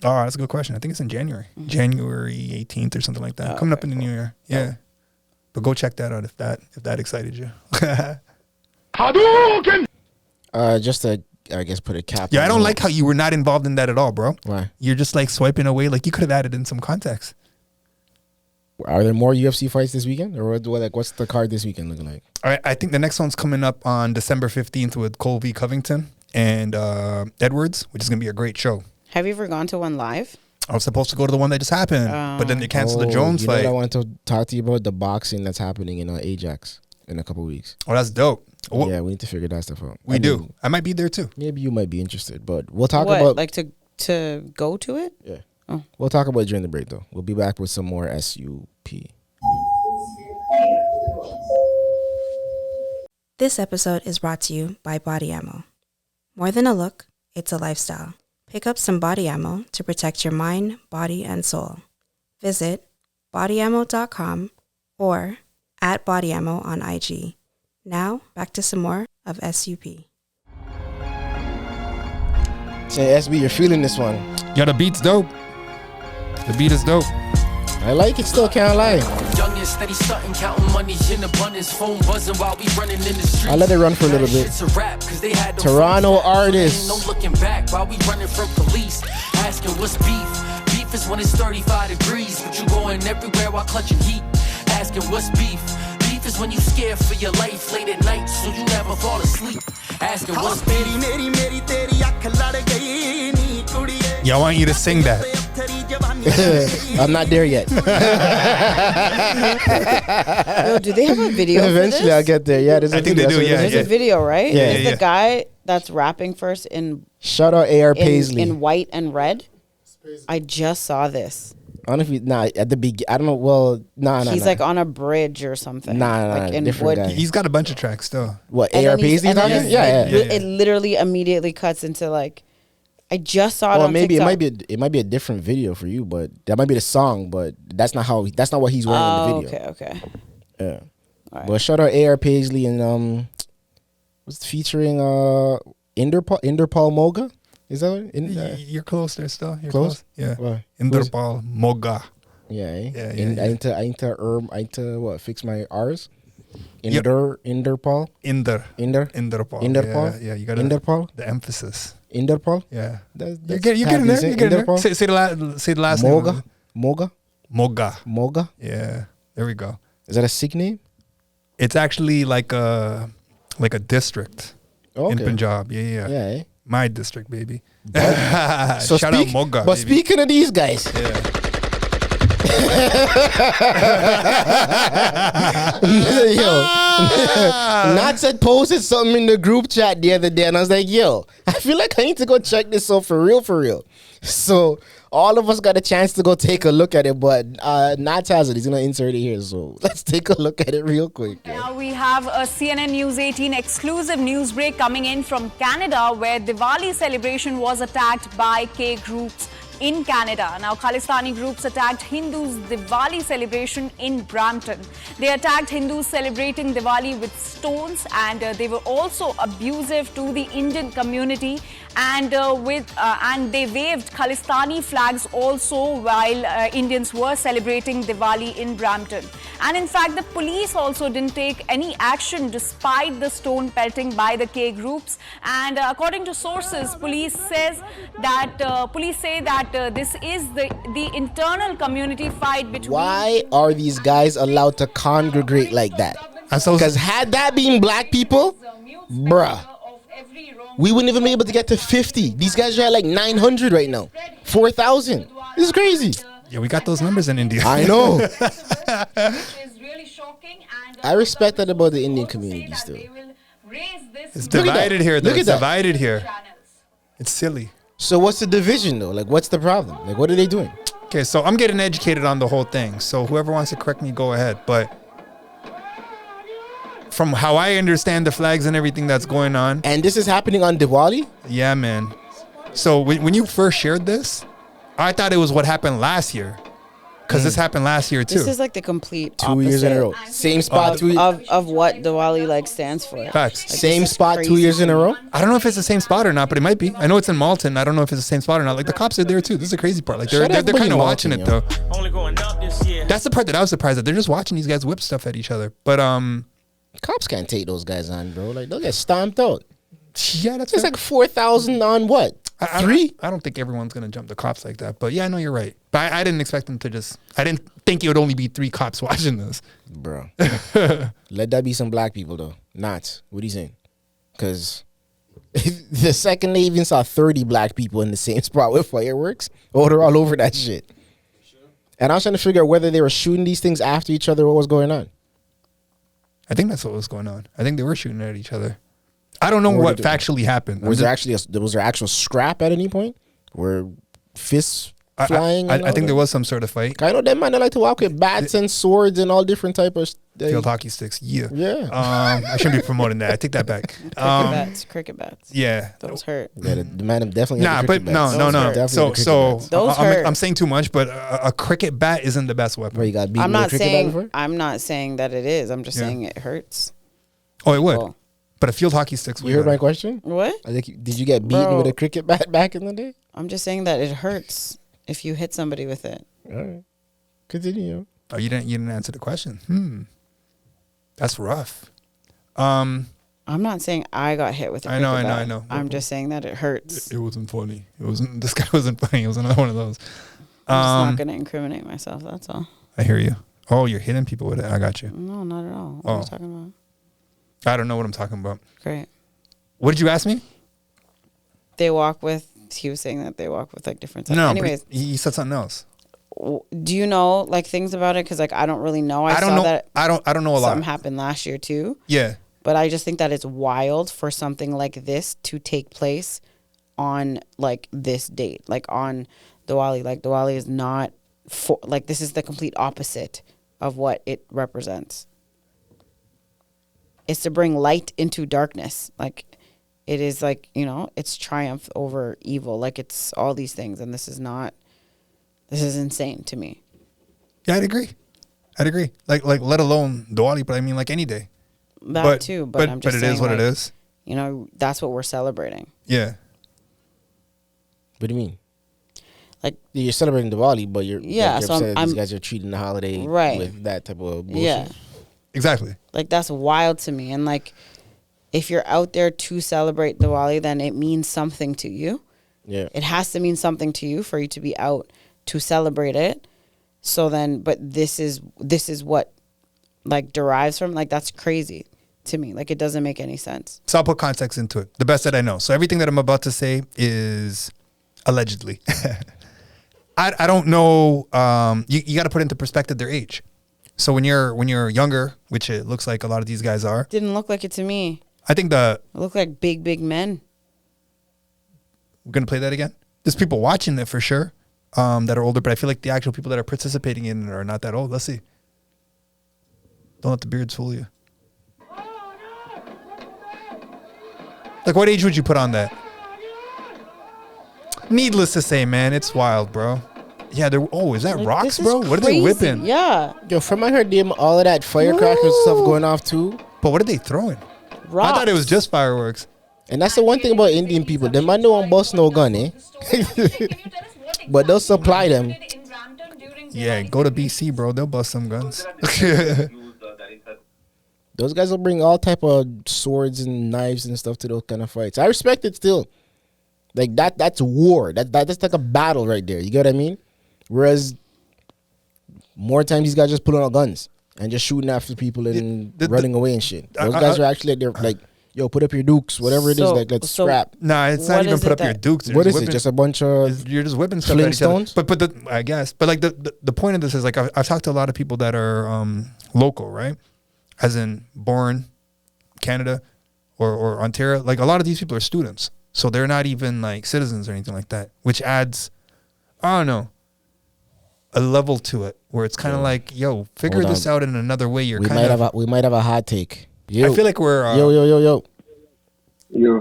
Speaker 4: Oh, that's a good question. I think it's in January, January 18th or something like that.
Speaker 5: Oh,
Speaker 4: Coming up
Speaker 5: okay,
Speaker 4: in the new year. Yeah, but go check that out if that excited you.
Speaker 2: Just to, I guess, put a cap.
Speaker 4: Yeah, I
Speaker 2: on
Speaker 4: don't
Speaker 2: it.
Speaker 4: like how you were not involved in that at all, bro.
Speaker 2: Why?
Speaker 4: You're just like swiping away. Like you could have added in some context.
Speaker 2: Are there more UFC fights this weekend, or what's the card this weekend looking like?
Speaker 4: All right, I think the next one's coming up on December 15th with Colby Covington and Edwards, which is gonna be a great show.
Speaker 5: Have you ever gone to one live?
Speaker 4: I was supposed to go to the one that just happened, but then they canceled the Jones
Speaker 2: you know
Speaker 4: fight.
Speaker 2: what I want to talk to you about? The boxing that's happening in Ajax in a couple weeks.
Speaker 4: Oh, that's dope. Well,
Speaker 2: Yeah, we need to figure that stuff out.
Speaker 4: we do. I might be there too.
Speaker 2: Maybe you might be interested, but we'll talk
Speaker 5: What,
Speaker 2: about.
Speaker 5: like to go to it?
Speaker 2: Yeah.
Speaker 5: Oh.
Speaker 2: We'll talk about it during the break, though. We'll be back with some more SUP.
Speaker 8: This episode is brought to you by Body Ammo. More than a look, it's a lifestyle. Pick up some body ammo to protect your mind, body, and soul. Visit bodyammo.com or @bodyammo on IG. Now, back to some more of SUP.
Speaker 2: Say, SB, you're feeling this one.
Speaker 4: Yeah, the beat's dope. The beat is dope.
Speaker 2: I like it still, can't lie.
Speaker 3: Young and steady starting, counting money in abundance, phone buzzing while we running in the street.
Speaker 2: I let it run for a little bit.
Speaker 3: It's a rap, 'cause they had no
Speaker 2: Toronto
Speaker 3: phone.
Speaker 2: artists.
Speaker 3: Ain't no looking back while we running from police. Asking what's beef. Beef is when it's 35 degrees, but you going everywhere while clutching heat. Asking what's beef. Beef is when you scared for your life late at night, so you never fall asleep. Asking what's beef.
Speaker 4: Yeah, I want you to sing that.
Speaker 2: I'm not there yet.
Speaker 5: Yo, do they have a video?
Speaker 2: Eventually,
Speaker 5: for
Speaker 2: I'll
Speaker 5: this?
Speaker 2: get there. Yeah, there's a
Speaker 4: I think
Speaker 2: video.
Speaker 4: they do,
Speaker 2: That's what
Speaker 4: yeah,
Speaker 2: it is.
Speaker 5: There's a video, right?
Speaker 2: Yeah,
Speaker 5: Is
Speaker 4: yeah.
Speaker 5: the guy that's rapping first in
Speaker 2: Shout out AR Paisley.
Speaker 5: in white and red? I just saw this.
Speaker 2: I don't know if you, at the beginning. I don't know. Well, nah.
Speaker 5: He's like on a bridge or something.
Speaker 2: Nah,
Speaker 5: like in
Speaker 2: different
Speaker 5: wood.
Speaker 2: guy.
Speaker 4: He's got a bunch of tracks still.
Speaker 2: What,
Speaker 5: And
Speaker 2: AR
Speaker 5: then he's-
Speaker 2: Paisley
Speaker 5: and then
Speaker 2: talking?
Speaker 5: it's
Speaker 2: Yeah,
Speaker 5: like,
Speaker 2: yeah.
Speaker 5: It literally immediately cuts into like. I just saw it
Speaker 2: Well,
Speaker 5: on
Speaker 2: maybe
Speaker 5: TikTok.
Speaker 2: it might be a different video for you, but that might be the song, but that's not what he's wearing in the video.
Speaker 5: Okay.
Speaker 2: Yeah.
Speaker 5: Alright.
Speaker 2: But shout out AR Paisley and what's featuring Inderpal Moga? Is that what?
Speaker 4: You're close there still. You're
Speaker 2: Close?
Speaker 4: close. Yeah.
Speaker 2: Why?
Speaker 4: Inderpal Moga.
Speaker 2: Yeah, eh?
Speaker 4: Yeah,
Speaker 2: I need to what, fix my R's?
Speaker 4: Yep.
Speaker 2: Inderpal?
Speaker 4: Inderpal.
Speaker 2: Inderpal?
Speaker 4: Yeah, you got
Speaker 2: Inderpal?
Speaker 4: the emphasis.
Speaker 2: Inderpal?
Speaker 4: Yeah.
Speaker 2: That's
Speaker 4: You're getting there. You're getting there.
Speaker 2: Inderpal?
Speaker 4: Say the last name.
Speaker 2: Moga?
Speaker 4: Moga. Yeah. There we go.
Speaker 2: Is that a Sikh name?
Speaker 4: It's actually like a district in
Speaker 2: Okay.
Speaker 4: Punjab. Yeah.
Speaker 2: Yeah, eh?
Speaker 4: My district, baby.
Speaker 2: So
Speaker 4: Shout out Moga.
Speaker 2: But
Speaker 4: baby.
Speaker 2: speaking of these guys, yo, Nats had posted something in the group chat the other day, and I was like, yo, I feel like I need to go check this out for real. So all of us got a chance to go take a look at it, but Nats has it. He's gonna insert it here, so let's take a look at it real quick. yo.
Speaker 9: Now we have a CNN News 18 exclusive news break coming in from Canada, where Diwali celebration was attacked by K groups in Canada. Now, Khalistani groups attacked Hindus' Diwali celebration in Brampton. They attacked Hindus celebrating Diwali with stones, and they were also abusive to the Indian community, and they waved Khalistani flags also while Indians were celebrating Diwali in Brampton. And in fact, the police also didn't take any action despite the stone pelting by the K groups. And according to sources, police say that this is the internal community fight between.
Speaker 2: Why are these guys allowed to congregate like that? Because had that been black people, bruh, we wouldn't even be able to get to 50. These guys are at like 900 right now. 4,000. This is crazy.
Speaker 4: Yeah, we got those numbers in India.
Speaker 2: I know.
Speaker 9: Is really shocking, and
Speaker 2: I respect that about the Indian community still.
Speaker 4: It's divided here.
Speaker 2: Look at
Speaker 4: It's
Speaker 2: that.
Speaker 4: divided here. It's silly.
Speaker 2: So what's the division though? Like, what's the problem? Like, what are they doing?
Speaker 4: Okay, so I'm getting educated on the whole thing. So whoever wants to correct me, go ahead. But from how I understand the flags and everything that's going on.
Speaker 2: And this is happening on Diwali?
Speaker 4: Yeah, man. So when you first shared this, I thought it was what happened last year. Because this happened last year too.
Speaker 5: This is like the complete
Speaker 2: 2 years in a row. Same spot.
Speaker 5: of what Diwali like stands for.
Speaker 4: Facts.
Speaker 5: Like,
Speaker 2: Same
Speaker 5: this is
Speaker 2: spot 2
Speaker 5: crazy
Speaker 2: years in a
Speaker 5: to me.
Speaker 2: row.
Speaker 4: I don't know if it's the same spot or not, but it might be. I know it's in Malton. I don't know if it's the same spot or not. Like the cops are there too. This is the crazy part. Like they're
Speaker 2: Shut up,
Speaker 4: kind of
Speaker 2: Malton,
Speaker 4: watching it though.
Speaker 10: Only going up this year.
Speaker 4: That's the part that I was surprised at. They're just watching these guys whip stuff at each other. But
Speaker 2: Cops can't take those guys on, bro. Like they'll get stomped out.
Speaker 4: yeah, that's
Speaker 2: It's like 4,000 on what? Three?
Speaker 4: I don't think everyone's gonna jump the cops like that. But yeah, no, you're right. But I didn't expect them to just. I didn't think it would only be 3 cops watching this.
Speaker 2: Bro. Let that be some black people though. Not. What are you saying? Because the second they even saw 30 black people in the same spot with fireworks, oh, they're all over that shit. And I was trying to figure out whether they were shooting these things after each other or what was going on.
Speaker 4: I think that's what was going on. I think they were shooting at each other. I don't know what factually happened.
Speaker 2: Was there actual scrap at any point? Were fists flying?
Speaker 4: I think there was some sort of fight.
Speaker 2: I know them man, they like to walk with bats and swords and all different type of
Speaker 4: Field hockey sticks. Yeah.
Speaker 2: Yeah.
Speaker 4: I shouldn't be promoting that. I take that back.
Speaker 5: Cricket bats.
Speaker 4: Yeah.
Speaker 5: Those hurt.
Speaker 2: Yeah, the man definitely.
Speaker 4: Nah,
Speaker 2: had the
Speaker 4: but
Speaker 2: cricket bats.
Speaker 4: no.
Speaker 2: Definitely
Speaker 4: So
Speaker 2: the cricket bats.
Speaker 5: Those hurt.
Speaker 4: I'm saying too much, but a cricket bat isn't the best weapon.
Speaker 2: Bro, you got beat
Speaker 5: I'm
Speaker 2: with a
Speaker 5: not
Speaker 2: cricket bat before?
Speaker 5: saying I'm not saying that it is. I'm just
Speaker 4: Yeah.
Speaker 5: saying it hurts.
Speaker 4: Oh, it would.
Speaker 5: Cool.
Speaker 4: But a field hockey stick's.
Speaker 2: You heard my question?
Speaker 5: What?
Speaker 2: I think did you get beaten
Speaker 5: Bro.
Speaker 2: with a cricket bat back in the day?
Speaker 5: I'm just saying that it hurts if you hit somebody with it.
Speaker 2: All right, continue.
Speaker 4: Oh, you didn't answer the question. That's rough.
Speaker 5: I'm not saying I got hit with a
Speaker 4: I
Speaker 5: cricket
Speaker 4: know.
Speaker 5: bat. I'm just saying that it hurts.
Speaker 4: It wasn't funny. It wasn't. This guy wasn't funny. It was another one of those.
Speaker 5: I'm just not going to incriminate myself. That's all.
Speaker 4: I hear you. Oh, you're hitting people with it. I got you.
Speaker 5: No, not at all. What are
Speaker 4: Oh.
Speaker 5: you talking about?
Speaker 4: I don't know what I'm talking about.
Speaker 5: Great.
Speaker 4: What did you ask me?
Speaker 5: They walk with. He was saying that they walk with like different stuff.
Speaker 4: No,
Speaker 5: Anyways,
Speaker 4: but he said something else.
Speaker 5: do you know like things about it? Because like I don't really know.
Speaker 4: I don't
Speaker 5: saw
Speaker 4: know.
Speaker 5: that
Speaker 4: I don't know a lot.
Speaker 5: something happened last year too.
Speaker 4: Yeah.
Speaker 5: But I just think that it's wild for something like this to take place on like this date, like on Diwali. Like Diwali is not for like this is the complete opposite of what it represents. It's to bring light into darkness. Like it is like, you know, it's triumph over evil. Like it's all these things. And this is insane to me.
Speaker 4: Yeah, I'd agree. Like let alone Diwali, but I mean like any day.
Speaker 5: That too. But I'm just
Speaker 4: it
Speaker 5: saying,
Speaker 4: is what
Speaker 5: like,
Speaker 4: it is.
Speaker 5: You know, that's what we're celebrating.
Speaker 4: Yeah.
Speaker 2: What do you mean?
Speaker 5: Like
Speaker 2: You're celebrating Diwali, but you're
Speaker 5: Yeah,
Speaker 2: you're
Speaker 5: so
Speaker 2: upset that
Speaker 5: I'm-
Speaker 2: these guys are treating the holiday
Speaker 5: Right.
Speaker 2: with that type of bullshit.
Speaker 5: Yeah.
Speaker 4: Exactly.
Speaker 5: Like that's wild to me. And like if you're out there to celebrate Diwali, then it means something to you.
Speaker 2: Yeah.
Speaker 5: It has to mean something to you for you to be out to celebrate it. So then but this is what like derives from, like that's crazy to me. Like it doesn't make any sense.
Speaker 4: So I'll put context into it. The best that I know. So everything that I'm about to say is allegedly. I don't know. You got to put into perspective their age. So when you're younger, which it looks like a lot of these guys are,
Speaker 5: Didn't look like it to me.
Speaker 4: I think
Speaker 5: It looked like big men.
Speaker 4: we're gonna play that again. There's people watching it for sure that are older, but I feel like the actual people that are participating in it are not that old. Let's see. Don't let the beards fool you. Like, what age would you put on that? Needless to say, man, it's wild, bro. Yeah, they're. Oh, is that
Speaker 5: Like,
Speaker 4: rocks,
Speaker 5: this is
Speaker 4: bro? What are they
Speaker 5: crazy.
Speaker 4: whipping?
Speaker 5: Yeah.
Speaker 2: Yo, from I heard them all of that firecrackers stuff going off too.
Speaker 4: But what are they throwing?
Speaker 5: Rocks.
Speaker 4: I thought it was just fireworks.
Speaker 2: And that's the one thing about Indian people. Them man don't bust no gun, eh? But they'll supply them.
Speaker 4: Yeah, go to BC, bro. They'll bust some guns.
Speaker 2: Those guys will bring all type of swords and knives and stuff to those kind of fights. I respect it still. Like that's war. That's like a battle right there. You get what I mean? Whereas more times these guys just pulling out guns and just shooting after people and running away and shit. Those guys are actually they're like, yo, put up your dukes, whatever it is.
Speaker 5: So-
Speaker 2: Like let's
Speaker 5: so-
Speaker 2: scrap.
Speaker 4: Nah, it's not
Speaker 5: What
Speaker 4: even
Speaker 5: is
Speaker 4: put
Speaker 5: it
Speaker 4: up your
Speaker 5: that-
Speaker 4: dukes.
Speaker 2: What is it? Just a bunch of
Speaker 4: You're just whipping stuff at each other.
Speaker 2: Flintstones?
Speaker 4: But I guess. But like the point of this is like I've talked to a lot of people that are local, right? As in born Canada or Ontario. Like a lot of these people are students, so they're not even like citizens or anything like that, which adds, I don't know, a level to it where it's kind of like, yo, figure
Speaker 2: Hold
Speaker 4: this
Speaker 2: on.
Speaker 4: out in another way. You're
Speaker 2: we
Speaker 4: kind
Speaker 2: might
Speaker 4: of
Speaker 2: have a hot take. Yo.
Speaker 4: I feel like we're
Speaker 2: Yo.
Speaker 10: Yeah.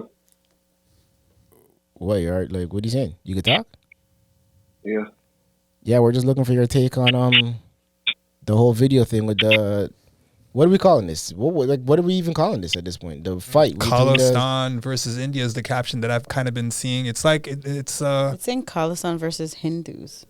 Speaker 2: Wait, all right, like, what are you saying? You can talk?
Speaker 10: Yeah.
Speaker 2: Yeah, we're just looking for your take on the whole video thing with the, what are we calling this? What are we even calling this at this point? The fight between
Speaker 4: Khalistan versus India is the caption that I've kind of been seeing. It's like it's
Speaker 5: It's saying Khalistan versus Hindus.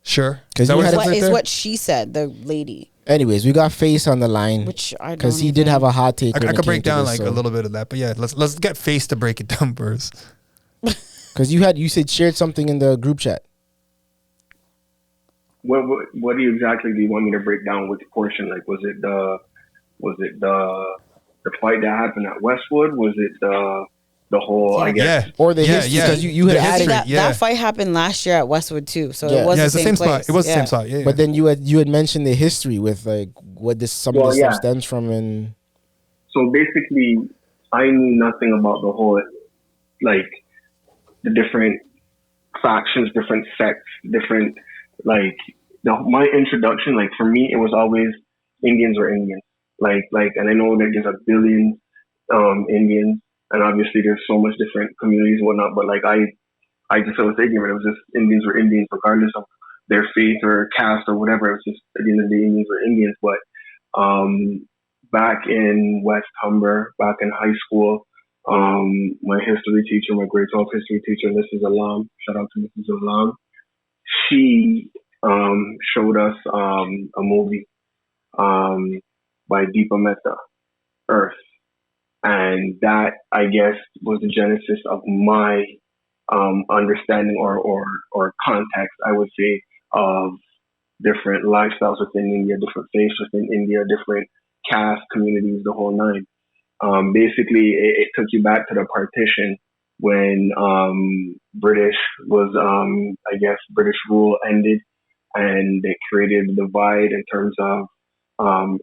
Speaker 4: sure.
Speaker 2: 'Cause
Speaker 4: Is that
Speaker 2: you
Speaker 4: what
Speaker 2: had
Speaker 4: it
Speaker 2: a-
Speaker 4: says
Speaker 5: What
Speaker 4: right
Speaker 5: is
Speaker 4: there?
Speaker 5: what she said, the lady.
Speaker 2: Anyways, we got Face on the line,
Speaker 5: Which I
Speaker 2: because
Speaker 5: don't
Speaker 2: he did
Speaker 5: even-
Speaker 2: have a hot take.
Speaker 4: I could break down like a little bit of that, but yeah, let's get Face to break it down first.
Speaker 2: because you said shared something in the group chat.
Speaker 10: What do you exactly do you want me to break down? Which portion? Like, was it the fight that happened at Westwood? Was it the whole? I guess.
Speaker 4: Yeah,
Speaker 2: Or the history, because you had
Speaker 4: The
Speaker 2: added
Speaker 4: history.
Speaker 5: That fight happened last year at Westwood too, so
Speaker 2: Yeah.
Speaker 5: it was
Speaker 4: Yeah,
Speaker 5: the
Speaker 4: it's the
Speaker 5: same
Speaker 4: same
Speaker 5: place.
Speaker 4: spot. It was the
Speaker 5: Yeah.
Speaker 4: same spot. Yeah,
Speaker 2: But then you had mentioned the history with like what some of
Speaker 10: Well,
Speaker 2: this
Speaker 10: yeah.
Speaker 2: stuff stems from, and
Speaker 10: So basically, I knew nothing about the whole, like, the different factions, different sects, different, like, my introduction, like, for me, it was always Indians or Indians. Like, and I know that there's a billion Indians, and obviously there's so much different communities and whatnot, but, like, I was ignorant. It was just Indians were Indians, regardless of their faith or caste or whatever. It was just, at the end of the day, Indians were Indians. But back in West Humber, back in high school, my history teacher, my grade 12 history teacher, Mrs. Alam, shout out to Mrs. Alam, she showed us a movie by Deepa Mehta, Earth. And that, I guess, was the genesis of my understanding or context, I would say, of different lifestyles within India, different faiths within India, different caste communities, the whole nine. Basically, it took you back to the partition when British was, I guess, British rule ended, and they created a divide in terms of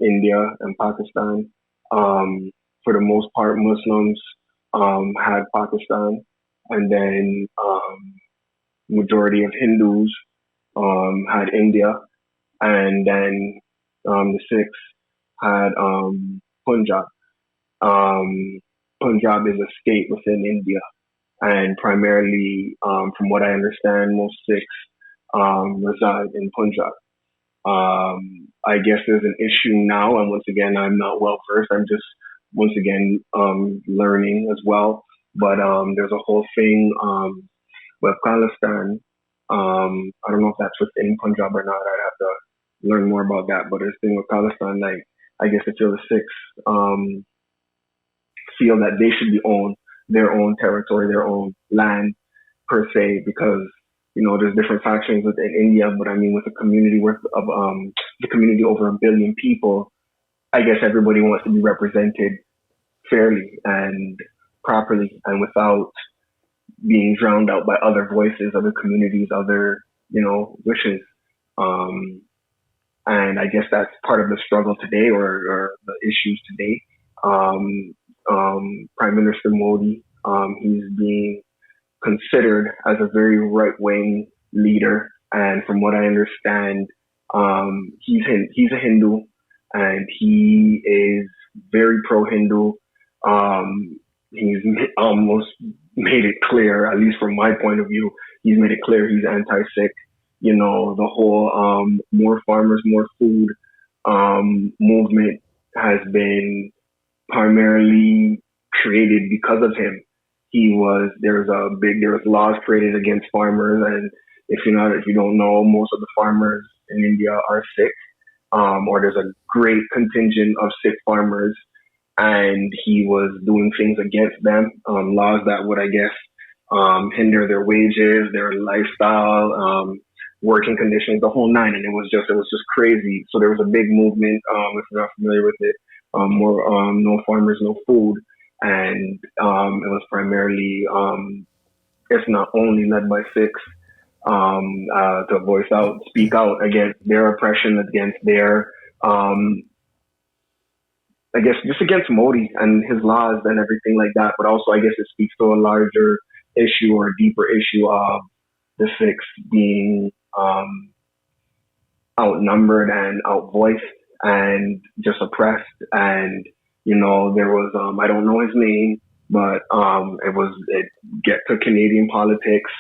Speaker 10: India and Pakistan. For the most part, Muslims had Pakistan, and then majority of Hindus had India, and then the Sikhs had Punjab. Punjab is a state within India, and primarily, from what I understand, most Sikhs reside in Punjab. I guess there's an issue now, and once again, I'm not well versed. I'm just once again learning as well. But there's a whole thing with Khalistan. I don't know if that's within Punjab or not. I'd have to learn more about that. But there's a thing with Khalistan, like I guess if you're the Sikhs, feel that they should be own their own territory, their own land per se, because there's different factions within India, but I mean with a community of the community over 1 billion people, I guess everybody wants to be represented fairly and properly and without being drowned out by other voices, other communities, other wishes. And I guess that's part of the struggle today, or the issues today. Prime Minister Modi, he's being considered as a very right-wing leader, and from what I understand, he's a Hindu, and he is very pro-Hindu. He's almost made it clear, at least from my point of view, he's made it clear he's anti-Sikh. The whole more farmers, more food movement has been primarily created because of him. There was laws created against farmers, and if you don't know, most of the farmers in India are Sikh, or there's a great contingent of Sikh farmers, and he was doing things against them, laws that would, I guess, hinder their wages, their lifestyle, working conditions, the whole nine, and it was just crazy. So there was a big movement, if you're not familiar with it, more no farmers, no food. And it was primarily, if not only, led by Sikhs to speak out against their oppression, against their, I guess, just against Modi and his laws and everything like that. But also, I guess it speaks to a larger issue or a deeper issue of the Sikhs being outnumbered and outvoiced and just oppressed, and You know, there was I don't know his name, but it get to Canadian politics.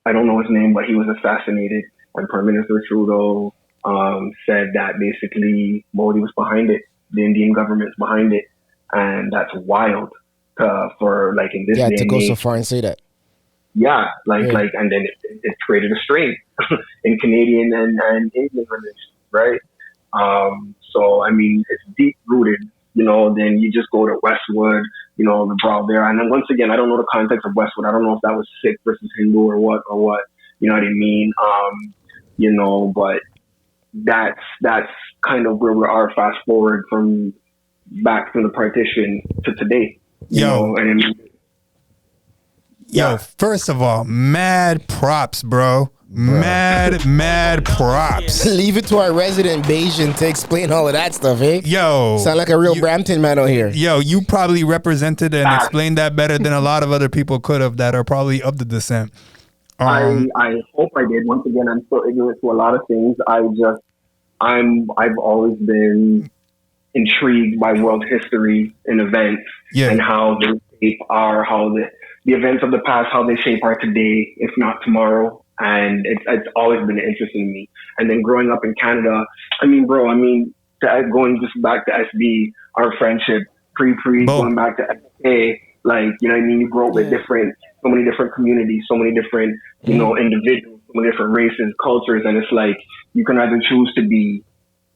Speaker 10: I don't know his name, but he was assassinated, and Prime Minister Trudeau said that basically Modi was behind it, the Indian government's behind it, and that's wild for like in this day
Speaker 2: to
Speaker 10: and
Speaker 2: go
Speaker 10: age.
Speaker 2: so far and say that.
Speaker 10: Yeah, and then it created a strain in Canadian and Indian relations, right? So I mean, it's deep rooted. You know, then you just go to Westwood, you know, the brawl there. And then once again, I don't know the context of Westwood. I don't know if that was Sikh versus Hindu or what, you know what I mean? You know, but that's kind of where we are fast forward from back from the partition to today. You know, and I mean,
Speaker 4: Yo, first of all, mad props, bro. Mad props.
Speaker 2: Leave it to our resident Bayesian to explain all of that stuff, eh?
Speaker 4: Yo.
Speaker 2: Sound like a real Brampton man out here.
Speaker 4: Yo, you probably represented and explained that better than a lot of other people could have that are probably of the descent.
Speaker 10: I hope I did. Once again, I'm so ignorant to a lot of things. I've always been intrigued by world history and events and how they shape the events of the past, how they shape our today, if not tomorrow. And it's always been interesting to me. And then growing up in Canada, I mean, bro, going just back to SB, our friendship, Pree, going back to SK, like, you know what I mean? You grow up with so many different communities, so many different, you know, individuals, so many different races, cultures. And it's like, you can either choose to be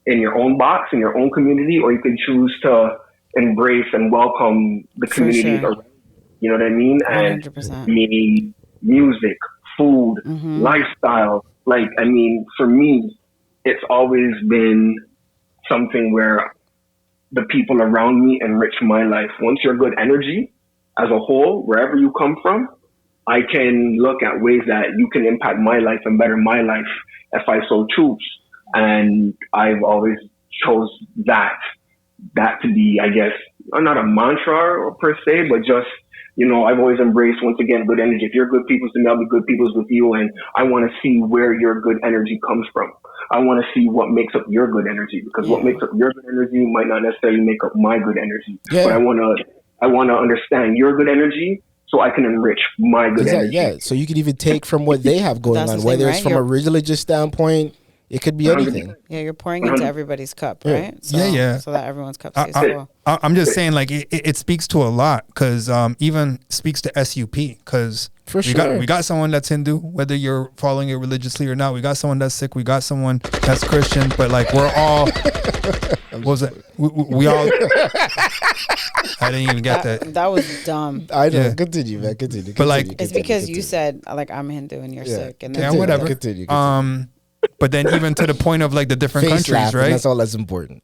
Speaker 10: in your own box, in your own community, or you can choose to embrace and welcome the communities around. You know what I mean?
Speaker 5: 100%.
Speaker 10: And meaning music, food, lifestyle. Like, I mean, for me, it's always been something where the people around me enrich my life. Once you're good energy as a whole, wherever you come from, I can look at ways that you can impact my life and better my life if I so choose. And I've always chose that to be, I guess, not a mantra or per se, but just, you know, I've always embraced, once again, good energy. If you're good peoples, then I'll be good peoples with you. And I want to see where your good energy comes from. I want to see what makes up your good energy, because what makes up your good energy might not necessarily make up my good energy. But I want to understand your good energy so I can enrich my good energy.
Speaker 2: Yeah, so you can even take from what they have going on, whether it's from a religious standpoint. It could be anything.
Speaker 5: Yeah, you're pouring into everybody's cup, right? So, so that everyone's cup stays full.
Speaker 4: I'm just saying, like, it speaks to a lot, because even speaks to SUP, because we got someone that's Hindu, whether you're following it religiously or not. We got someone that's Sikh. We got someone that's Christian. But like, we're all. What was it? We all. I didn't even get that.
Speaker 5: That was dumb.
Speaker 2: I know. Continue, man. Continue.
Speaker 4: But like,
Speaker 5: it's because you said, like, I'm Hindu and you're Sikh, and
Speaker 4: whatever.
Speaker 2: Continue.
Speaker 4: But then even to the point of like the different
Speaker 2: Face
Speaker 4: countries, right?
Speaker 2: That's all that's important.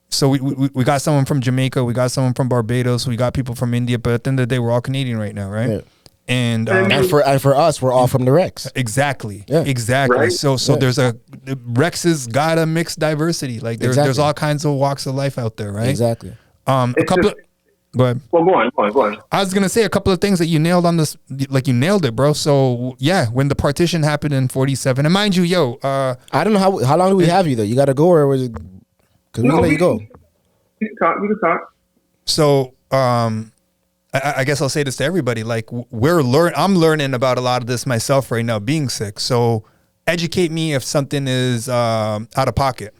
Speaker 4: So we got someone from Jamaica, we got someone from Barbados, we got people from India, but at the end of the day, we're all Canadian right now, right? Yeah. And
Speaker 2: for us, we're all from the Rex.
Speaker 4: Exactly. Yeah. Exactly. Right? So there's Rex has got a mixed diversity. Like there's all kinds of walks of life out there, right?
Speaker 2: Exactly.
Speaker 4: Go ahead.
Speaker 10: Well, go on.
Speaker 4: I was gonna say a couple of things that you nailed on this, like you nailed it, bro. So yeah, when the partition happened in 47, and mind you, I
Speaker 2: don't know how long do we have you though? You got to go, or was it? Because we can let you go.
Speaker 10: You can talk.
Speaker 4: So I guess I'll say this to everybody. Like I'm learning about a lot of this myself right now, being Sikh. So educate me if something is out of pocket,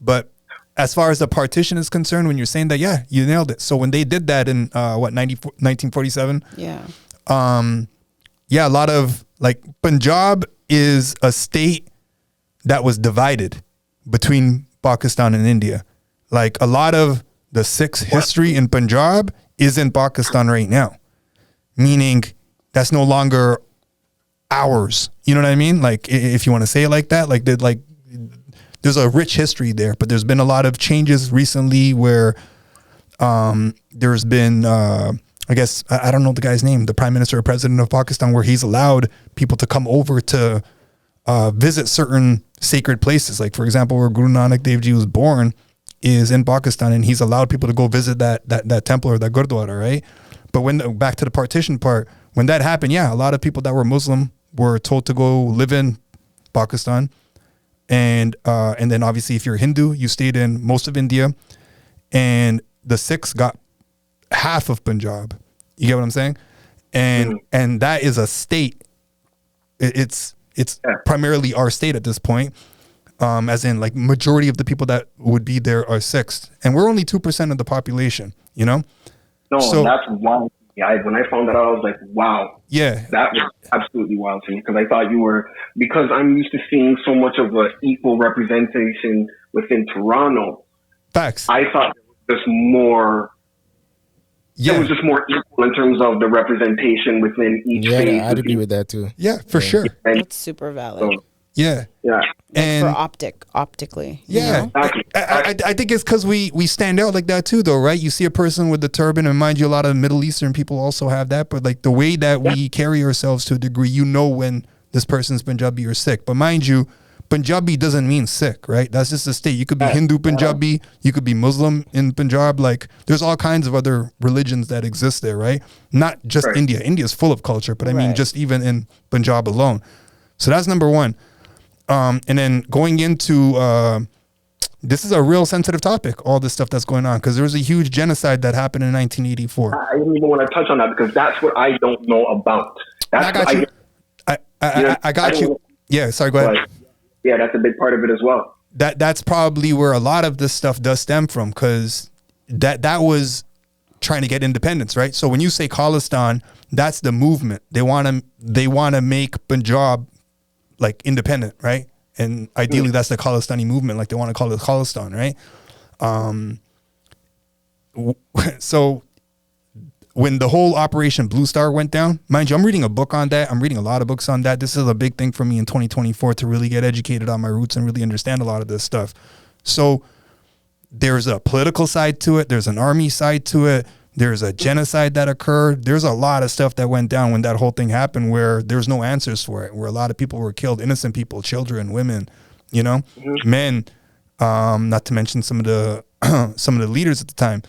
Speaker 4: but. As far as the partition is concerned, when you're saying that, yeah, you nailed it. So when they did that in 1947, a lot of like Punjab is a state that was divided between Pakistan and India. Like a lot of the Sikhs history in Punjab is in Pakistan right now, meaning that's no longer ours. You know what I mean? Like if you want to say it like that, there's a rich history there, but there's been a lot of changes recently where there's been, I guess, I don't know the guy's name, the prime minister or president of Pakistan, where he's allowed people to come over to visit certain sacred places. Like, for example, where Guru Nanak Dev Ji was born is in Pakistan, and he's allowed people to go visit that temple or that gurdwara, right? But back to the partition part, when that happened, a lot of people that were Muslim were told to go live in Pakistan. and then obviously if you're Hindu, you stayed in most of India, and the Sikhs got half of Punjab. You get what I'm saying? And that is a state. It's primarily our state at this point, as in like majority of the people that would be there are Sikhs, and we're only 2% of the population. You know?
Speaker 10: No,
Speaker 4: So,
Speaker 10: that's wild. Yeah, when I found that out, I was like, wow.
Speaker 4: yeah,
Speaker 10: That was absolutely wild to me because I thought you were, because I'm used to seeing so much of an equal representation within Toronto.
Speaker 4: facts.
Speaker 10: I thought it was just more,
Speaker 4: Yeah,
Speaker 10: it was just more equal in terms of the representation within each
Speaker 2: Yeah,
Speaker 10: phase.
Speaker 2: I'd agree with that too.
Speaker 4: yeah, for sure.
Speaker 10: And
Speaker 5: That's super valid.
Speaker 10: so,
Speaker 4: Yeah,
Speaker 10: yeah.
Speaker 4: and
Speaker 5: For optically. you
Speaker 4: yeah,
Speaker 5: know?
Speaker 10: Exactly.
Speaker 4: I think it's because we stand out like that too, though, right? You see a person with the turban, and mind you, a lot of Middle Eastern people also have that, but like the way that we carry ourselves to a degree, you know when this person's Punjabi or Sikh. But mind you, Punjabi doesn't mean Sikh, right? That's just a state. You could be Hindu Punjabi, you could be Muslim in Punjab. Like there's all kinds of other religions that exist there, right? Not just
Speaker 10: Right.
Speaker 4: India. India's full of culture, but I mean
Speaker 5: Right.
Speaker 4: just even in Punjab alone. So that's number one. And then going into this is a real sensitive topic, all this stuff that's going on, because there was a huge genocide that happened in 1984.
Speaker 10: I didn't even want to touch on that because that's what I don't know about. That's
Speaker 4: I got
Speaker 10: what
Speaker 4: you. I got you. Yeah, sorry, go ahead.
Speaker 10: But, yeah, that's a big part of it as well.
Speaker 4: That's probably where a lot of this stuff does stem from, because that was trying to get independence, right? So when you say Khalistan, that's the movement. They want to make Punjab like independent, right? And ideally that's the Khalistani movement, like they want to call it Khalistan, right? So when the whole Operation Blue Star went down, mind you, I'm reading a book on that. I'm reading a lot of books on that. This is a big thing for me in 2024 to really get educated on my roots and really understand a lot of this stuff. So there's a political side to it. There's an army side to it. There's a genocide that occurred. There's a lot of stuff that went down when that whole thing happened, where there's no answers for it, where a lot of people were killed, innocent people, children, women, you know, men, not to mention some of the some of the leaders at the time.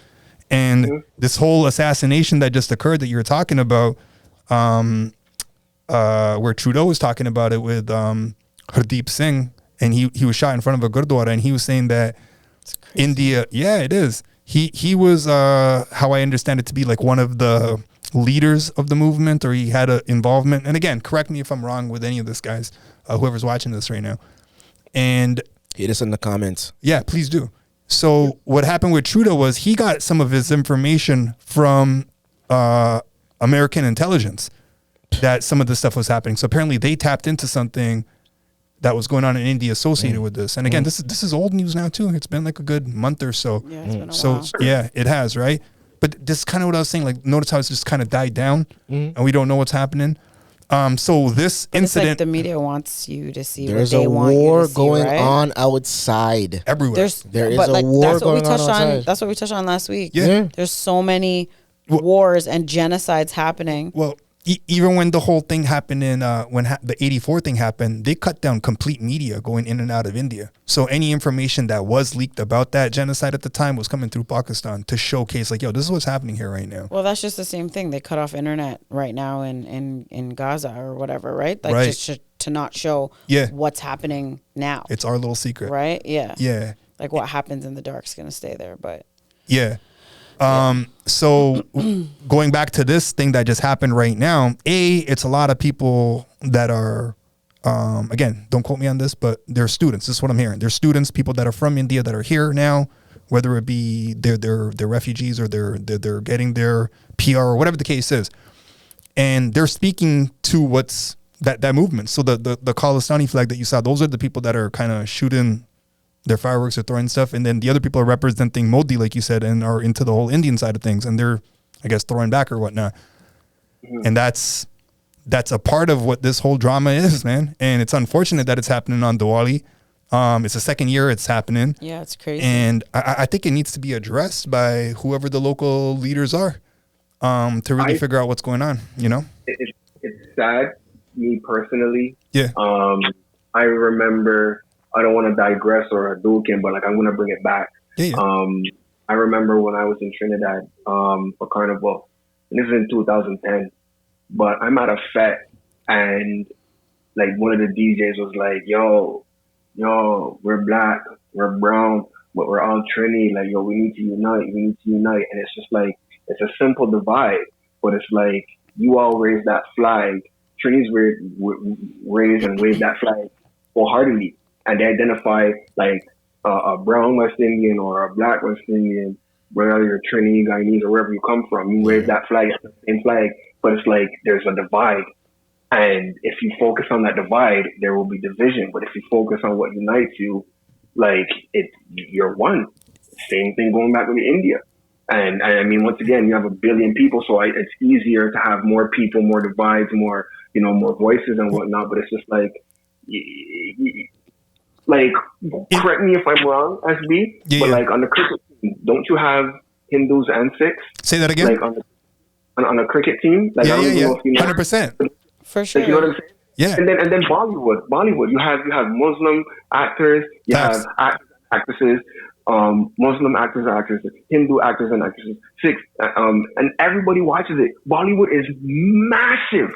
Speaker 4: And this whole assassination that just occurred that you were talking about, where Trudeau was talking about it with Hardeep Singh, and he was shot in front of a gurdwara, and he was saying that India, yeah, it is. He was, how I understand it to be, like one of the leaders of the movement, or he had an involvement. And again, correct me if I'm wrong with any of this, guys, whoever's watching this right now. And
Speaker 2: hit us in the comments.
Speaker 4: Yeah, please do. So what happened with Trudeau was he got some of his information from American intelligence that some of this stuff was happening. So apparently they tapped into something that was going on in India associated with this. And again, this is old news now too. It's been like a good month or so.
Speaker 5: Yeah, it's been a
Speaker 4: So
Speaker 5: while.
Speaker 4: yeah, it has, right? But this is kind of what I was saying. Like, notice how it's just kind of died down, and we don't know what's happening. So this
Speaker 5: But it's like
Speaker 4: incident,
Speaker 5: the media wants you to see
Speaker 2: There's
Speaker 5: what
Speaker 2: a
Speaker 5: they want you
Speaker 2: war
Speaker 5: to see,
Speaker 2: going
Speaker 5: right?
Speaker 2: on outside.
Speaker 4: everywhere.
Speaker 2: There is
Speaker 5: but
Speaker 2: a
Speaker 5: like,
Speaker 2: war
Speaker 5: that's what we
Speaker 2: going on
Speaker 5: touched on.
Speaker 2: outside.
Speaker 5: That's what we touched on last week.
Speaker 4: Yeah.
Speaker 5: There's so many wars and genocides happening.
Speaker 4: Well, even when the whole thing happened in the 84 thing happened, they cut down complete media going in and out of India. So any information that was leaked about that genocide at the time was coming through Pakistan to showcase, like, yo, this is what's happening here right now.
Speaker 5: Well, that's just the same thing. They cut off internet right now in Gaza or whatever, right? Like
Speaker 4: Right.
Speaker 5: just to not show
Speaker 4: Yeah.
Speaker 5: what's happening now.
Speaker 4: It's our little secret.
Speaker 5: Right? Yeah.
Speaker 4: Yeah.
Speaker 5: Like what happens in the dark is gonna stay there. But
Speaker 4: Yeah. So going back to this thing that just happened right now, it's a lot of people that are, again, don't quote me on this, but they're students. This is what I'm hearing. They're students, people that are from India that are here now, whether it be they're refugees or they're getting their PR or whatever the case is. And they're speaking to what's that movement. So the Khalistani flag that you saw, those are the people that are kind of shooting their fireworks or throwing stuff, and then the other people are representing Modi, like you said, and are into the whole Indian side of things, and they're, I guess, throwing back or whatnot. And that's a part of what this whole drama is, man. And it's unfortunate that it's happening on Diwali. It's the second year it's happening.
Speaker 5: yeah, it's crazy.
Speaker 4: And I think it needs to be addressed by whoever the local leaders are, to really figure out what's going on, you know?
Speaker 10: It's sad, me personally.
Speaker 4: Yeah.
Speaker 10: I remember, I don't want to digress or Hadouken, but like I'm going to bring it back.
Speaker 4: Yeah.
Speaker 10: I remember when I was in Trinidad for Carnival, and this is in 2010, but I'm at a fete and like one of the DJs was like, yo, yo, we're black, we're brown, but we're all Trini. Like, yo, we need to unite. We need to unite. And it's just like, it's a simple divide, but it's like, you all raise that flag. Trinis raise and wave that flag wholeheartedly. And they identify like a brown West Indian or a black West Indian, whether you're Trini, Guyanese, or wherever you come from. You wave that flag, it's the same flag, but it's like, there's a divide. And if you focus on that divide, there will be division. But if you focus on what unites you, like you're one. Same thing going back to India. And I mean, once again, you have 1 billion people, so it's easier to have more people, more divides, more, more voices and whatnot. But it's just like, correct me if I'm wrong, SB, but like on the cricket team, don't you have Hindus and Sikhs?
Speaker 4: Say that again.
Speaker 10: Like on a cricket team, like I don't know if you know.
Speaker 4: 100%.
Speaker 5: For sure.
Speaker 10: Like, you know what I'm saying?
Speaker 4: Yeah.
Speaker 10: And then Bollywood, you have Muslim actors, you have actresses, Muslim actors and actresses, Hindu actors and actresses, Sikhs, and everybody watches it. Bollywood is massive.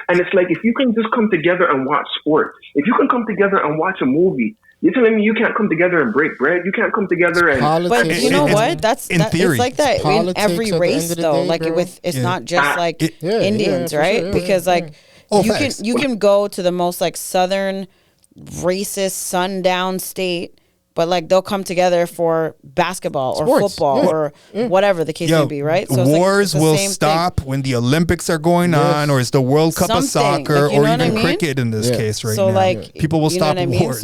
Speaker 10: And it's like, if you can just come together and watch sports, if you can come together and watch a movie, you're telling me you can't come together and break bread? You can't come together and...
Speaker 5: But you know what? That's
Speaker 4: in theory.
Speaker 5: It's like that in every race, though. Like, it's not just like Indians, right?
Speaker 2: Sure,
Speaker 5: because like you can go to the most like southern, racist, sundown state, but like they'll come together for basketball or football or whatever the case may be, right? So
Speaker 4: wars will stop when the Olympics are going on, or it's the World Cup of soccer, or even cricket in this case right now.
Speaker 5: Like,
Speaker 4: people will stop wars.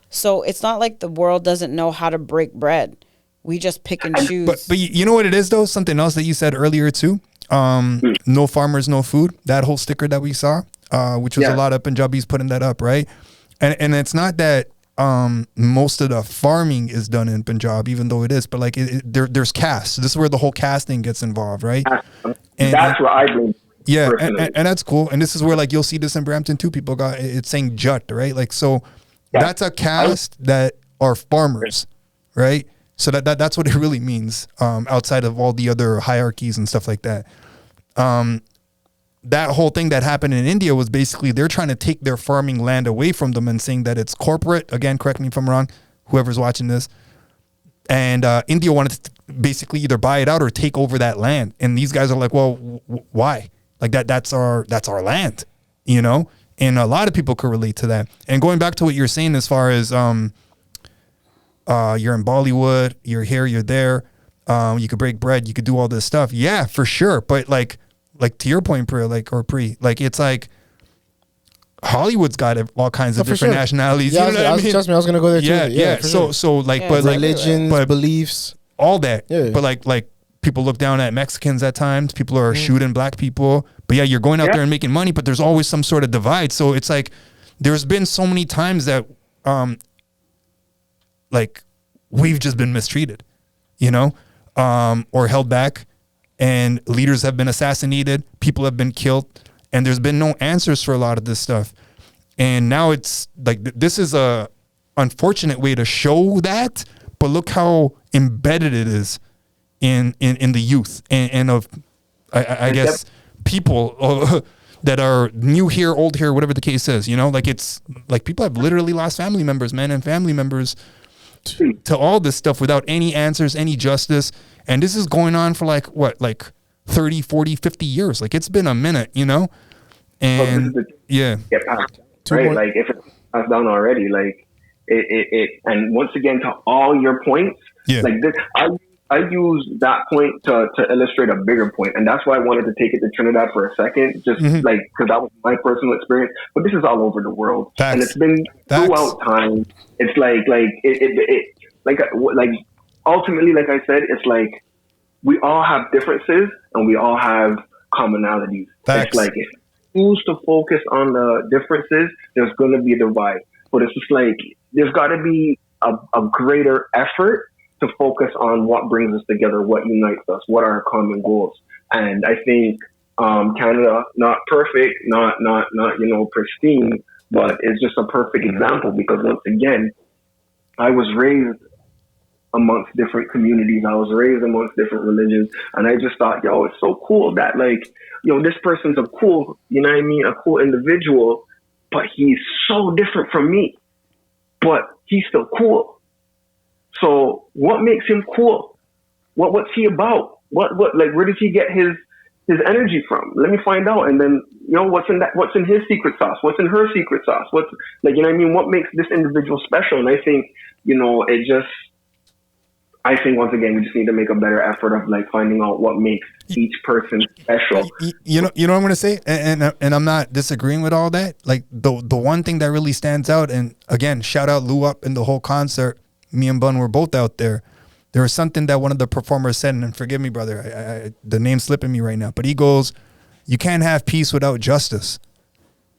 Speaker 5: So it's not like the world doesn't know how to break bread. We just pick and choose.
Speaker 4: But you know what it is though? Something else that you said earlier too. No farmers, no food. That whole sticker that we saw, which was a lot of Punjabis putting that up, right? And it's not that most of the farming is done in Punjab, even though it is, but like there's caste. This is where the whole caste thing gets involved, right?
Speaker 10: And that's what I believe.
Speaker 4: Yeah, and that's cool. And this is where like you'll see this in Brampton too. People got it's saying Jut, right? Like so, that's a caste that are farmers, right? So that's what it really means. Outside of all the other hierarchies and stuff like that. That whole thing that happened in India was basically they're trying to take their farming land away from them and saying that it's corporate. Again, correct me if I'm wrong, whoever's watching this. And India wanted to basically either buy it out or take over that land. And these guys are like, well, why? Like that's our land, you know? And a lot of people could relate to that. And going back to what you're saying as far as you're in Bollywood, you're here, you're there, you could break bread, you could do all this stuff. Yeah, for sure. But like to your point, Pree, like it's like Hollywood's got all kinds of different nationalities.
Speaker 2: Yeah,
Speaker 4: you know what I mean?
Speaker 2: Trust me, I was gonna go there too.
Speaker 4: Yeah. So like, but
Speaker 2: religions,
Speaker 4: but
Speaker 2: beliefs,
Speaker 4: all that.
Speaker 2: Yeah.
Speaker 4: But like people look down at Mexicans at times. People are shooting black people. But yeah, you're going out there and making money, but there's always some sort of divide. So it's like there's been so many times that like we've just been mistreated, you know, or held back. And leaders have been assassinated, people have been killed, and there's been no answers for a lot of this stuff. And now it's like this is a unfortunate way to show that, but look how embedded it is in the youth and of I guess people that are new here, old here, whatever the case is. You know, like it's like people have literally lost family members, man, and family members to all this stuff without any answers, any justice. And this is going on for like 30, 40, 50 years. Like it's been a minute, you know? And
Speaker 10: get passed, right? Like if it's passed down already, like it and once again to all your points, like this, I use that point to illustrate a bigger point, and that's why I wanted to take it to Trinidad for a second, just like because that was my personal experience. But this is all over the world, and it's been throughout time. It's like ultimately, like I said, it's like we all have differences and we all have commonalities. It's like if you choose to focus on the differences, there's going to be a divide. But it's just like there's got to be a greater effort to focus on what brings us together, what unites us, what are our common goals. And I think Canada, not perfect, not pristine, but it's just a perfect example because once again, I was raised amongst different communities. I was raised amongst different religions. And I just thought, yo, it's so cool that this person's a cool, a cool individual, but he's so different from me. but he's still cool. So what makes him cool? What's he about? What like where does he get his energy from? Let me find out. And then, what's in his secret sauce? What's in her secret sauce? What's like, you know what I mean? What makes this individual special? And I think, I think once again, we just need to make a better effort of like finding out what makes each person special.
Speaker 4: You know what I'm going to say? And I'm not disagreeing with all that. Like the one thing that really stands out, and again, shout out Lou Up and the whole concert. Me and Bun were both out there. There was something that one of the performers said, and forgive me, brother, the name's slipping me right now, but he goes, you can't have peace without justice.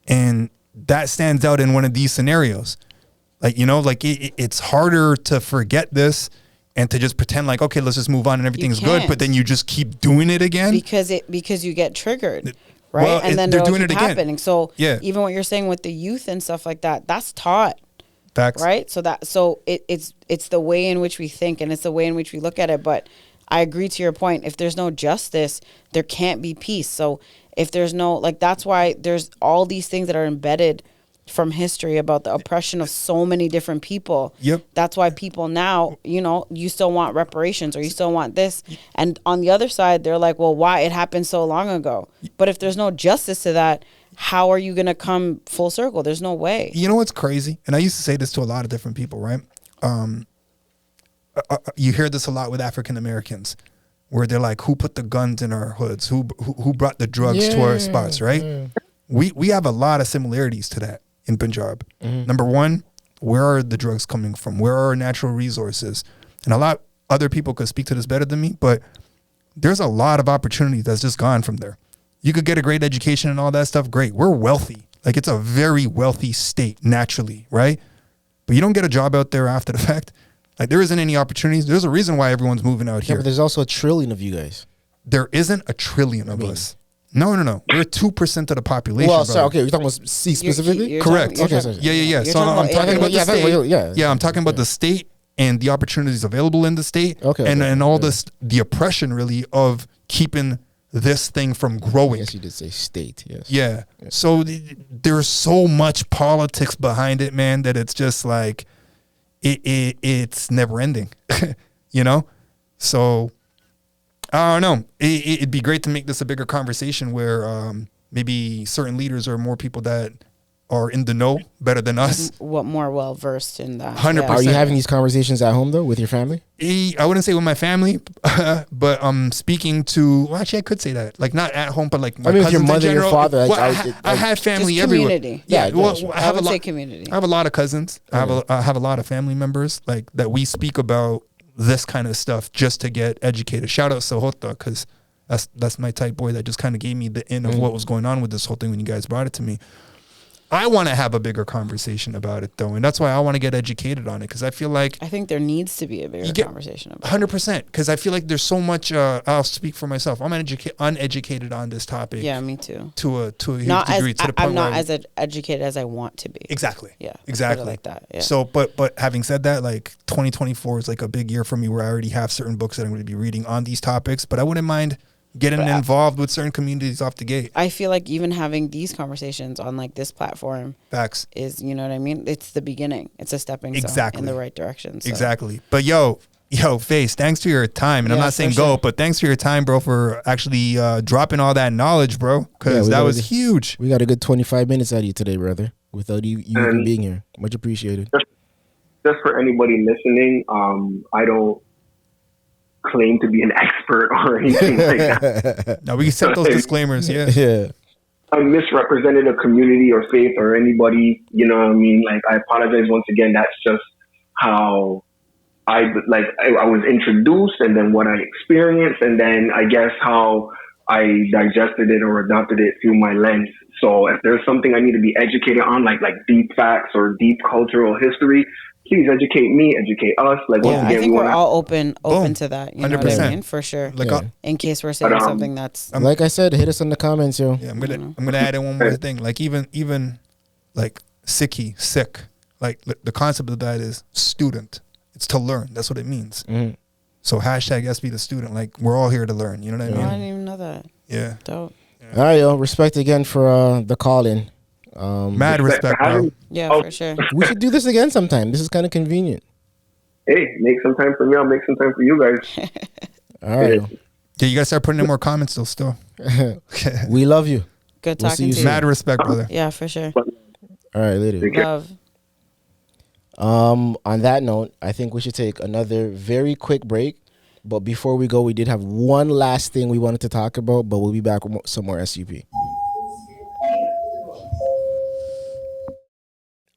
Speaker 4: And that stands out in one of these scenarios. Like, it's harder to forget this and to just pretend like, okay, let's just move on and everything's good, but then you just keep doing it again.
Speaker 5: Because you get triggered, right?
Speaker 4: Well,
Speaker 5: and then
Speaker 4: they're
Speaker 5: it'll
Speaker 4: doing
Speaker 5: keep
Speaker 4: it again.
Speaker 5: happening. So
Speaker 4: Yeah.
Speaker 5: even what you're saying with the youth and stuff like that, that's taught.
Speaker 4: Facts.
Speaker 5: Right? So it's the way in which we think and it's the way in which we look at it. But I agree to your point. If there's no justice, there can't be peace. So if there's no, like, that's why there's all these things that are embedded from history about the oppression of so many different people.
Speaker 4: Yep.
Speaker 5: That's why people now, you still want reparations or you still want this. And on the other side, they're like, well, why? It happened so long ago. But if there's no justice to that, how are you going to come full circle? There's no way.
Speaker 4: You know what's crazy? And I used to say this to a lot of different people, right? You hear this a lot with African Americans, where they're like, who put the guns in our hoods? Who brought the drugs to our spots, right? We have a lot of similarities to that in Punjab. Number one, where are the drugs coming from? Where are our natural resources? And a lot other people could speak to this better than me, but there's a lot of opportunity that's just gone from there. You could get a great education and all that stuff. Great. We're wealthy. Like, it's a very wealthy state naturally, right? But you don't get a job out there after the fact. Like, there isn't any opportunities. There's a reason why everyone's moving out
Speaker 2: Yeah,
Speaker 4: here.
Speaker 2: but there's also 1 trillion of you guys.
Speaker 4: There isn't 1 trillion of us. No. We're 2% of the population.
Speaker 2: Well,
Speaker 4: brother.
Speaker 2: sorry, okay, you're talking about C specifically?
Speaker 5: You're
Speaker 4: Correct.
Speaker 5: talking-
Speaker 2: Okay, sorry.
Speaker 4: Yeah.
Speaker 5: You're
Speaker 4: So
Speaker 5: talking
Speaker 4: I'm
Speaker 5: about-
Speaker 4: talking about the state.
Speaker 2: Yeah.
Speaker 4: I'm talking about the state and the opportunities available in the state.
Speaker 2: Okay,
Speaker 4: And
Speaker 2: okay,
Speaker 4: and all
Speaker 2: okay.
Speaker 4: this, the oppression really of keeping this thing from growing.
Speaker 2: Yes, you did say state, yes.
Speaker 4: Yeah. So there's so much politics behind it, man, that it's just like it's never ending. So I don't know. It'd be great to make this a bigger conversation where maybe certain leaders or more people that are in the know better than us.
Speaker 5: What more well versed in that?
Speaker 4: 100%.
Speaker 2: Are you having these conversations at home though with your family?
Speaker 4: I wouldn't say with my family, but I'm speaking to. Well, actually, I could say that. Like, not at home, but like my
Speaker 2: I mean, with your
Speaker 4: cousins in
Speaker 2: mother, your
Speaker 4: general.
Speaker 2: father,
Speaker 4: Well,
Speaker 2: like,
Speaker 4: I have family
Speaker 5: Just
Speaker 4: everywhere.
Speaker 5: community.
Speaker 4: Yeah.
Speaker 2: Yeah,
Speaker 4: Well,
Speaker 2: sure.
Speaker 4: I have
Speaker 5: would
Speaker 4: a lot.
Speaker 5: say community.
Speaker 4: I have a lot of cousins. I have a lot of family members like that. We speak about this kind of stuff just to get educated. Shout out Sohota, because that's my type boy that just kind of gave me the in of what was going on with this whole thing when you guys brought it to me. I want to have a bigger conversation about it though, and that's why I want to get educated on it, because I feel like
Speaker 5: I think there needs to be a bigger conversation about
Speaker 4: 100%, because I feel like there's so much. I'll speak for myself. I'm uneducated on this topic.
Speaker 5: Yeah, me too.
Speaker 4: To a huge
Speaker 5: Not
Speaker 4: degree.
Speaker 5: as
Speaker 4: To the point
Speaker 5: I'm not
Speaker 4: where
Speaker 5: as educated as I want to be.
Speaker 4: exactly.
Speaker 5: Yeah,
Speaker 4: exactly
Speaker 5: like that. Yeah.
Speaker 4: So, but having said that, like 2024 is like a big year for me where I already have certain books that I'm going to be reading on these topics. But I wouldn't mind getting involved with certain communities off the gate.
Speaker 5: I feel like even having these conversations on like this platform
Speaker 4: Facts.
Speaker 5: is, you know what I mean? It's the beginning. It's a stepping stone
Speaker 4: Exactly.
Speaker 5: in the right direction. So.
Speaker 4: Exactly. But yo, Face, thanks for your time. And I'm
Speaker 5: Yeah,
Speaker 4: not saying
Speaker 5: for
Speaker 4: go,
Speaker 5: sure.
Speaker 4: but thanks for your time, bro, for actually dropping all that knowledge, bro, because that was huge.
Speaker 2: We got a good 25 minutes out of you today, brother, without you even being here. Much appreciated.
Speaker 10: Just for anybody listening, I don't claim to be an expert or anything like that.
Speaker 4: Now we can set those disclaimers. Yeah.
Speaker 2: Yeah.
Speaker 10: I misrepresented a community or faith or anybody, you know what I mean? Like, I apologize once again. That's just how I was introduced, and then what I experienced, and then I guess how I digested it or adopted it through my lens. So if there's something I need to be educated on, like deep facts or deep cultural history, please educate me, educate us. Like, once
Speaker 5: Yeah, I
Speaker 10: again,
Speaker 5: think
Speaker 10: we
Speaker 5: we're
Speaker 10: want
Speaker 5: all open to that. You know what I
Speaker 4: 100%.
Speaker 5: mean? For sure.
Speaker 4: Like,
Speaker 2: Yeah.
Speaker 5: In case we're saying something that's
Speaker 2: Like I said, hit us in the comments, yo.
Speaker 4: Yeah, I'm gonna add in one more thing. Like even like Sikh, like the concept of that is student. It's to learn. That's what it means. So hashtag SB the student. Like, we're all here to learn. You know what I
Speaker 5: I
Speaker 4: mean?
Speaker 5: didn't even know that.
Speaker 4: Yeah.
Speaker 5: Dope.
Speaker 2: All right, yo. Respect again for the call in.
Speaker 4: Mad respect, bro.
Speaker 5: Yeah,
Speaker 10: Oh.
Speaker 5: for sure.
Speaker 2: We should do this again sometime. This is kind of convenient.
Speaker 10: Hey, make some time for me. I'll make some time for you guys.
Speaker 2: All right.
Speaker 4: Yeah, you gotta start putting in more comments though. Still,
Speaker 2: We love you.
Speaker 5: Good
Speaker 2: We'll see
Speaker 5: talking
Speaker 2: you
Speaker 5: to
Speaker 2: soon.
Speaker 5: you.
Speaker 4: mad respect, brother.
Speaker 5: Yeah, for sure.
Speaker 2: All right, later.
Speaker 10: Take care.
Speaker 5: Love.
Speaker 2: On that note, I think we should take another very quick break. But before we go, we did have one last thing we wanted to talk about, but we'll be back with some more SUP.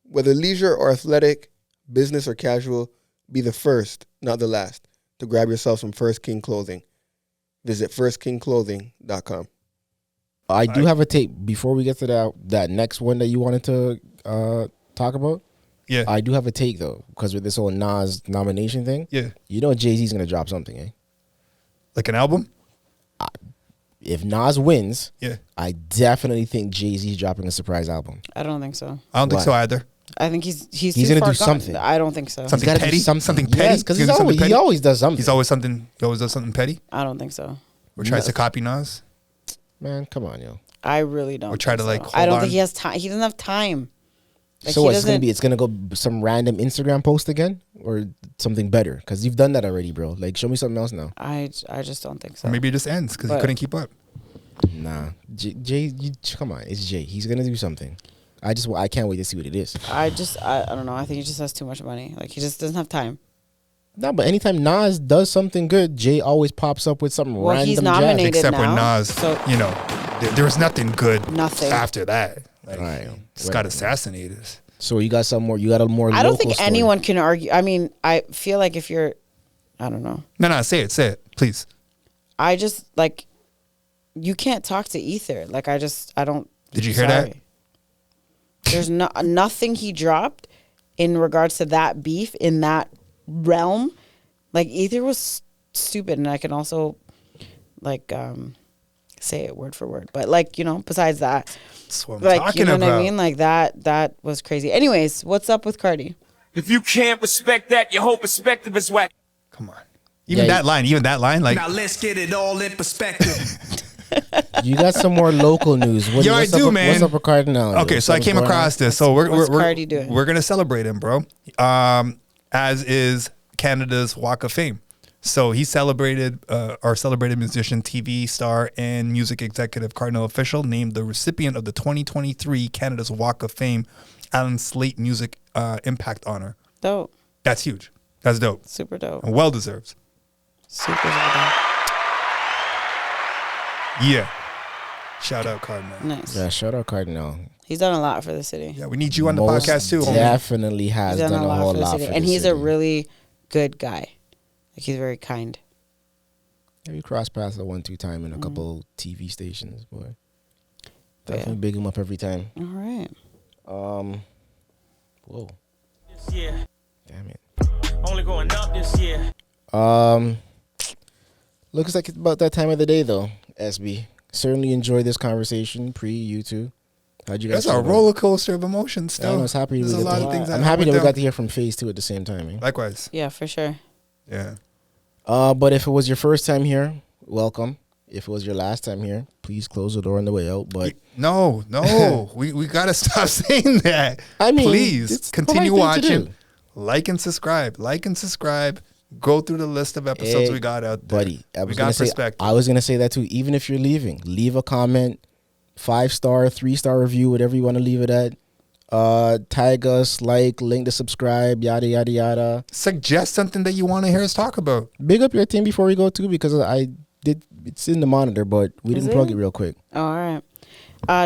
Speaker 11: Whether leisure or athletic, business or casual, be the first, not the last, to grab yourself some First King clothing. Visit firstkingclothing.com.
Speaker 2: I do have a tape before we get to that next one that you wanted to talk about.
Speaker 4: Yeah.
Speaker 2: I do have a take though, because with this whole Nas nomination thing.
Speaker 4: Yeah.
Speaker 2: You know Jay-Z's gonna drop something, eh?
Speaker 4: Like an album?
Speaker 2: If Nas wins,
Speaker 4: Yeah.
Speaker 2: I definitely think Jay-Z's dropping a surprise album.
Speaker 5: I don't think so.
Speaker 4: I don't think
Speaker 2: Why?
Speaker 4: so either.
Speaker 5: I think he's
Speaker 2: He's
Speaker 5: too
Speaker 2: gonna
Speaker 5: far
Speaker 2: do
Speaker 5: gone.
Speaker 2: something.
Speaker 5: I don't think so.
Speaker 4: Something
Speaker 2: gotta do
Speaker 4: petty?
Speaker 2: something.
Speaker 4: Petty?
Speaker 2: Yes, 'cause
Speaker 4: He's gonna do something
Speaker 2: he always does something.
Speaker 4: He always does something petty.
Speaker 5: I don't think so.
Speaker 4: Or tries to copy Nas.
Speaker 2: Man, come on, yo.
Speaker 5: I really don't.
Speaker 4: Or try to,
Speaker 5: think
Speaker 4: like,
Speaker 5: so. I
Speaker 4: hold
Speaker 5: don't
Speaker 4: on.
Speaker 5: think he has time. He doesn't have time. Like,
Speaker 2: So
Speaker 5: he
Speaker 2: what's it gonna
Speaker 5: doesn't-
Speaker 2: be? It's gonna go some random Instagram post again, or something better? Because you've done that already, bro. Like, show me something else now.
Speaker 5: I just don't think so.
Speaker 4: Or maybe it just ends because he
Speaker 5: But-
Speaker 4: couldn't keep up.
Speaker 2: Nah, Jay, come on, it's Jay. He's gonna do something. I can't wait to see what it is.
Speaker 5: I don't know. I think he just has too much money. Like, he just doesn't have time.
Speaker 2: No, but anytime Nas does something good, Jay always pops up with something
Speaker 5: Well,
Speaker 2: random.
Speaker 5: he's
Speaker 2: jazz.
Speaker 5: nominated
Speaker 4: Except when
Speaker 5: now,
Speaker 4: Nas,
Speaker 5: so-
Speaker 4: there was nothing good
Speaker 5: Nothing.
Speaker 4: after that. Like,
Speaker 2: All right,
Speaker 4: just got assassinated.
Speaker 2: So you got some more. You got a more.
Speaker 5: I don't
Speaker 2: local
Speaker 5: think
Speaker 2: story.
Speaker 5: anyone can argue. I mean, I feel like if you're, I don't know.
Speaker 4: No, say it, please.
Speaker 5: I just like, you can't talk to Ether. Like, I don't.
Speaker 4: Did you hear that?
Speaker 5: sorry. There's nothing he dropped in regards to that beef in that realm. Like, Ether was stupid, and I can also like say it word for word. But like, besides that,
Speaker 4: That's what I'm
Speaker 5: like,
Speaker 4: talking
Speaker 5: you know
Speaker 4: about.
Speaker 5: what I mean? Like that was crazy. Anyways, what's up with Cardi?
Speaker 1: If you can't respect that, your whole perspective is whack.
Speaker 4: Come on. Even that line, like
Speaker 1: Now let's get it all in perspective.
Speaker 2: You got some more local news.
Speaker 4: Yo, I do, man.
Speaker 2: What's up with Cardinal?
Speaker 4: Okay, so I came across this. So
Speaker 5: What's Cardi doing?
Speaker 4: we're gonna celebrate him, bro. As is Canada's Walk of Fame. So he celebrated our celebrated musician, TV star, and music executive Cardinal Official named the recipient of the 2023 Canada's Walk of Fame Alan Slate Music Impact Honor.
Speaker 5: Dope.
Speaker 4: That's huge. That's dope.
Speaker 5: Super dope.
Speaker 4: And well deserved.
Speaker 5: Super dope.
Speaker 4: Yeah. Shout out Cardinal.
Speaker 5: Nice.
Speaker 2: Yeah, shout out Cardinal.
Speaker 5: He's done a lot for the city.
Speaker 4: Yeah, we need you on the
Speaker 2: Most
Speaker 4: podcast too, homie.
Speaker 2: Definitely has
Speaker 5: He's
Speaker 2: done a whole
Speaker 5: for the
Speaker 2: lot
Speaker 5: city.
Speaker 2: for
Speaker 5: And
Speaker 2: the
Speaker 5: he's
Speaker 2: city.
Speaker 5: a really good guy. Like, he's very kind.
Speaker 2: Yeah, we crossed paths at 1-2 time in a couple TV stations, boy.
Speaker 5: But
Speaker 2: Definitely big him up every time.
Speaker 5: All right.
Speaker 2: Whoa.
Speaker 12: This year.
Speaker 2: Damn it.
Speaker 12: Only going up this year.
Speaker 2: Looks like it's about that time of the day though, SB. Certainly enjoyed this conversation. Pree, you too. How'd you guys
Speaker 4: That's a
Speaker 2: feel about it?
Speaker 4: roller coaster of emotions still.
Speaker 2: Yeah, I was happy.
Speaker 4: There's a lot of things
Speaker 2: I'm
Speaker 4: that
Speaker 2: happy that
Speaker 4: went
Speaker 2: we
Speaker 4: down.
Speaker 2: got to hear from Phase 2 at the same time. Eh?
Speaker 4: Likewise.
Speaker 5: Yeah, for sure.
Speaker 4: Yeah.
Speaker 2: But if it was your first time here, welcome. If it was your last time here, please close the door on the way out. But
Speaker 4: No, we gotta stop saying that.
Speaker 2: I mean,
Speaker 4: please
Speaker 2: it's the
Speaker 4: continue
Speaker 2: right thing to
Speaker 4: watching.
Speaker 2: do.
Speaker 4: Like and subscribe. Go through the list of episodes we got out there.
Speaker 2: buddy,
Speaker 4: we got perspective.
Speaker 2: I was gonna say that too. Even if you're leaving, leave a comment, 5-star, 3-star review, whatever you want to leave it at. Tag us, link to subscribe, yada yada yada.
Speaker 4: Suggest something that you want to hear us talk about.
Speaker 2: Big up your team before we go too, because I did. It's in the monitor, but we didn't plug it real quick.
Speaker 5: Oh, all right.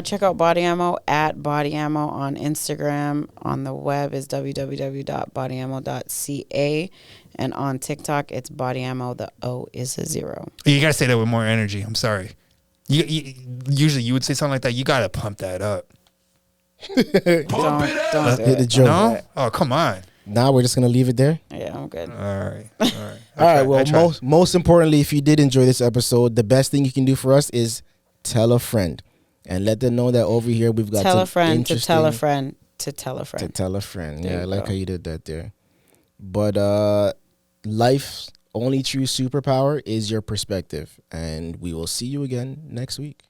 Speaker 5: Check out Body Ammo at Body Ammo on Instagram. On the web is www.bodyammo.ca. And on TikTok, it's Body Ammo. The O is a 0.
Speaker 4: You gotta say that with more energy. I'm sorry. Usually you would say something like that. You gotta pump that up.
Speaker 5: Don't
Speaker 2: Hit
Speaker 5: do
Speaker 2: the
Speaker 5: it.
Speaker 2: joke.
Speaker 4: No? Oh, come on.
Speaker 2: Now we're just gonna leave it there.
Speaker 5: Yeah, I'm good.
Speaker 4: All right.
Speaker 2: All right. Well, most importantly, if you did enjoy this episode, the best thing you can do for us is tell a friend and let them know that over here we've got
Speaker 5: Tell
Speaker 2: some
Speaker 5: a friend to tell a
Speaker 2: interesting-
Speaker 5: friend to tell a friend.
Speaker 2: to tell a friend.
Speaker 5: There
Speaker 2: Yeah, I
Speaker 5: you
Speaker 2: like
Speaker 5: go.
Speaker 2: how you did that there. But life's only true superpower is your perspective, and we will see you again next week.